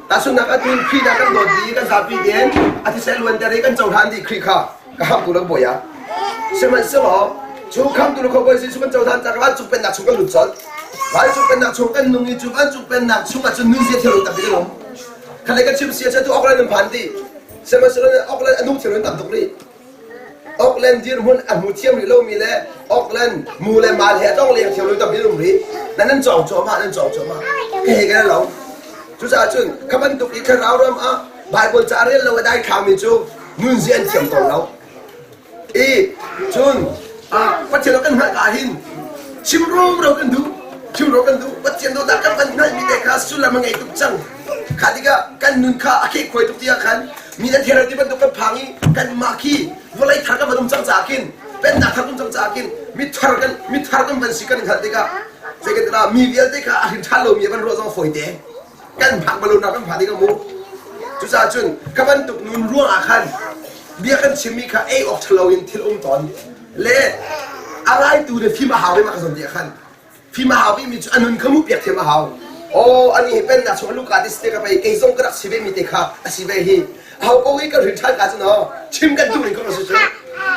แต่สุนัขตุนพี่นักกันโดดดีกันสาปีเดียนอาทิตย์เซลวันเดรีกันจงทันดีคลิกค่ะก็ห้ามตุลบ่อยอ่ะใช่ไหมสิหรอชูคำตุลเขาบ่อยสิชูกันจงทันจากร้านจุเป็นนักชูกันหลุดจอดร้านจุเป็นนักชูกันนุ่งอีจุกันจุเป็นนักชูกันจนนุ่งเสียเที่ยวตับไปกันหรอขณะกันชิมเสียจะตัวออกแลนด์พันดีใช่ไหมสิหรอออกแลนด์นุ่งเที่ยวตับตุกลีออกแลนด์ดีรุ่นอันมูเทียมหรือโลมีเล่ออกแลนด์มูเลมาเล่ต้องเลี้ยงเที่ยวตับไปรุ่งรีนั่นจ่องจ่อมานั่นจ่องจ่อมาเฮ้ยกันแล้วจุดจุดขบันตุกีขราวรำอ่ะไบเบิลจารีเราได้ข่าวมีจูนุ่นเสียนเทียมตรงเราจุนปัจเจเรากันหากาหินชิมรูมเรากันดูปัจเจเราดักกันนั่นมีแต่ข้าสุดละมังไงตุกจังข้าดิกะกันนุ่นข้าอาคิคอยตุกที่อาคันมีแต่เทระที่บรรทุกกันพังกันมาคีวลัยทากันมาดุมจังจากินเป็นนักทารุณจังจากินมิทาร์กันบันสิกันข้าดิกะเจ้ากันละมีเวลเด็กข้าอาคินทัลโลมีบันรู้จังฝอยเดกันผักบอลลูนกันผ่านที่กมูจุดจุนขบันตุกนุนร่วงอาคันเบียกันชิมิค่ะเอออกทะเลอินทิลองตอนเล่อะไรตัวเดียวพี่มาหาไม่มาขสมเดียคันพี่มาหาไม่มีอันนุนขมุกเปียกเทียมาหาโอ้อันนี้เป็นนักชมลูกการดิสเตกับไปเกยซงกระสิเวมิเตค่ะสิเวฮีเขาโอ้ยก็ถึงชั้นกันเนาะชิมกันดูนี่ก็รู้สึก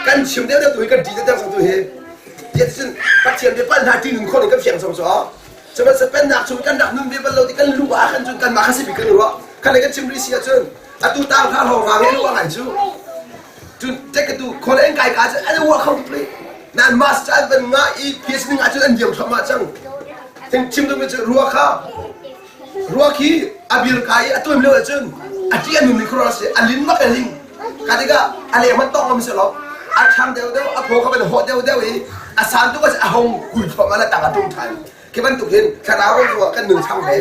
กันชิมเดียวตัวกันดีจะตั้งสองตัวเฮเจ็ดสิบปัจเจียนเดียวปัญหาที่หนึ่งคนก็เพียงสองสองจะมาเป็นนักชมกันนักนุ่มเดียวเราที่กันรู้ว่ากันจนกันมาขัดสิบิกันรู้ว่ากันเลยกันชิมริเซียจนอะตูตามท่าเราฟังให้รู้ว่าไงจูจนเจ๊กันดูคนเอ็นไก่กันจะอันนี้ว่าเขาเลยนั่นมาสจัดเป็นง่ายพีชนึงอาจจะอันเดียวทำมาจังถึงชิมตัวมันจะรัวข้าวรัวขี้อาบิร์กายตัวมันเลี้ยวจนอาที่อันนุ่มนี่ครอสอันลิ้นมักอันลิงกันดีก็อะไรมันต้องมันเสียหรอกอาช่างเดียวอาโผล่เข้าไปในหัวเดียวอีอาสารตัวก็จะเอากุยเข้ามาแล้วต่างกันตรงไทยแค่มันตุกเห็นคาราเราตัวกันหนึ่งช่างเลย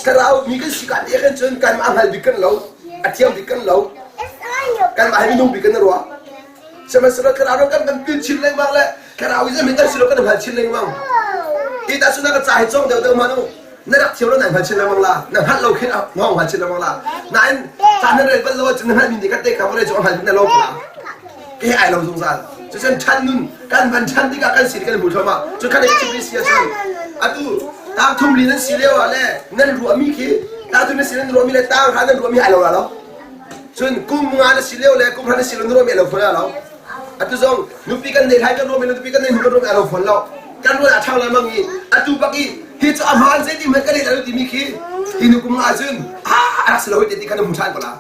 คารามีกันสิกันเองกันจนกันมาให้บิกันเราอาเทียมบิกันเรากันมาให้นุ่มบิกันนะรัวใช่ไหมสุดคาราเรากันตื่นชินเลยบ้างแหละคาราวิจัยมันกันสุดกันผ่านชินเลยบ้างอีแต่สุดก็จ่ายจ้องเดียวมาโน่นั่นรักเที่ยวแล้วไหนผ่านชินเลยบ้างล่ะนั่นฮัทเราคิดเอาน้องผ่านชินเลยบ้างล่ะนั่นจานนั้นเลยเป็นเราจะนั่นมีเด็กกันเด็กเขาเลยจะผ่านในโลกละแค่ไอ้เราสงสารจะฉันชันนุ่นกันบันชันที่กันสิกันบุตรมาจนกันได้ชิมริเซียจนอะตูตามทุ่มลีนั้นสิเลวอะไรนั่นรัวมีขี้ตามทุ่มนั้นสิเลวรัวมีเลยตามข้านั่นรัวมีไอ้เราแล้วจนกุมงานสิเลวเลยกุมพันสิเลวรัวมีเราคนละแล้วอะตูจงนุปีกันเด็กไทยกันรัวมีนุปีกันเด็กนุกันรัวมีเราคนละกันรัวอาช่างละมั่งงี้อะตูบักกี้ที่จะอาหารเสร็จที่มันก็ได้แล้วที่มีขี้ที่นุกุมงานจนรักสิเลวที่ที่กันมุชานก็ละ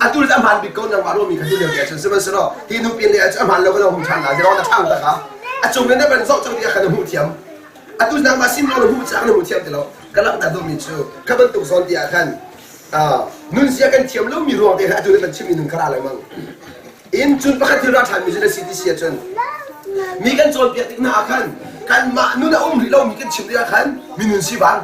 อะตูจะอาหารบิกอนยังว่ารัวมีกันที่เดียวกันใช่ไหมสิเราที่นุปีเนี่ยจะอาหารเราก็ต้องมุชานละจะเราจะช่างตะค่ะอะจงเนี่ยเป็นโซ่จังที่กันมุเทียมอะตุนางมาซิมเราหูจักเราหูเทียมเดียวกำลังตัดตัวมิจูข้าพเจ้าสอนที่อาคันนุ่นเสียกันเทียมแล้วมีรวมเดียวอะตุนเป็นชิมินุนคราเลยมั้งอินจุนปะคันที่รัฐหันมีจะได้สิทธิเสียจนมีกันโจรเปียติกนาอาคันกันมานุ่นอุ้มหรือเรามีกันชิมที่อาคันมีนุ่นสิบัง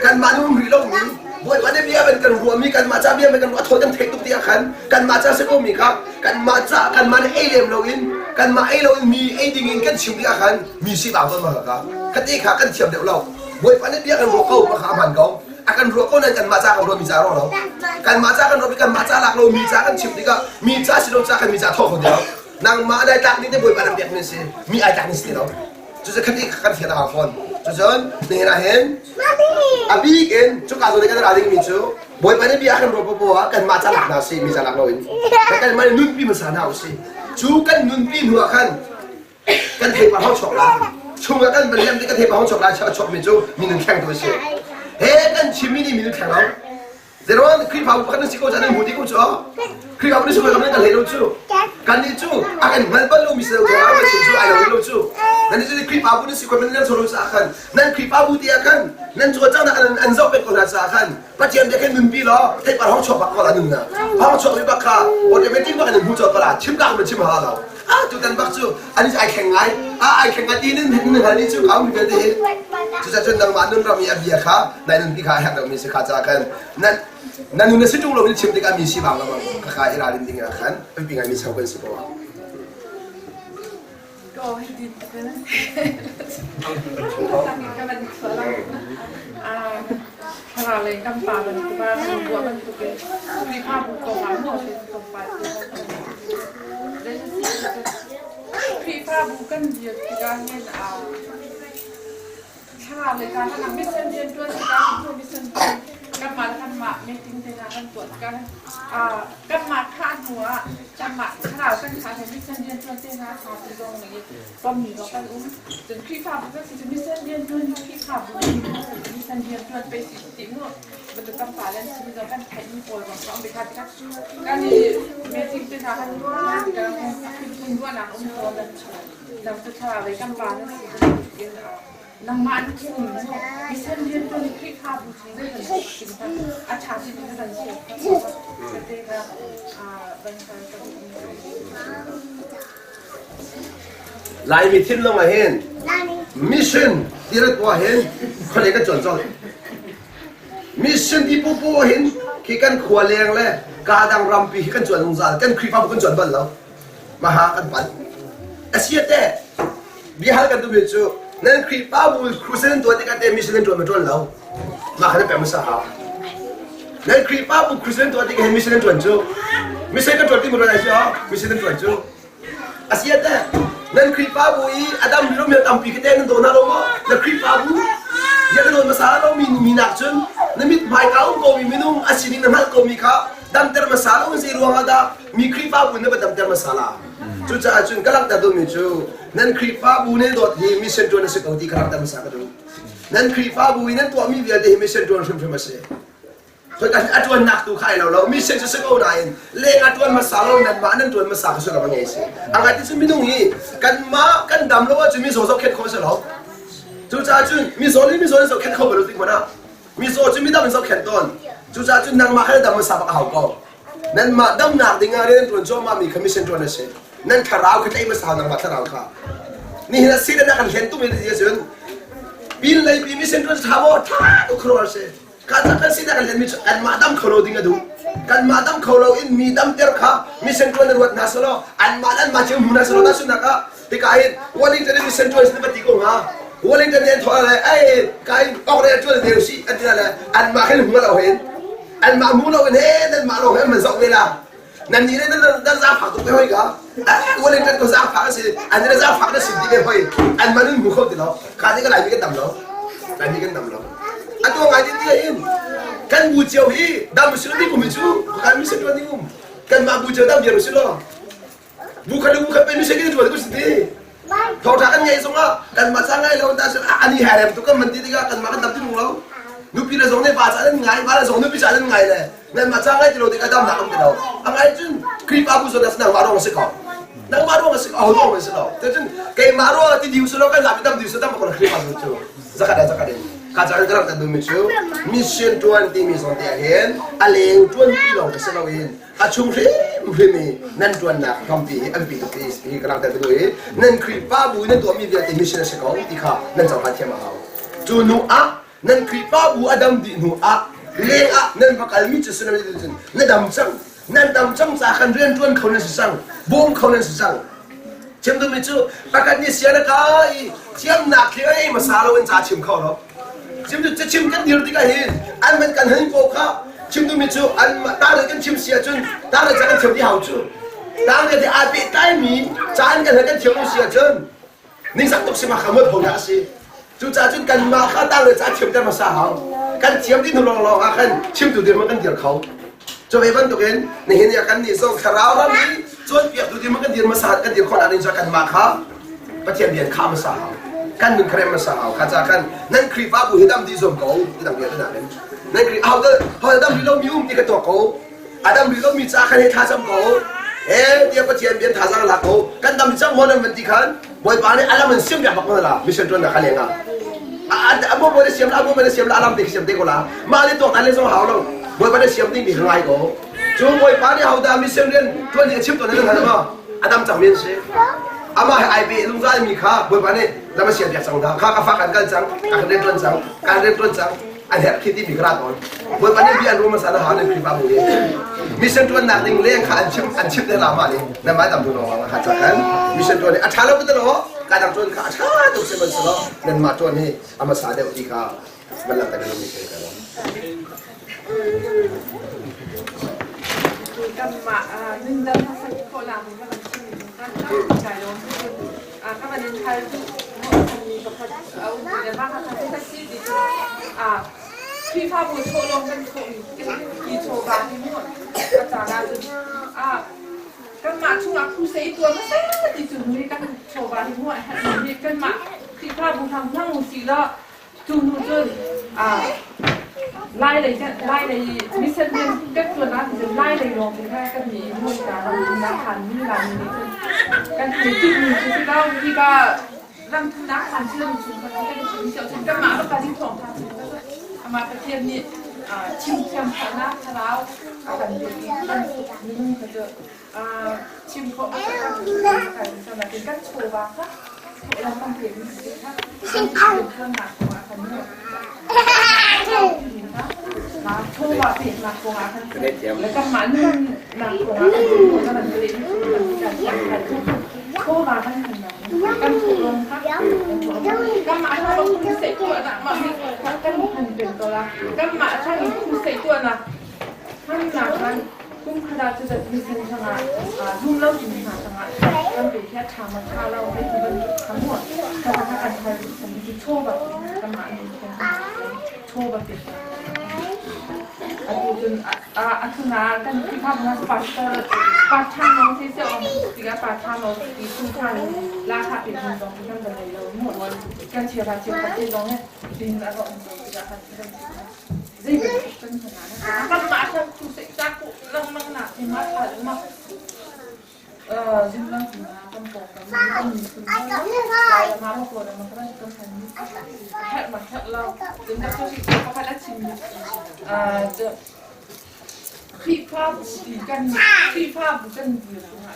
กันมานุ่มหรือเรามีบ่อยวันนี้เบียเป็นกันรวมมีกันมาจ้าเบียเป็นกันว่าโทษจำเทคตุกที่อาคันกันมาจ้าเสกมีครับกันมาจ้ากันมาในเอเลมเราอินกันมาเอเราอินมีเอดิ่งอินกันชิมที่อาคันมีสิบังต้นมาครับกันที่ขากันเทียมเดี๋ยวเราบ่อยวันนี้เบียกันรัวเขามาขาผ่านเขาอากันรัวเขานั่นกันมาจ้ากันรัวมีจ้ารอเรากันมาจ้ากันรัวมีกันมาจ้าหลักเรามีจ้ากันชิมที่ก็มีจ้าสิเราจ้ากันมีจ้าโทษคนเดียวนางมาได้ตักนี่ได้บ่อยวันนี้เบียกันสิมีไอ้ตักนี่สิเราจุดจะคันที่กันเทียมหาคนจุดจนนี่นะเห็นอาบีกันจุกการตัวนี้กันอะไรกันมีจูบ่อยวันนี้เบียกันรัวปัวกันมาจ้าหลักนาสิมีจ้าหลักเราอินแต่กันมานุ่นปีมันสานเอาสิจูกันนุ่นปีหัวกันเทปะห้องฉกละช่วงกันเป็นเรื่องที่กันเทปะห้องฉกละชอบฉกมีจูมีหนึ่งแข่งตัวสิเฮ้กันชิมินี่มีหนึ่งแข่งเราเดี๋ยววันคลิปเอากันสิโก้จะนั่งหูดีกูจ้ะคลิปเอากันสิโก้จะนั่งกันเลยรู้จูกันนี่จูอากันมันเป็นลูกมิสเตอร์ตัวเราไม่ชิมจูไอ้เราไม่รู้จูนั่นนี่คลิปเอากันสิโก้เป็นเรื่องโซลูจ้ากันนั่นคลิปเอาบุตรอากันนั่นจูเจ้านั่นอันโซ่เป็นคนละจ้ากันปัจจัยเด็กแค่หนึ่งปีล้อเทปะห้องฉกปากก็ละหนึ่งนะห้องฉกไม่ปากค่ะวันนี้เป็นที่ว่ากันหนึ่งหูจ้าก็ละชิมกลางเป็นชิมหาเราจุดกันบักจูอันนี้ไอ้แข่งไงไอ้แข่งไงที่นึงอันนี้จูเขามีเป็นที่จุดจะจนดังมันนุ่นเรามีอาเบียค่ะในนุ่นที่ขาแหกเรามีสิขาจากกันนั่นนุ่นสิจุงเรามีชิมที่กันมีสิบางแล้วมั้งขาอิราลินดิ้งอ่ะขันเป็นปีไงมีชาวเป็นสิบกว่าก็ให้ดีกันอะไรกันปาบันทุกบ้านบัวบันทุกเป็นมีภาพบุกเข้ามาหมดเลยตรงไปพี่ภาพบุกันเดียวที่การเห็น ข้าวเลยค่ะถ้านังมิสเซนเดียนด้วยการพูดมิสเซนกับมาทำหมากเมติงเทนากันตรวจกันกับมาคาดหัวจะหมักข้าวกันขาแทนมิสเซนเดียนด้วยเทนาขาตีลงอย่างนี้ก็มีก็กันจนคลิปภาพก็คือมิสเซนเดียนด้วยคลิปภาพบุญมิสเซนเดียนด้วยไปสิติโน่บรรจุกำปาแล้วที่เรากันแข่งมีโปรยของเราไปคัดการนี้เมติงเทนากันการคุณว่าหนังองค์ตัวนั้นเราจะทำอะไรกำปาแล้วสินางมันที่หนึ่งมิเซนเรียนตัวนี้คลิปภาพดูสิได้เห็นจริงจังอาชาที่เป็นการเสียจะได้แบบบรรยากาศลายมีทิ้งลงมาเห็นมิชชั่นที่เราตัวเห็นคนนี้ก็จนจ้องมิชชั่นที่ปูเห็นที่กันขวาเลี้ยงเลยกาดังรำปีกันจวนลงซากันคลิปภาพกันจวนบันแล้วมาหากันปันอาเซียเต้บิฮากันดูมิจูนั่นคลิปภาพบุคคลเส้นตัวที่กันเต็มมิชชั่นตัวมาจวนแล้วมาขันเป็นภาษาเขานั่นคลิปภาพบุคคลเส้นตัวที่กันมิชชั่นจวนจูมิชชั่นกันจวนที่มันอะไรสิฮะมิชชั่นจวนจูอาเซียเต้นั่นคลิปภาพบุยอาดัมมิโรเมียตัมปีกันเต็มนั่นตัวน่ารู้มั้ยนั่นคลิปภาพบุยังกันโดนภาษาเรามีนักจนนั่นมิดหมายเขาก็มีมินุ่งอาชีพนั้นฮัลก็มีเขาดัมเตอร์ภาษาเราสิรวงอาดามีคลิปภาพบุนั่นเป็นดัมเตอร์ภาษาละจุดจ้าจุนกำลังตัดดูมิจูนั่นคลิปภาพบุเนี่ยโดดที่มิชชั่นจวนสิ่งที่กำลังตัดภาษากันดูนั่นคลิปภาพบุนั่นตัวมีเดียที่มิชชั่นจวนสิ่งที่มาเสียเพราะการอัดวันนักตัวใครเรามิชชั่นจะสิ่งเอาไหนเลี้ยงอัดวันภาษาเรานั่นมานั่นตัวภาษาเขาสุดละมันไงสิอันนี้จะมินุ่งนี้กันดำแล้วว่าจะมีโซ่สักแค่คนเสียหรอจุดจ้าจุนมีโซ่นี่สักแค่เขาไม่รู้ติมันนะมีโซ่จะมีดำสักแค่ต้นจุดจ้าจุนนั่งมาแค่ดำภาษาปากเขาก็นั่นมาดำหนักดิ่งอะไรนั่นตัวโจมามีคอมมิชชั่นตัวนั้นเสียนั่นขาราวคือไอ้ภาษาหนังมาขาราวค่ะนี่นะสิ่งนั้นกันเห็นตัวมีดีสุดปีนเลยปีมิชชั่นตัวจะทำว่าท่าตัวครัวเสียการจะกันสิ่งนั้นกันเห็นมิชกันมาดำเขาเราดิ่งดูกันมาดำเขาเราอินมีดำเตอร์ค่ะมิชชั่นตัวนั้นวัดนัสโลอันมาดันมาเชื่อมนัสโลนัสนักอ่ะที่กายวันนี้จะได้มิชชั่นตัวนี้ปฏิกงฮะวันนี้จะเรียนถอยอะไรไอ้กายออกเรียนตัวเดียวสิอันนี้อะไรอันมาให้หัวเราเห็นอันมามูเราเห็นนั่นมาเราเห็นมันสองเวลานั่นนี่นั่นจะผักตัวไปห้อยกันวันนี้จะจะผักสิอันนี้จะผักสิที่ไปห้อยอันมันนึกมุขติแล้วการนี้ก็ไหลมีกันดำแล้วไหลมีกันดำแล้วอันตัวไงที่ที่เห็นกันบูเจียวฮีดำสุดที่ผมไม่ชูกันไม่ใช่ตัวนี้ผมกันมาบูเจียวดำเยอะสุดแล้วบุคคลเป็นไม่ใช่กันตัวที่กูสิที่ทอดกันไงสงฆ์กันมาสร้างไงเราแต่ฉันอันนี้แหวนตัวกันมันที่กันมากันดำที่มึงแล้วนุปีละสองเนี่ยบาดอะไรไงบาดละสองนุปีจะอะไรไงเลยนั่นมาสร้างไงที่เราที่กันดำหนักกันเราอะไรจนคลิปอาบุษณะสนางมาร้องสิเขานั่งมาร้องสิเขาร้องสิเราแต่จนแกมาร้องที่ดิวสิเรากันหลับดำดิวสิดำมาคนคลิปอาบุษณะสักการะข้าจะกำลังตัดดูมิชูมิชชั่น20มีสองเดียเห็นอะไร20ลองก็สลายเห็นอาชุมเรื่องมีนั่น20คอมพีอันปีตุปีกำลังตัดดูเห็นนั่นคลิปป้าบุยนั่นตัวมีเดียที่มิชชั่นสิ่งของที่ข้านั่นจะพัฒนาเขาจูนูอะนั่นคลิปป้าบุยอดัมดินูอะเลี้ยอะนั่นพักการมิชชั่นนั่นนั่นดำจังนั่นดำจังจากการเรียน20เขานั่นสั่งบ่มเขานั่นสั่งเชื่อมดูมิชูประกาศนี้เสียนะกายเชื่อมหนักเลยมาสารวันจ่าเชื่อมเขาเนาะชิมดูจะชิมกันเดียวที่ก็เห็นอันมันกันเห็นโกค่ะชิมดูมิจูอันตาเลยกันชิมเสียจนตาเลยจะกันเที่ยวที่หาวจูตาเลยที่อาบีใต้มีจานกันกันเที่ยวเสียจนนี่สักตุกสิมาขโมยผมนะสิจูจ่าจนกันมาข้าตาเลยจะเที่ยวกันมาสาวกันเที่ยวที่นู่นลองกันชิมดูเดี๋ยวมันกันเดียวเขาจะไปวันตัวเองในเห็นอย่างกันนี่ส่งคาราวแล้วนี่จนเปียกดูเดี๋ยวมันกันเดียวมาสาวกันเดียวคนอะไรจะกันมาค่ะประเทศเดียนข้ามมาสาวกันหนึ่งเครมมาสาวข้าจะกันนั่นคลิปว่าบุหิดำดีส่วนเขาที่ต่างเดียวนั่นนั่นคลิปเอาดำดีเรามีอุ้มที่กระตัวเขาอาดำดีเรามีจ้ากันให้ท่าซ้ำเขาเดี๋ยวประเทศเดียนท่าซ้ำหลักเขากันดำจังมันมันตีขันบ่อยป่านนี้อะไรมันเสียมแบบบักมันละมิชชั่นจวนนักขันยังอ่ะบ่บ่ได้เสียมละบ่บ่ได้เสียมละอารมณ์เด็กเสียมเด็กก็ละมาเลยตัวอะไรส่งหาวเราบ่บ่ได้เสียมติ้งดีข้างในเขาจู่บ่อยป่านนี้เอาดำมิชชั่นเรียนตัวนี้ชิปตัวนี้กันมาอาดำจังเมียนเสียอามาให้ไอบีลุงใจมีข้าบ่อยป่านนี้แล้วมาเสียเด็กสังดาข้าก็ฟักกันจังการเรียนต้นจังการเรียนต้นจังอันนี้คิดที่มีกระดอนบ่อยป่านนี้พี่อันรู้มาสารหาในคลิปบ้าบุญมิชชั่นตัวหนักหนึ่งเลี้ยงข้าอันชิปได้ละมาเลยนั่นหมายถึงตัวน้องข้าจะกันมิชชั่นตัวนี้อัชาเราเป็นตัวน้องการทำตัวข้าอัชาตัวเสมันสละนั่นมาตัวนี้อามาสาเดียวที่ข้าบรรลัยแต่ก็ไม่ใช่กันกันมาหนึ่งเดือนสักคนละมันก็มันชื่อมันก็ใจร้อนถ้ามันเป็นไทย มีประพัดเอาในบ้านเขาใช้ทักซี่ดิพี่พาบุโชลงกันโชว์กีโชว์บาร์ที่หมดกระจายจนกันมาช่วงผู้เสียตัวไม่ใช่ที่จุดนี้กันโชว์บาร์ที่หมดนี่กันมาพี่พาบุทำทั้งสีละจูนจนไล่เลยกันไล่เลยมิสเซนเดนก็ตัวนั้นจะไล่เลยลงไปแค่กันมีหมดการนักขันนี่อะไรนี่กันถึงจุดนี้จุดที่เราที่ก็รังนักขันเชื่อมชุมกันกันถึงเฉียวถึงกันมาแล้วการที่ถ่วงทางมาประเทศนี้ชิมแชมป์ชนะชนะกันดีกันนี่ก็จะชิมเขาอาจจะกันสำหรับเป็นการโชว์บ้างค่ะเราต้องเปลี่ยนสิค่ะเป็นเครื่องหนักของอาคารนี้มาโชว์ว่าเปลี่ยนหนักของอาคารแล้วก็มันหนักของอาคารนี้ก็มันเปลี่ยนการแข่งขันโชว์มาทั้งขนาดกันถูกลงค่ะก็มาถ้าเราคุณเสกตัวน่ะมาให้ทั้งกันพันเป็นตัวละก็มาถ้าคุณเสกตัวน่ะท่านหนักนั้นคุณขนาดจะมีเส้นทางรุ่มเล่าถึงหาทางกันเป็นแค่ทางมาฆ่าเราให้ที่มันทั้งหมดแต่ถ้าการใช้สมมติโชว์แบบกันมาเป็นโชว์แบบเป็นอันนี้จนอัธนากันที่ภาพนั้นปัดช่างน้องที่เสี่ยวติกาปัดช่างน้องที่คุณท่านราคาเป็นคนตรงที่ท่านจะเลยเราหมดวันกันเชียร์ที่น้องเนี่ยดินแล้วก็องค์ติกาที่ท่านนี่เป็นขนาดนะคะกันมาทำทุกสิ่งจากลงมังหนักที่มาถ่ายมายิ่งเรื่องถึงนะกันโกงกันมันมีคุณค่าเรามาพวกเรามันก็ต้องทำแค่มาแค่เราถึงจะช่วยเขาไปแล้วชิมจะพี่ภาพดีกันพี่ภาพกันดีนะคะ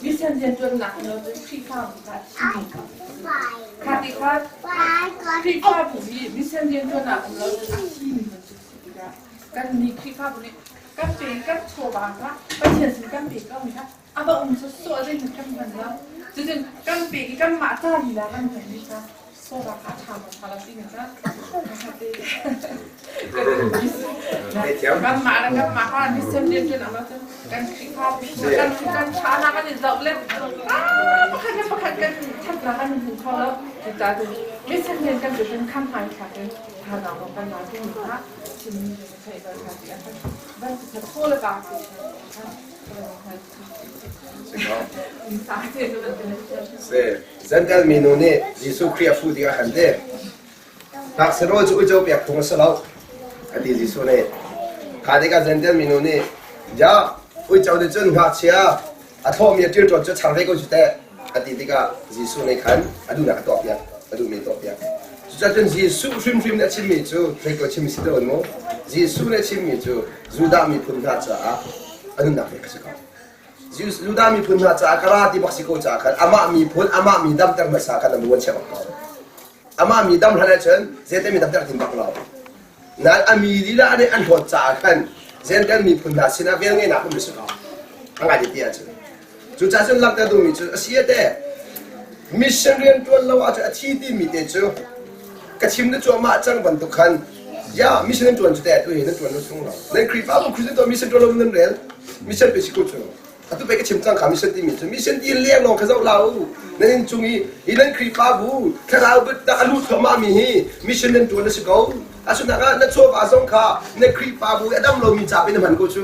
วิเศษเย็นจนหนักเราจะพี่ภาพแบบค่ะที่ว่าพี่ภาพผมวิเศษเย็นจนหนักเราจะที่มันจะกันมีพี่ภาพนี้กันเป็นกันโชว์บ้างละไปเชียร์สิกันเป็นก็มีค่ะaber umso so also ich kann man ja sie sind ganz big ganz mata die da ganz nicht ja so da hat haben wir das nicht ja ganz mata nicht sind die sind aber ganz ganz schade aber nicht so lebt kann ganzชัดแล้วกันถึงเขาแล้วจิตใจถึงไม่เช่นเดียวกันจะเป็นขั้นหายขาดเลยทางเราเป็นงานที่มีนะชิ้นนี้จะใช้การการที่อันนั้นบ้านจะโค่เลยบ้างZendel minune Jesu Kriya fu dia hande tak sero ju jo pek thong salo ati Jesu ne khade ka zendel minune ja ui chau de chun nga chia a thom ye tir to chang le ko jute ati diga Jesu ne khan adu na to pya adu me to pya cha chen Jesu shim na chim mi chu thai ko chim si do no Jesu ne chim mi chu juda mi phun tha cha adu na pek ka Juda mi pun na cha kara ti Mexico cha kan ama mi pun ama mi dam tar ma sa kan na buan che ba ama mi dam hana chen zete mi dam tar tim ba la na ami li la ne an ho cha kan zen kan mi pun na sina vel nge na ko mi su ka anga di tia chu chu cha chen lak ta du mi chu asia de mission rian tu lo a cha thi ti mi te chu ka chim de chu ma chang ban tu khan ya mission tu an chu te tu he na tu an sung lo nen kri pa bu kri to mission tu lo nen rel mission pe si ko chu atu pe ke chimchang kamishan ti mi chu mission ti liang lo khazau lau nen chungi ilan kri pa bu kharau bu ta alu thama mi hi mission nen tu na si ko asu na ga na cho ba song kha ne kri pa bu adam lo mi cha pe na man ko chu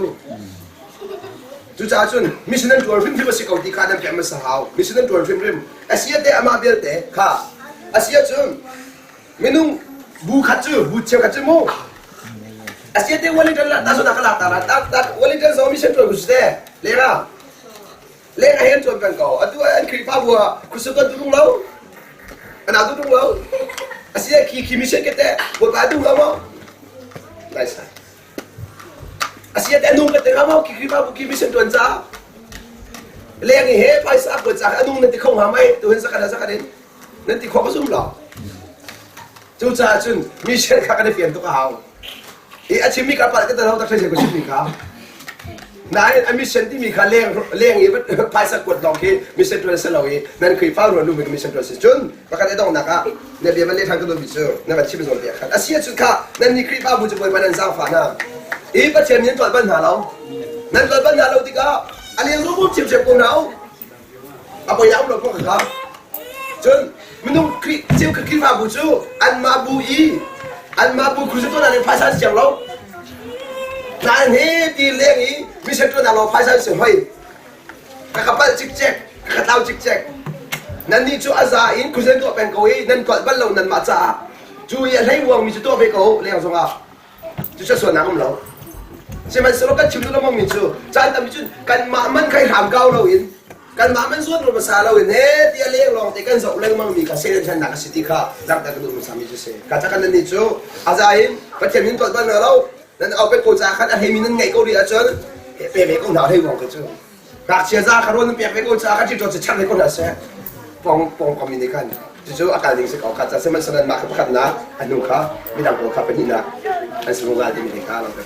chu cha chun mission nen tu rim ti ba si ko ti kha na pe ma sa hau mission nen tu rim asia te ama bel te kha asia chun menung bu kha chu bu che kha chu mo asia te wali tan la ta su na kala ta wali tan zo mission tu ku ste le ra lên ai hết rồi cần cổ, tôi anh khi pha vừa, cứ sửa tôi đúng lâu, anh nào tôi đúng lâu, anh sẽ khi mình sẽ cái thế, một bài đúng lâu không? Này sao? Anh sẽ anh đúng cái thế không? Khi pha vừa khi mình sẽ tuần ra, lên thì hết phải sao vừa ra anh đúng nên thì không hàm ai, tôi sẽ cái đến, nên thì khó có zoom lọ, chú cha chun mình sẽ cái này phiền tôi hào, ý anh chỉ mình cả bạn cái thế nào ta sẽ có chuyện gì cả. Nãy anh missionที่มีค่าเลี้ยงอีกภายสักกดลองที่ mission ตัวเสลาอีนั่นคือฟ้ารุ่นรู้เป็น mission ตัวสิจุนประการที่ต้องนักอ่ะเนี่ยเดี๋ยวมันเลี้ยงทางกระโดดบิดนั่นมันชิบเป็นส่วนเดียวกันอาเซียนจุดค่ะนั่นนี่คือฟ้าบุญจะไปมันนั่นสร้างฝันนะอีประเทศนี้ตัวปัญหาเรานั่นตัวปัญหาเราที่ก็อันนี้รู้บุญชิบกูเราเอาไปย้ำเราพวกเขาจุน มันต้องคลิเจ้าคือคลิมาบุจูอันมาบุอีอันมาบุครูจะตัวนั้นภาษาเสียงเรานั่นเฮตีเลี้ยงอีมิใช่ตัวนั้นเราภาษาเสียงให้กระเป๋าจิกแจ๊กกระเท้าจิกแจ๊กนั่นนี่จูอาซาอินครูจะตัวเป็นเขาอีนั่นก่อนบ้านเรานั่นมาจ้าจูยันให้วงมีตัวเป็นเขาเลี้ยงสงอ่ะจูจะส่วนน้ำเราใช่ไหมสโลกันชิมดูแล้วมั่งมีจูจานทำมีจูกันมามันใครถามเก้าเราอินกันมามันส่วนเราภาษาเราอินเฮ้ตีเลี้ยงลองแต่กันสอบเลี้ยงมั่งมีกันเสียงฉันนักสิทธิค่ะรักแต่กันดูมันสามีจูเซ่กันจากกันนั่นนี่จูอาซาอินประเทศนี้ตัวบ้านเรานั่นเอาเป็นโคจาคันให้มีนั่นไงก็เรียกจนเป๊ะๆก็หนาวให้วงกันจูรักเชียร์จ้าคารวนเป๊ะๆก็จะคันที่ตัวจะชันให้คนนั้นเซ่ปองคอมมิวนิกันจู่ๆอาการนี้สิเขาขัดจะเสมันสนันมากขัดนะอันนู้นค่ะไม่ดังโกขับเป็นนี่นะอันสมุนไพรที่มีในข้าวเราไป